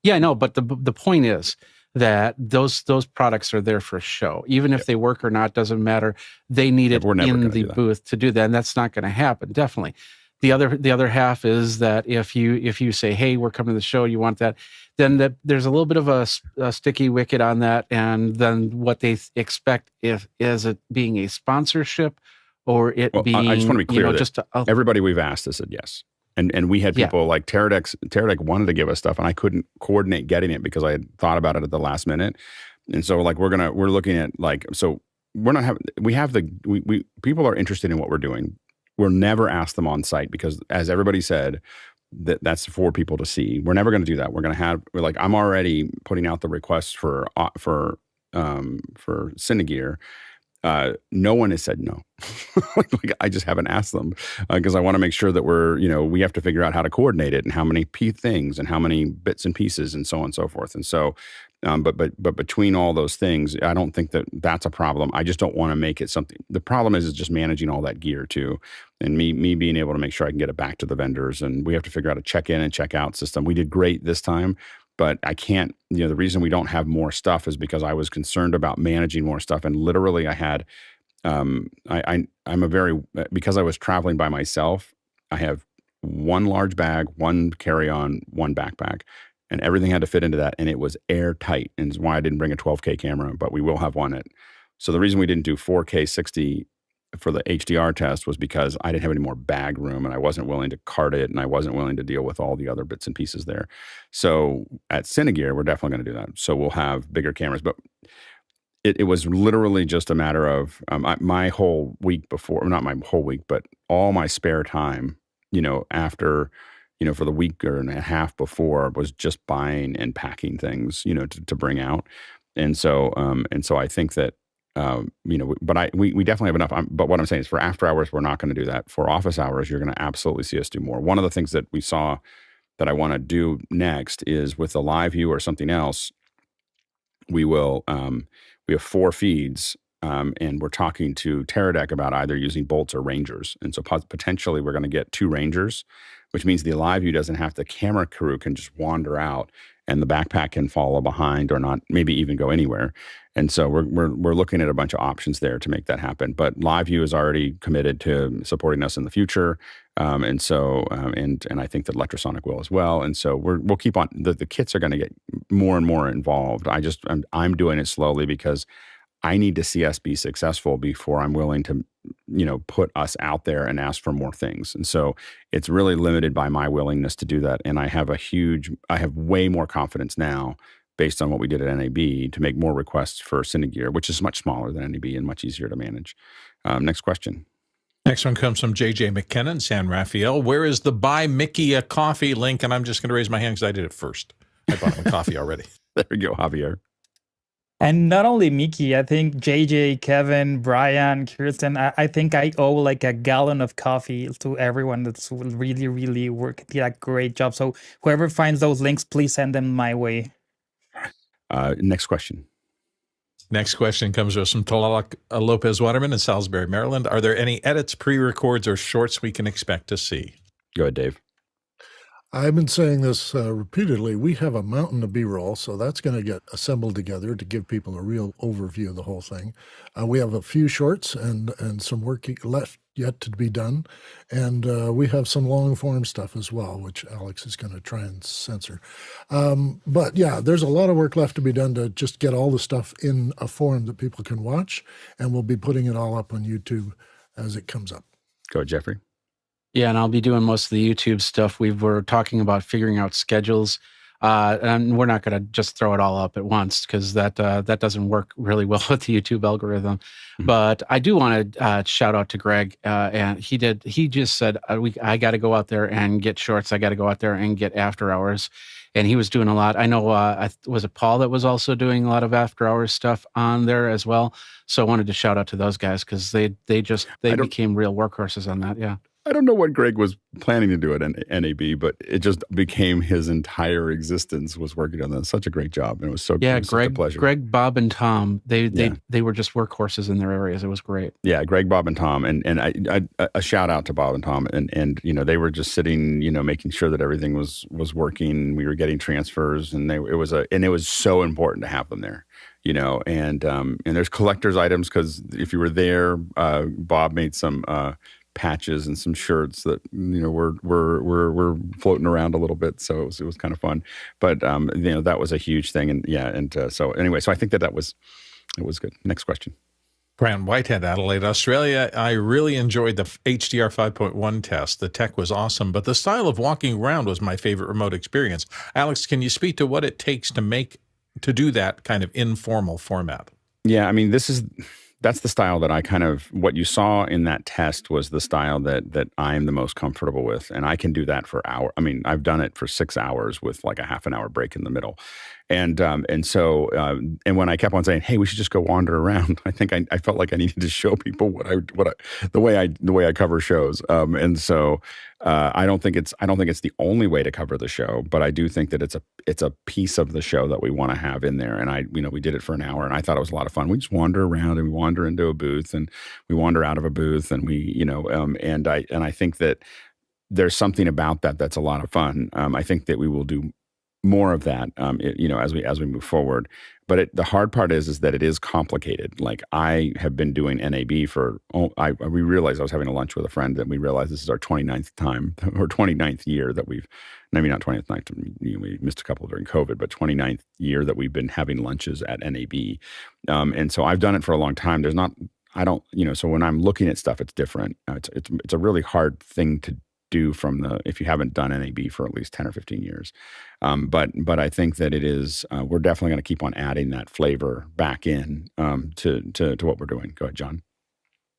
Yeah, no, but the point is that those products are there for show. Even if they work or not, doesn't matter. They need it in the booth to do that, and that's not going to happen, definitely. The other half is that if you say, hey, we're coming to the show, you want that, then there's a little bit of a sticky wicket on that, and then what they expect is it being a sponsorship or it being.
I just want to be clear that everybody we've asked has said yes. And we had people like Teradek wanted to give us stuff, and I couldn't coordinate getting it because I had thought about it at the last minute. And so like we're looking at so we're not having we people are interested in what we're doing. We'll never ask them on site because, as everybody said, that's for people to see. We're never going to do that. I'm already putting out the requests for Cinegear. No one has said no. I just haven't asked them because I want to make sure that we have to figure out how to coordinate it and how many things and how many bits and pieces and so on and so forth. And so, but between all those things, I don't think that that's a problem. I just don't want to make it something. The problem is just managing all that gear too, and me being able to make sure I can get it back to the vendors. And we have to figure out a check-in and check-out system. We did great this time. But I can't, the reason we don't have more stuff is because I was concerned about managing more stuff. And literally I had, because I was traveling by myself, I have one large bag, one carry-on, one backpack, and everything had to fit into that. And it was airtight. And it's why I didn't bring a 12K camera, but we will have one. So the reason we didn't do 4K 60 for the HDR test was because I didn't have any more bag room and I wasn't willing to cart it and I wasn't willing to deal with all the other bits and pieces there. So at Cinegear, we're definitely going to do that. So we'll have bigger cameras, but it was literally just a matter of my whole week before, not my whole week, but all my spare time, after, for the week and a half before was just buying and packing things, to bring out. And so I think that, but we definitely have enough. But what I'm saying is for after hours, we're not going to do that. For office hours, you're going to absolutely see us do more. One of the things that we saw that I want to do next is with the LiveView or something else, we have 4 feeds and we're talking to Teradek about either using bolts or Rangers. And so potentially we're going to get 2 Rangers, which means the live view doesn't have the camera crew can just wander out and the backpack can follow behind or not, maybe even go anywhere. And so we're looking at a bunch of options there to make that happen. But live view is already committed to supporting us in the future. And I think that Electrosonic will as well. And so we'll keep on, the kits are going to get more and more involved. I'm doing it slowly because I need to see us be successful before I'm willing to, put us out there and ask for more things. And so it's really limited by my willingness to do that. And I have way more confidence now based on what we did at NAB to make more requests for Cinegear, which is much smaller than NAB and much easier to manage. Next question.
Next one comes from JJ McKenna in San Rafael. Where is the Buy Mickey a Coffee link? And I'm just going to raise my hand because I did it first. I bought him a coffee already.
There we go, Javier.
And not only Mickey, I think JJ, Kevin, Brian, Kirsten, I think I owe like a gallon of coffee to everyone that's really, really did a great job. So whoever finds those links, please send them my way.
Next question.
Next question comes from Talal Lopez Waterman in Salisbury, Maryland. Are there any edits, pre-records, or shorts we can expect to see?
Go ahead, Dave.
I've been saying this repeatedly. We have a mountain of B-roll, so that's going to get assembled together to give people a real overview of the whole thing. We have a few shorts and some work left yet to be done, and we have some long-form stuff as well, which Alex is going to try and censor. But yeah, there's a lot of work left to be done to just get all the stuff in a form that people can watch, and we'll be putting it all up on YouTube as it comes up.
Go ahead, Jeffrey.
Yeah, and I'll be doing most of the YouTube stuff. We're talking about figuring out schedules, and we're not going to just throw it all up at once because that doesn't work really well with the YouTube algorithm. Mm-hmm. But I do want to shout out to Greg, and he just said, I got to go out there and get shorts. I got to go out there and get after hours. And he was doing a lot. I know, was it Paul that was also doing a lot of after hours stuff on there as well? So I wanted to shout out to those guys because they became real workhorses on that. Yeah.
I don't know what Greg was planning to do at NAB, but it just became his entire existence was working on that. Such a great job, and it was so
yeah.
Such a pleasure.
Greg, Bob, and Tom they were just workhorses in their areas. It was great.
Yeah, Greg, Bob, and Tom, and I a shout out to Bob and Tom, and they were just sitting, making sure that everything was working. We were getting transfers, and it was so important to have them there. And there's collector's items because if you were there, Bob made some patches and some shirts that were floating around a little bit, so it was kind of fun. But that was a huge thing, and so anyway, so I think it was good. Next question.
Grant Whitehead, Adelaide, Australia. I really enjoyed the HDR 5.1 test. The tech was awesome, but the style of walking around was my favorite remote experience. Alex, can you speak to what it takes to do that kind of informal format?
Yeah, I mean, that's the style that what you saw in that test was the style that I am the most comfortable with. And I can do that for hours. I mean, I've done it for 6 hours with like a half an hour break in the middle. And so when I kept on saying, hey, we should just go wander around, I think I felt like I needed to show people the way I cover shows. And so I don't think it's the only way to cover the show, but I do think that it's a piece of the show that we want to have in there. And we did it for an hour, and I thought it was a lot of fun. We just wander around, and we wander into a booth, and we wander out of a booth, and I think that there's something about that that's a lot of fun. I think that we will do more of that, as we move forward. But the hard part is that it is complicated. Like I have been doing NAB we realized I was having a lunch with a friend, and we realized this is our 29th time or 29th year that maybe not 29th night, we missed a couple during COVID, but 29th year that we've been having lunches at NAB. And so I've done it for a long time. So when I'm looking at stuff, it's different. It's a really hard thing to do if you haven't done NAB for at least 10 or 15 years. But I think that it is, we're definitely going to keep on adding that flavor back in to what we're doing. Go ahead, John.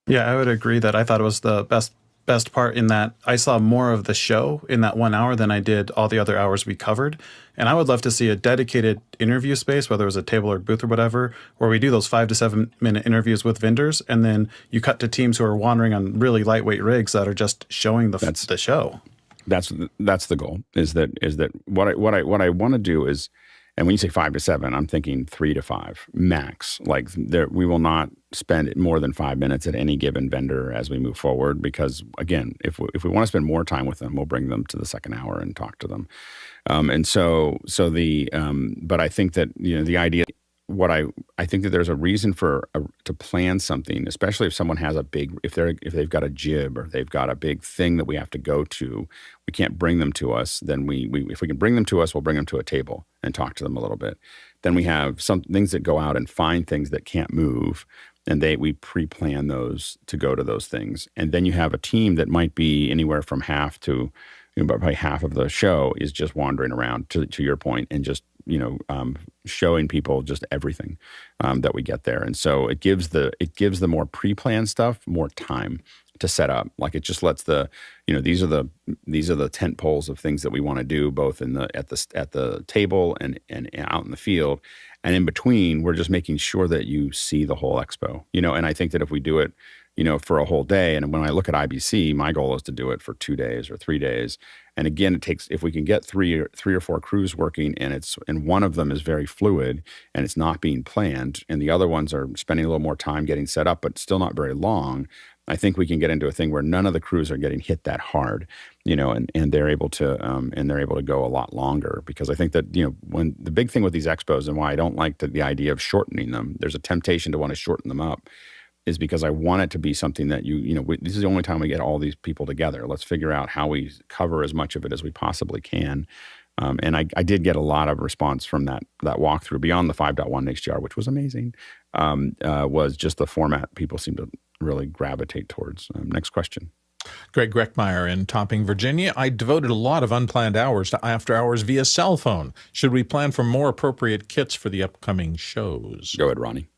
Yeah, I would agree that I thought it was the best part in that I saw more of the show in that 1 hour than I did all the other hours we covered. And I would love to see a dedicated interview space, whether it was a table or booth or whatever, where we do those 5 to 7 minute interviews with vendors, and then you cut to teams who are wandering on really lightweight rigs that are just showing the show.
That's the goal. Is that what I want to do is And when you say 5 to 7, I'm thinking 3 to 5 max. Like we will not spend more than 5 minutes at any given vendor as we move forward, because again, if we want to spend more time with them, we'll bring them to the second hour and talk to them. But I think that, the idea, I think that there's a reason to plan something, especially if someone has if they've got a jib or they've got a big thing that we have to go to, we can't bring them to us. Then if we can bring them to us, we'll bring them to a table and talk to them a little bit. Then we have some things that go out and find things that can't move, and we pre-plan those to go to those things. And then you have a team that might be anywhere from half to, probably half of the show is just wandering around, to your point, and just showing people just everything that we get there. And so it gives the more pre-planned stuff more time to set up. Like it just lets these are the tent poles of things that we want to do, both at the table and out in the field. And in between, we're just making sure that you see the whole expo. And I think that if we do it, for a whole day, and when I look at IBC, my goal is to do it for 2 days or 3 days. And again, if we can get three or four crews working, and one of them is very fluid and it's not being planned, and the other ones are spending a little more time getting set up, but still not very long, I think we can get into a thing where none of the crews are getting hit that hard, and they're able to go a lot longer. Because I think that, when the big thing with these expos, and why I don't like the idea of shortening them, there's a temptation to want to shorten them up, is because I want it to be something that this is the only time we get all these people together. Let's figure out how we cover as much of it as we possibly can. And I did get a lot of response from that walkthrough beyond the 5.1 HDR, which was amazing, was just the format people seem to really gravitate towards. Next question.
Greg Greckmeyer in Topping, Virginia. I devoted a lot of unplanned hours to after hours via cell phone. Should we plan for more appropriate kits for the upcoming shows?
Go ahead, Ronnie.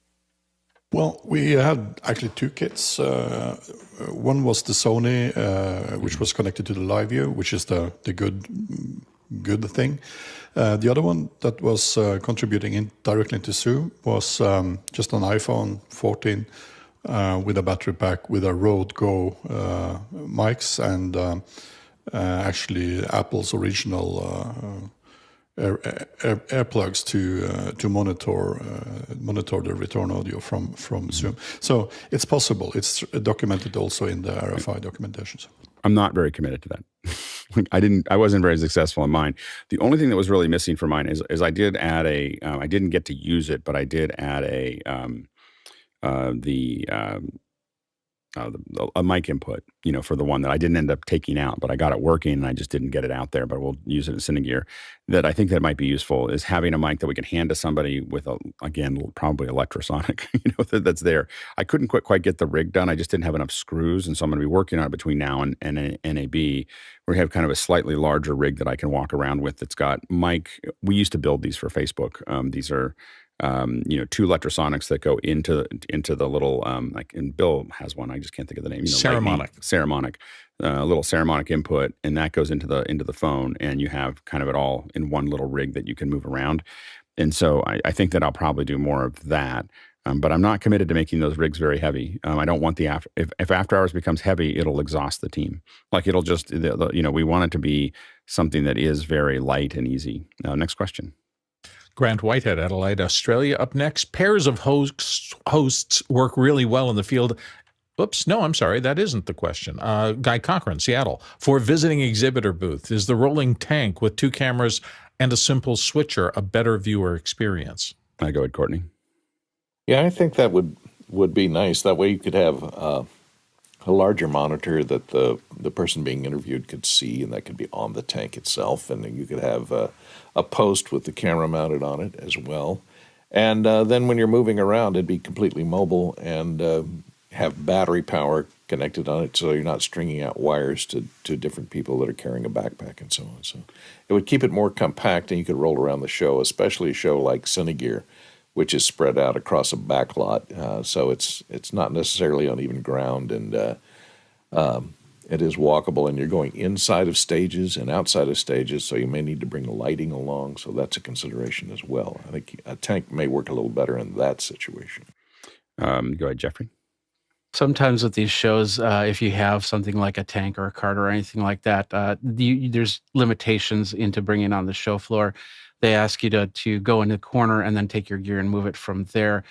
Well, we had actually 2 kits. One was the Sony, which was connected to the Live View, which is the good thing. The other one that was contributing directly into Zoom was just an iPhone 14 with a battery pack with a Rode Go mics and actually Apple's original AirPlugs to monitor the return audio from Zoom. So it's possible. It's documented also in the RFI documentations.
I'm not very committed to that. I wasn't very successful in mine. The only thing that was really missing for mine is I did add I didn't get to use it, but I did add a mic input, for the one that I didn't end up taking out, but I got it working and I just didn't get it out there, but we'll use it in Cinegear. That I think that might be useful is having a mic that we can hand to somebody with probably electrosonic, that's there. I couldn't quite get the rig done. I just didn't have enough screws. And so I'm going to be working on it between now and NAB. We have kind of a slightly larger rig that I can walk around with that's got mic. We used to build these for Facebook. These are 2 electrosonics that go into the little and Bill has one. I just can't think of the name. Ceramonic, a little Ceramonic input, and that goes into the phone, and you have kind of it all in one little rig that you can move around. And so I think that I'll probably do more of that. But I'm not committed to making those rigs very heavy. I don't want if after hours becomes heavy, it'll exhaust the team. Like it'll just we want it to be something that is very light and easy. Next question.
Grant Whitehead, Adelaide, Australia. Up next, pairs of hosts work really well in the field. Oops, no, I'm sorry, that isn't the question. Guy Cochran, Seattle. For visiting exhibitor booth, is the rolling tank with 2 cameras and a simple switcher a better viewer experience?
I go ahead, Courtney.
Yeah, I think that would be nice. That way you could have a larger monitor that the person being interviewed could see, and that could be on the tank itself, and then you could have a post with the camera mounted on it as well. And then when you're moving around, it'd be completely mobile and have battery power connected on it, so you're not stringing out wires to different people that are carrying a backpack and so on. So it would keep it more compact, and you could roll around the show, especially a show like Cinegear, which is spread out across a back lot. So it's not necessarily on even ground, and it is walkable, and you're going inside of stages and outside of stages, so you may need to bring lighting along, so that's a consideration as well. I think a tank may work a little better in that situation.
Go ahead, Jeffrey.
Sometimes with these shows, if you have something like a tank or a cart or anything like that, there's limitations into bringing on the show floor. They ask you to go in the corner and then take your gear and move it from there.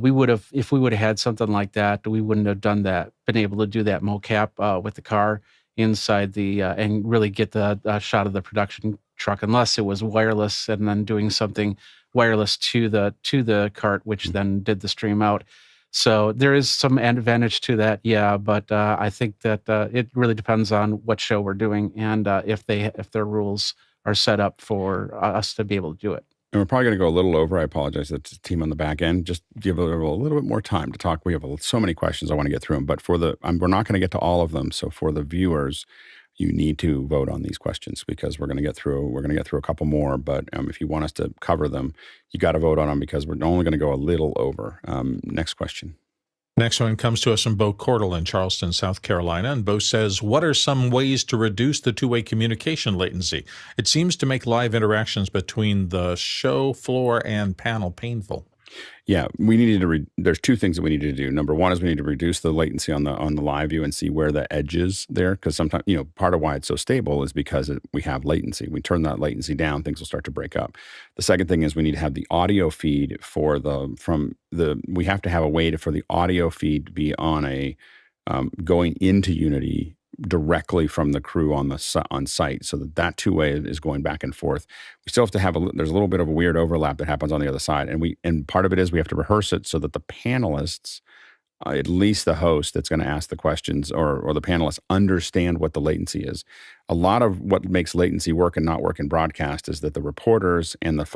We would have, if we would have had something like that, we wouldn't have done that, been able to do that mocap with the car inside the, and really get the shot of the production truck, unless it was wireless and then doing something wireless to the cart, which then did the stream out. So there is some advantage to that, yeah. But I think that it really depends on what show we're doing and if their rules are set up for us to be able to do it.
And we're probably going to go a little over. I apologize to the team on the back end. Just give a little bit more time to talk. We have so many questions I want to get through them, but we're not going to get to all of them. So for the viewers, you need to vote on these questions because we're going to get through a couple more. But if you want us to cover them, you got to vote on them because we're only going to go a little over. Next question.
Next one comes to us from Bo Cordell in Charleston, South Carolina. And Bo says, what are some ways to reduce the two-way communication latency? It seems to make live interactions between the show floor and panel painful.
Yeah, we needed to. There's two things that we need to do. Number one is we need to reduce the latency on the live view and see where the edge is there. Because sometimes, part of why it's so stable is because we have latency. We turn that latency down, things will start to break up. The second thing is we need to have the audio feed we have to have a way for the audio feed to be on going into Unity directly from the crew on site, so that two-way is going back and forth. We still have to have there's a little bit of a weird overlap that happens on the other side, and part of it is we have to rehearse it so that the panelists, at least the host that's going to ask the questions or the panelists, understand what the latency is. A lot of what makes latency work and not work in broadcast is that the reporters and the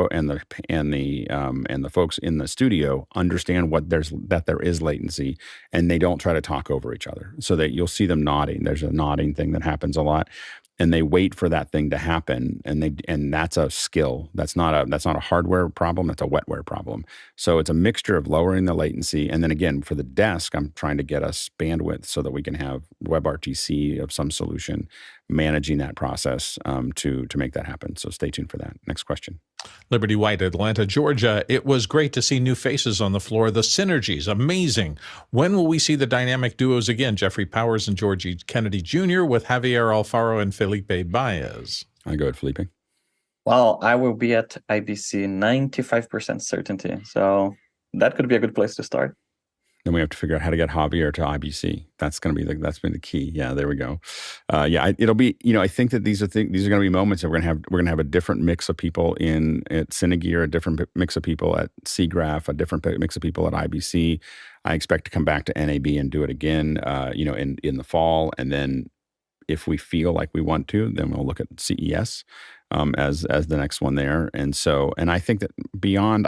folks in the studio understand that there is latency, and they don't try to talk over each other. So that you'll see them nodding. There's a nodding thing that happens a lot. And they wait for that thing to happen, and that's a skill. That's not a hardware problem. That's a wetware problem. So it's a mixture of lowering the latency, and then again for the desk, I'm trying to get us bandwidth so that we can have WebRTC of some solution managing that process to make that happen. So stay tuned for that. Next question.
Liberty White, Atlanta, Georgia. It was great to see new faces on the floor. The synergies, amazing. When will we see the dynamic duos again? Jeffrey Powers and Georgie Kennedy Jr. with Javier Alfaro and Felipe Baez.
I go with Felipe.
Well, I will be at IBC 95% certainty. So that could be a good place to start.
Then we have to figure out how to get Javier to IBC. That's going to be the key. Yeah, there we go. It'll be. I think that these are going to be moments that we're going to have a different mix of people at Cinegear, a different mix of people at SIGGRAPH, a different mix of people at IBC. I expect to come back to NAB and do it again. In the fall, and then if we feel like we want to, then we'll look at CES as the next one there. And I think that beyond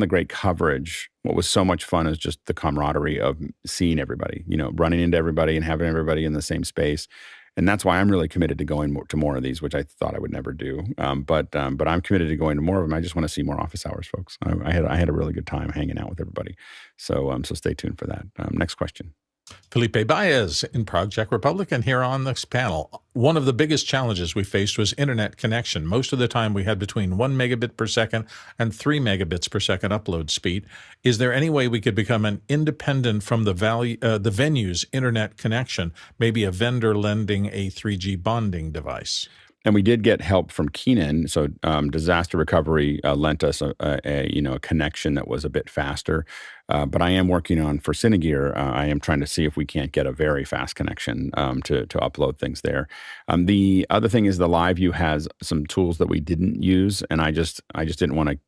the great coverage, what was so much fun is just the camaraderie of seeing everybody, running into everybody and having everybody in the same space. And that's why I'm really committed to going to more of these, which I thought I would never do. But I'm committed to going to more of them. I just want to see more office hours, folks. I had a really good time hanging out with everybody. So stay tuned for that. Next question.
Felipe Baez in Prague, Czech Republic, and here on this panel. One of the biggest challenges we faced was internet connection. Most of the time we had between 1 megabit per second and 3 megabits per second upload speed. Is there any way we could become an independent from the venue's internet connection, maybe a vendor lending a 3G bonding device?
And we did get help from Keenan. So disaster recovery lent us a connection that was a bit faster. But I am working on, for Cinegear, I am trying to see if we can't get a very fast connection to upload things there. The other thing is the Live View has some tools that we didn't use, and I just didn't want to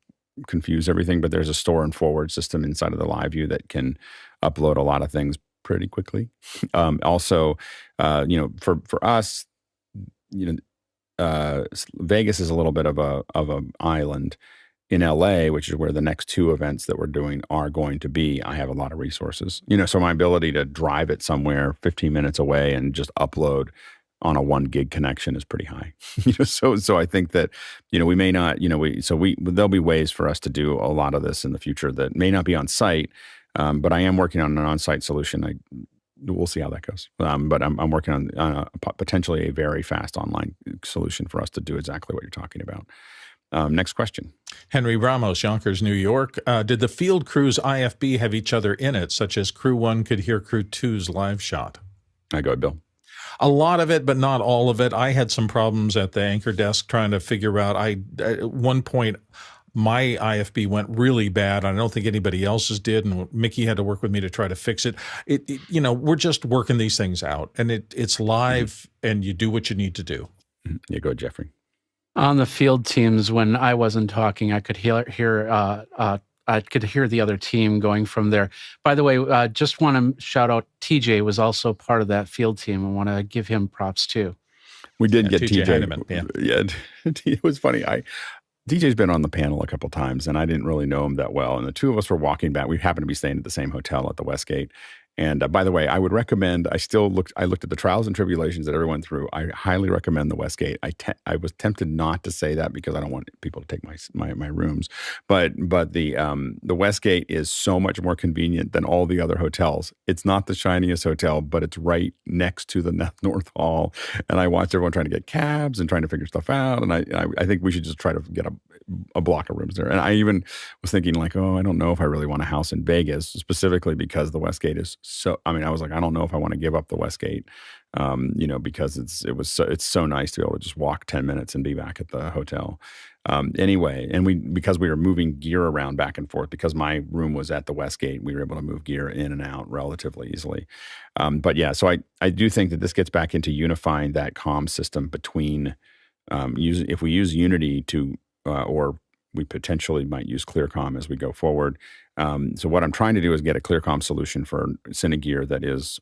confuse everything. But there's a store and forward system inside of the Live View that can upload a lot of things pretty quickly. For us, Vegas is a little bit of an island. In LA, which is where the next two events that we're doing are going to be, I have a lot of resources. So my ability to drive it somewhere 15 minutes away and just upload on a 1 gig connection is pretty high. So I think that we may not. There'll be ways for us to do a lot of this in the future that may not be on site, but I am working on an on-site solution. We'll see how that goes. But I'm working on potentially a very fast online solution for us to do exactly what you're talking about. Next question.
Henry Ramos, Yonkers, New York. Did the field crew's IFB have each other in it, such as Crew 1 could hear Crew 2's live shot?
Go ahead, Bill.
A lot of it, but not all of it. I had some problems at the anchor desk trying to figure out. At one point, my IFB went really bad. I don't think anybody else's did, and Mickey had to work with me to try to fix it. We're just working these things out, and it's live, and you do what you need to do.
Yeah, go ahead, Jeffrey.
On the field teams, when I wasn't talking, I could hear the other team going from there. By the way, just want to shout out TJ was also part of that field team. I want to give him props too.
We did get TJ.
Heineman, yeah,
it was funny. DJ's been on the panel a couple times, and I didn't really know him that well. And the two of us were walking back. We happened to be staying at the same hotel at the Westgate. And by the way, I would recommend. I looked at the trials and tribulations that everyone went through. I highly recommend the Westgate. I was tempted not to say that because I don't want people to take my rooms. But the Westgate is so much more convenient than all the other hotels. It's not the shiniest hotel, but it's right next to the North Hall. And I watched everyone trying to get cabs and trying to figure stuff out. And I think we should just try to get a block of rooms there. And I even was thinking like, I don't know if I really want a house in Vegas, specifically because the Westgate is so. I was like, I don't know if I want to give up the Westgate, because it's so nice to be able to just walk 10 minutes and be back at the hotel. Anyway, and because we were moving gear around back and forth, because my room was at the Westgate, we were able to move gear in and out relatively easily. But yeah, so I do think that this gets back into unifying that comm system between if we use Unity to or we potentially might use ClearComm as we go forward. So what I'm trying to do is get a ClearComm solution for Cinegear that is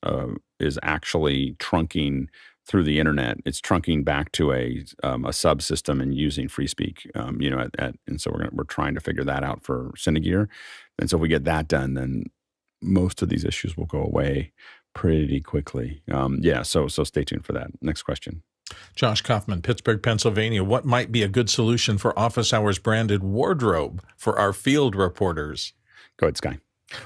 actually trunking through the internet. It's trunking back to a subsystem and using FreeSpeak. And so we're trying to figure that out for Cinegear. And so if we get that done, then most of these issues will go away pretty quickly. So stay tuned for that. Next question.
Josh Kaufman, Pittsburgh, Pennsylvania. What might be a good solution for Office Hours branded wardrobe for our field reporters?
Go ahead, Sky.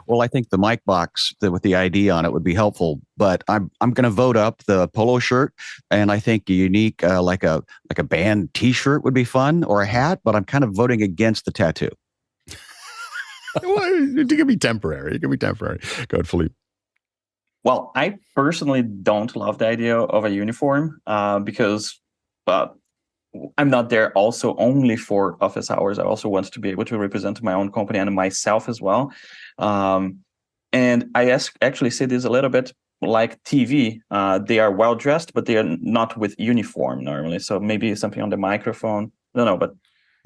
Well, I think the mic box with the ID on it would be helpful, but I'm going to vote up the polo shirt, and I think a unique like a band T-shirt would be fun, or a hat. But I'm kind of voting against the tattoo.
It can be temporary. Go ahead, Felipe.
Well, I personally don't love the idea of a uniform because I'm not there also only for office hours. I also want to be able to represent my own company and myself as well. And I actually say this a little bit like TV. They are well dressed, but they are not with uniform normally. So maybe something on the microphone. I don't know, but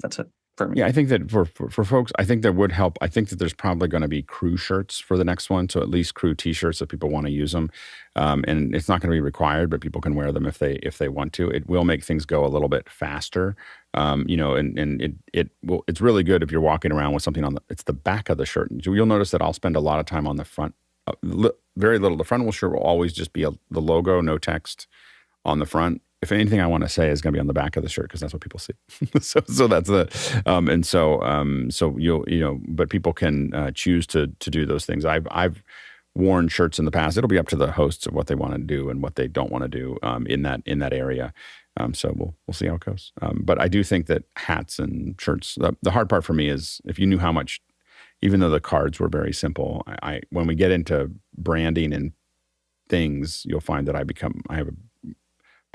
that's it.
Yeah, I think that for folks, I think that would help. I think that there's probably going to be crew shirts for the next one, so at least crew T-shirts if people want to use them. And it's not going to be required, but people can wear them if they want to. It will make things go a little bit faster, and it's really good if you're walking around with something on it's the back of the shirt. You'll notice that I'll spend a lot of time on the front, very little. The front shirt will always just be the logo, no text on the front. If anything I want to say is going to be on the back of the shirt because that's what people see. so that's but people can choose to do those things. I've worn shirts in the past. It'll be up to the hosts of what they want to do and what they don't want to do in that area. So we'll see how it goes. But I do think that hats and shirts. The hard part for me is if you knew how much, even though the cards were very simple, when we get into branding and things, you'll find that I have a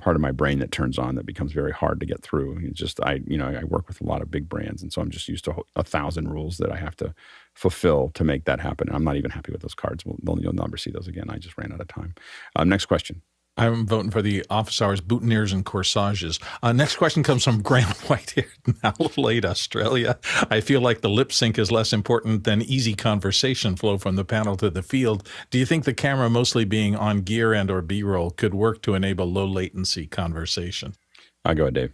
part of my brain that turns on that becomes very hard to get through. It's just, I work with a lot of big brands. And so I'm just used to 1,000 rules that I have to fulfill to make that happen. And I'm not even happy with those cards. You'll never see those again. I just ran out of time. Next question.
I'm voting for the Office Hours boutonnieres and corsages. Next question comes from Graham Whitehead in Adelaide, Australia. I feel like the lip sync is less important than easy conversation flow from the panel to the field. Do you think the camera mostly being on gear and or B-roll could work to enable low latency conversation?
I'll go ahead, Dave.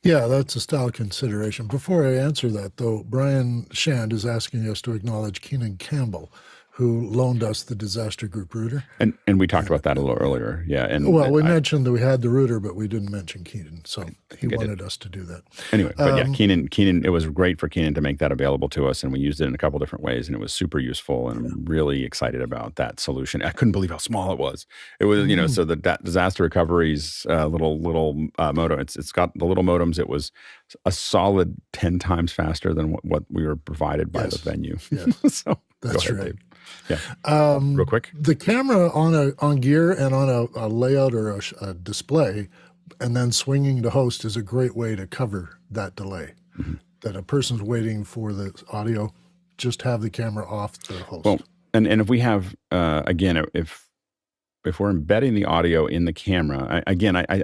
Yeah, that's a style consideration. Before I answer that, though, Brian Shand is asking us to acknowledge Keenan Campbell, who loaned us the disaster group router.
And we talked about that a little earlier. Yeah. And
well, we mentioned that we had the router, but we didn't mention Keenan. So he wanted us to do that.
Anyway, but yeah, Keenan, it was great for Keenan to make that available to us. And we used it in a couple different ways, and it was super useful. And I'm really excited about that solution. I couldn't believe how small it was. It was, so that disaster recovery's little modem, it's got the little modems. It was a solid 10 times faster than what we were provided by the venue.
Yes.
So
that's right.
Dave. Yeah. Real quick.
The camera on gear and on a layout or a display, and then swinging to host is a great way to cover that delay. Mm-hmm. That a person's waiting for the audio, just have the camera off the host.
Well, and if we have again, if we're embedding the audio in the camera, I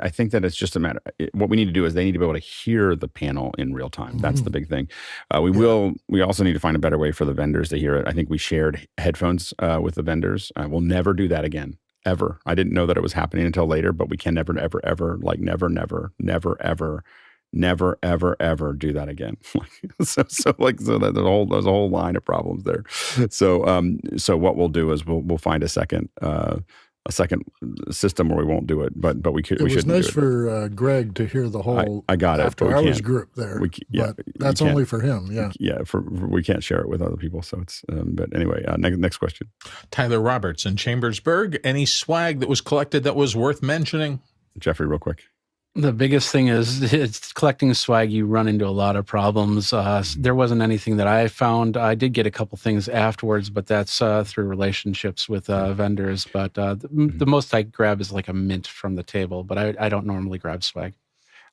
think that it's just a matter. What we need to do is they need to be able to hear the panel in real time. That's the big thing. We also need to find a better way for the vendors to hear it. I think we shared headphones with the vendors. We'll never do that again, ever. I didn't know that it was happening until later, but we can never, ever, ever do that again. so there's a whole line of problems there. So what we'll do is we'll find a second system where we won't do it, but we should.
It was nice for Greg to hear the whole
I got it,
after hours group there. But that's only for him. Yeah.
We can't share it with other people. So it's. But anyway, next question.
Tyler Roberts in Chambersburg. Any swag that was collected that was worth mentioning?
Jeffrey, real quick.
The biggest thing is it's collecting swag. You run into a lot of problems. There wasn't anything that I found. I did get a couple things afterwards, but that's through relationships with vendors. But the most I grab is like a mint from the table, but I don't normally grab swag.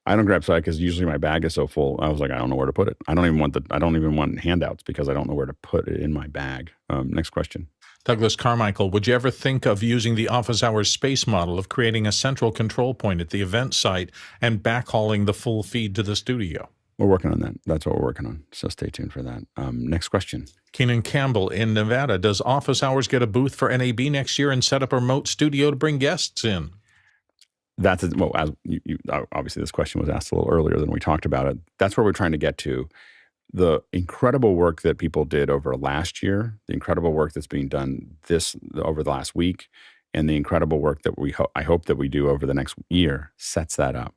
I don't grab swag because usually my bag is so full. I was like, I don't know where to put it. I don't even want handouts because I don't know where to put it in my bag. Next question.
Douglas Carmichael, would you ever think of using the Office Hours space model of creating a central control point at the event site and backhauling the full feed to the studio?
We're working on that. That's what we're working on. So stay tuned for that. Next question.
Keenan Campbell in Nevada. Does Office Hours get a booth for NAB next year and set up a remote studio to bring guests in?
As obviously this question was asked a little earlier than we talked about it. That's where we're trying to get to. The incredible work that people did over last year, the incredible work that's being done over the last week, and the incredible work that I hope that we do over the next year sets that up.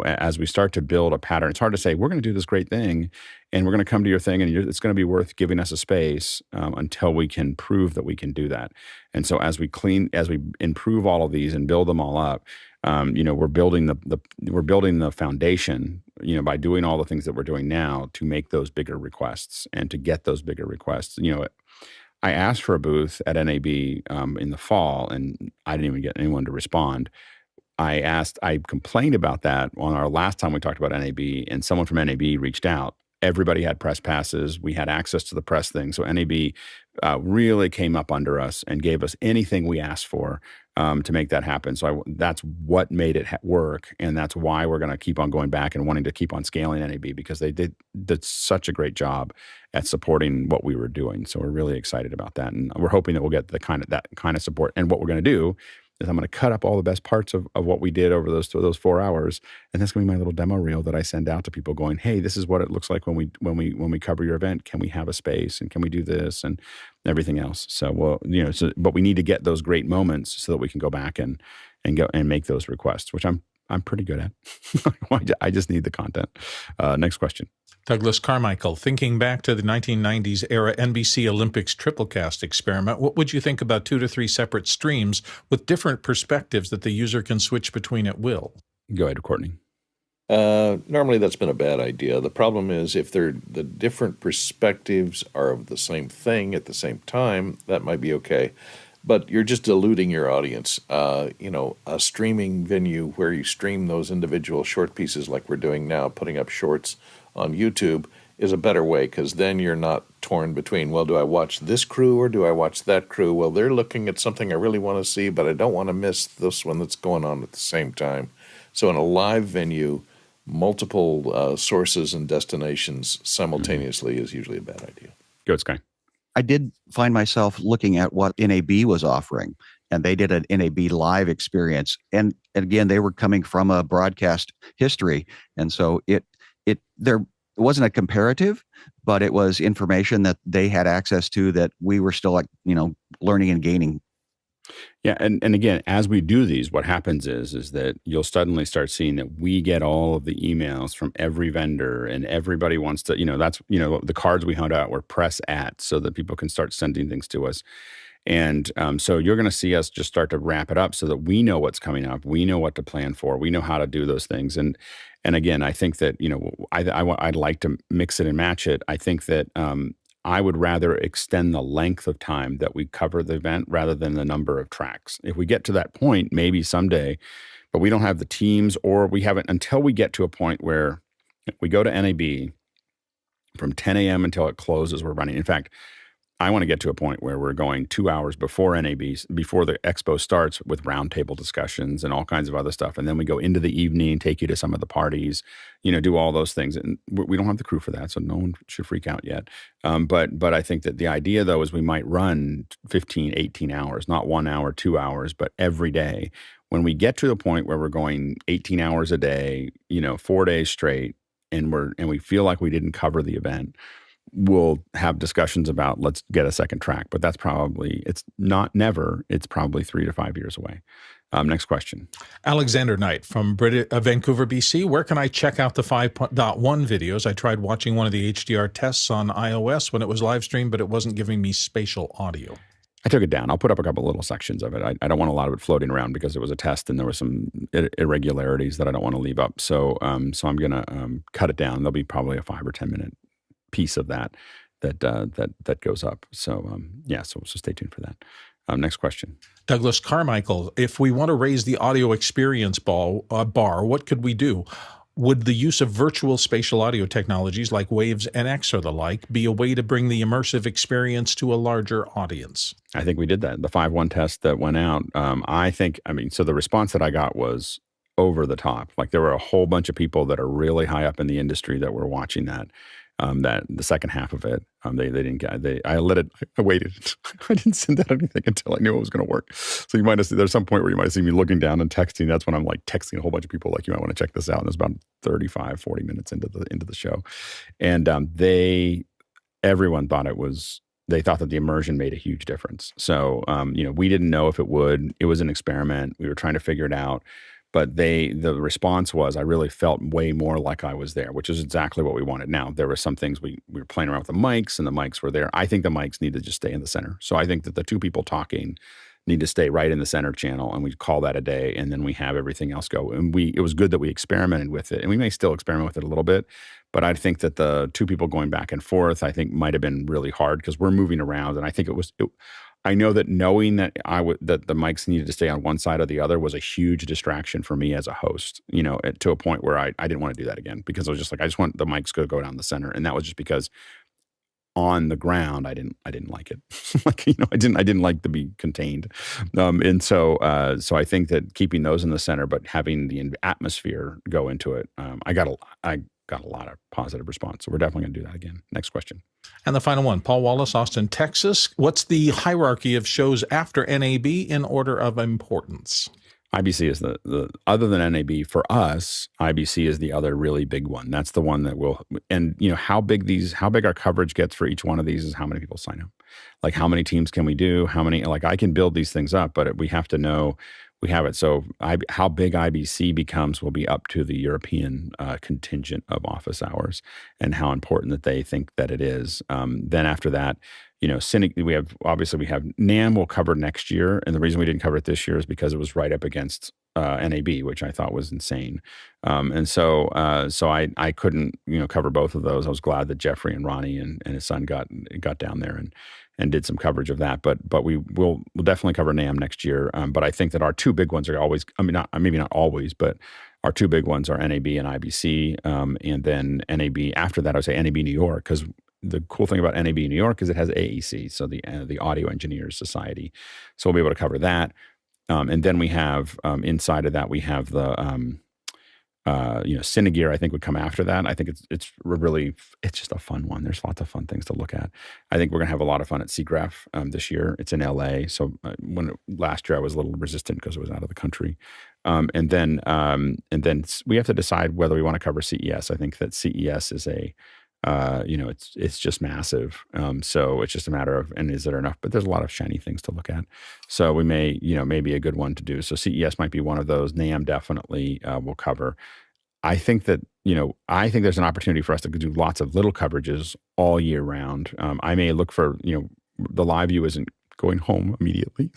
As we start to build a pattern, it's hard to say we're going to do this great thing, and we're going to come to your thing, and it's going to be worth giving us a space until we can prove that we can do that. And so as we improve all of these and build them all up, we're building the foundation, by doing all the things that we're doing now to make those bigger requests and to get those bigger requests. I asked for a booth at NAB in the fall, and I didn't even get anyone to respond. I complained about that on our last time we talked about NAB, and someone from NAB reached out. Everybody had press passes. We had access to the press thing. So NAB really came up under us and gave us anything we asked for to make that happen. So that's what made it work. And that's why we're going to keep on going back and wanting to keep on scaling NAB, because they did such a great job at supporting what we were doing. So we're really excited about that. And we're hoping that we'll get that kind of support. And what we're going to do is I'm going to cut up all the best parts of what we did over those 4 hours, and that's going to be my little demo reel that I send out to people, going, "Hey, this is what it looks like when we cover your event. Can we have a space, and can we do this and everything else?" So but we need to get those great moments so that we can go back and go and make those requests, which I'm pretty good at. I just need the content. Next question.
Douglas Carmichael, thinking back to the 1990s era NBC Olympics TripleCast experiment, what would you think about 2 to 3 separate streams with different perspectives that the user can switch between at will?
Go ahead, Courtney.
Normally that's been a bad idea. The problem is if the different perspectives are of the same thing at the same time, that might be okay. But you're just diluting your audience. A streaming venue where you stream those individual short pieces like we're doing now, putting up shorts on YouTube, is a better way, because then you're not torn between, well, do I watch this crew or do I watch that crew? Well, they're looking at something I really want to see, but I don't want to miss this one that's going on at the same time. So in a live venue, multiple sources and destinations simultaneously is usually a bad idea.
Go, Sky.
I did find myself looking at what NAB was offering, and they did an NAB live experience. And again, they were coming from a broadcast history. And so wasn't a comparative, but it was information that they had access to that we were still learning and gaining.
Yeah, and again, as we do these, what happens is that you'll suddenly start seeing that we get all of the emails from every vendor, and everybody wants to, that's, the cards we hand out were press at, so that people can start sending things to us. And so you're going to see us just start to wrap it up so that we know what's coming up. We know what to plan for. We know how to do those things. And again, I think that, I'd like to mix it and match it. I think that I would rather extend the length of time that we cover the event rather than the number of tracks. If we get to that point, maybe someday, but we don't have the teams, or we haven't until we get to a point where we go to NAB from 10 a.m. until it closes, we're running. In fact, I want to get to a point where we're going 2 hours before NAB, before the expo starts, with roundtable discussions and all kinds of other stuff. And then we go into the evening, take you to some of the parties, do all those things. And we don't have the crew for that, so no one should freak out yet. But I think that the idea, though, is we might run 15, 18 hours, not 1 hour, 2 hours, but every day. When we get to the point where we're going 18 hours a day, 4 days straight, and we feel like we didn't cover the event, we'll have discussions about let's get a second track, but that's probably, it's not never, it's probably 3 to 5 years away. Next question.
Alexander Knight from Vancouver, BC. Where can I check out the 5.1 videos? I tried watching one of the HDR tests on iOS when it was live streamed, but it wasn't giving me spatial audio.
I took it down. I'll put up a couple little sections of it. I don't want a lot of it floating around because it was a test and there were some irregularities that I don't want to leave up. So I'm going to cut it down. There'll be probably a 5 or 10 minute piece of that goes up. So so stay tuned for that. Next question.
Douglas Carmichael, if we want to raise the audio experience bar, what could we do? Would the use of virtual spatial audio technologies like Waves NX or the like be a way to bring the immersive experience to a larger audience?
I think we did that. The 5.1 test that went out, so the response that I got was over the top. Like, there were a whole bunch of people that are really high up in the industry that were watching that. That the second half of it, they didn't get. I waited. I didn't send out anything until I knew it was going to work. So you might have seen, there's some point where you might have seen me looking down and texting. That's when I'm like texting a whole bunch of people, like, you might want to check this out. And it's about 35, 40 minutes into the show, and everyone thought they thought that the immersion made a huge difference. So we didn't know if it would. It was an experiment. We were trying to figure it out. But the response was, I really felt way more like I was there, which is exactly what we wanted. Now, there were some things we were playing around with the mics, and the mics were there. I think the mics need to just stay in the center. So I think that the two people talking need to stay right in the center channel, and we call that a day, and then we have everything else go. And it was good that we experimented with it, and we may still experiment with it a little bit. But I think that the two people going back and forth, I think, might have been really hard because we're moving around, and I think I know that knowing that that the mics needed to stay on one side or the other was a huge distraction for me as a host, to a point where I didn't want to do that again, because I was just like, I just want the mics to go down the center. And that was just because on the ground, I didn't like it. I didn't like to be contained. And so I think that keeping those in the center, but having the atmosphere go into it, I got a lot of positive response. So we're definitely going to do that again. Next question.
And the final one, Paul Wallace, Austin, Texas. What's the hierarchy of shows after NAB in order of importance?
IBC is the other than NAB for us. IBC is the other really big one. That's the one that will, and how big our coverage gets for each one of these is how many people sign up. Like, how many teams can we do? How many? Like, I can build these things up, but we have to know we have it. So how big IBC becomes will be up to the European contingent of Office Hours and how important that they think that it is. Then after that, we have NAM will cover next year. And the reason we didn't cover it this year is because it was right up against NAB, which I thought was insane. So I couldn't, cover both of those. I was glad that Jeffrey and Ronnie and his son got down there and did some coverage of that. But we'll definitely cover NAM next year. But I think that our two big ones are always, maybe not always, but our two big ones are NAB and IBC. And then NAB after that, I would say NAB New York, because the cool thing about NAB New York is it has AEC, so the Audio Engineers Society. So we'll be able to cover that. And then we have inside of that, we have the Synergear, I think, would come after that. I think it's just a fun one. There's lots of fun things to look at. I think we're going to have a lot of fun at SIGGRAPH this year. It's in LA. So last year I was a little resistant because it was out of the country. And then we have to decide whether we want to cover CES. I think that CES is it's just massive. So it's just a matter of, and is there enough? But there's a lot of shiny things to look at. So we may, maybe a good one to do. So CES might be one of those. NAM definitely will cover. I think that, there's an opportunity for us to do lots of little coverages all year round. I may look for, the live view isn't going home immediately.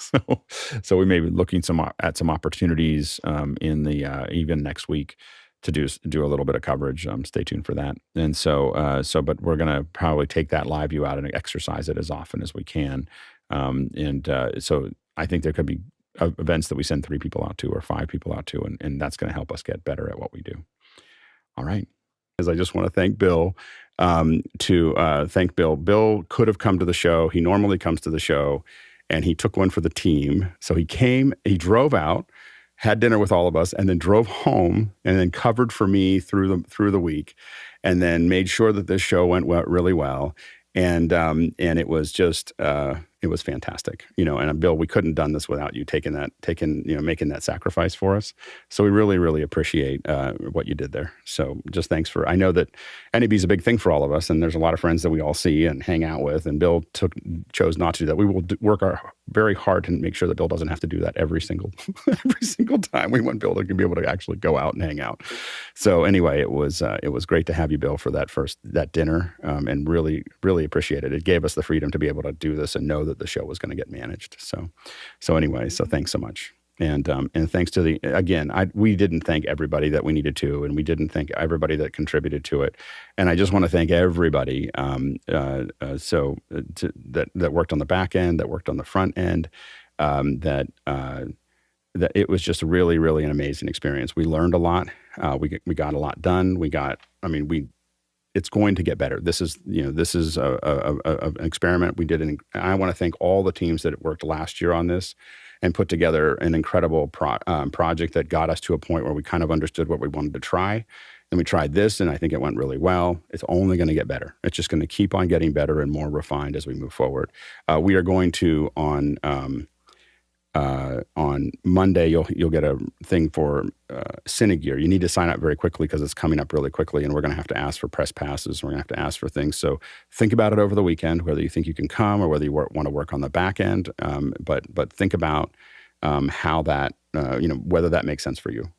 So we may be looking at some opportunities in the even next week to do a little bit of coverage. Stay tuned for that. And but we're going to probably take that live view out and exercise it as often as we can. So I think there could be events that we send 3 people out to or 5 people out to, and that's going to help us get better at what we do. All right. As I just want to thank Bill, thank Bill. Bill could have come to the show. He normally comes to the show, and he took one for the team. So he drove out, had dinner with all of us, and then drove home and then covered for me through the week, and then made sure that this show went really well. And it was just it was fantastic, and Bill, we couldn't have done this without you making that sacrifice for us. So we really, really appreciate what you did there. So just thanks I know that NAB is a big thing for all of us, and there's a lot of friends that we all see and hang out with, and Bill chose not to do that. We will work very hard to make sure that Bill doesn't have to do that every single time. We want Bill to be able to actually go out and hang out. So anyway, it was great to have you, Bill, for that dinner, and really, really appreciate it. It gave us the freedom to be able to do this and know that the show was going to get managed. So anyway, thanks so much. And thanks to we didn't thank everybody that we needed to, and we didn't thank everybody that contributed to it. And I just want to thank everybody that worked on the back end, that worked on the front end, that it was just really, really an amazing experience. We learned a lot. We got a lot done. It's going to get better. This is an experiment we did. I want to thank all the teams that worked last year on this and put together an incredible project that got us to a point where we kind of understood what we wanted to try. And we tried this, and I think it went really well. It's only going to get better. It's just going to keep on getting better and more refined as we move forward. We are going to on Monday, you'll get a thing for Synergear. You need to sign up very quickly because it's coming up really quickly, and we're going to have to ask for press passes. We're going to have to ask for things. So think about it over the weekend, whether you think you can come or whether you want to work on the back end. But think about how that, whether that makes sense for you.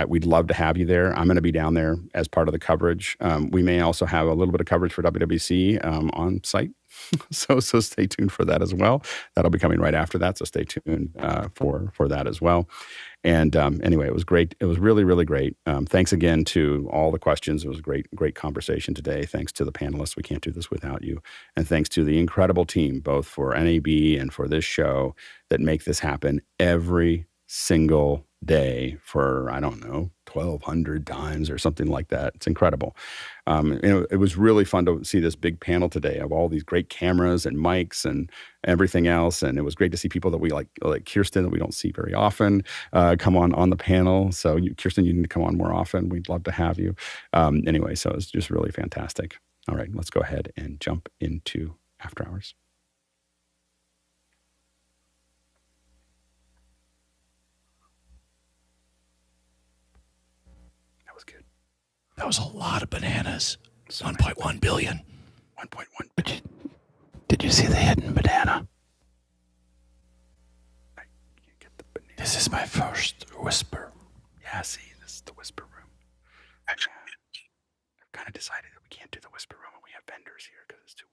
We'd love to have you there. I'm going to be down there as part of the coverage. We may also have a little bit of coverage for WWC on site. So stay tuned for that as well. That'll be coming right after that. So stay tuned for that as well. And anyway, it was great. It was really, really great. Thanks again to all the questions. It was a great conversation today. Thanks to the panelists. We can't do this without you. And thanks to the incredible team, both for NAB and for this show, that make this happen every single day for, 1,200 times or something like that. It's incredible. It was really fun to see this big panel today of all these great cameras and mics and everything else. And it was great to see people that we like Kirsten, that we don't see very often, come on the panel. So Kirsten, you need to come on more often. We'd love to have you. Anyway, so it's just really fantastic. All right, let's go ahead and jump into After Hours.
That was a lot of bananas. 1.1 billion.
1.1
billion. Did you see the hidden banana?
I can't get the banana.
This is my first whisper.
Yeah, see, this is the whisper room. Actually, I've kind of decided that we can't do the whisper room when we have vendors here because it's too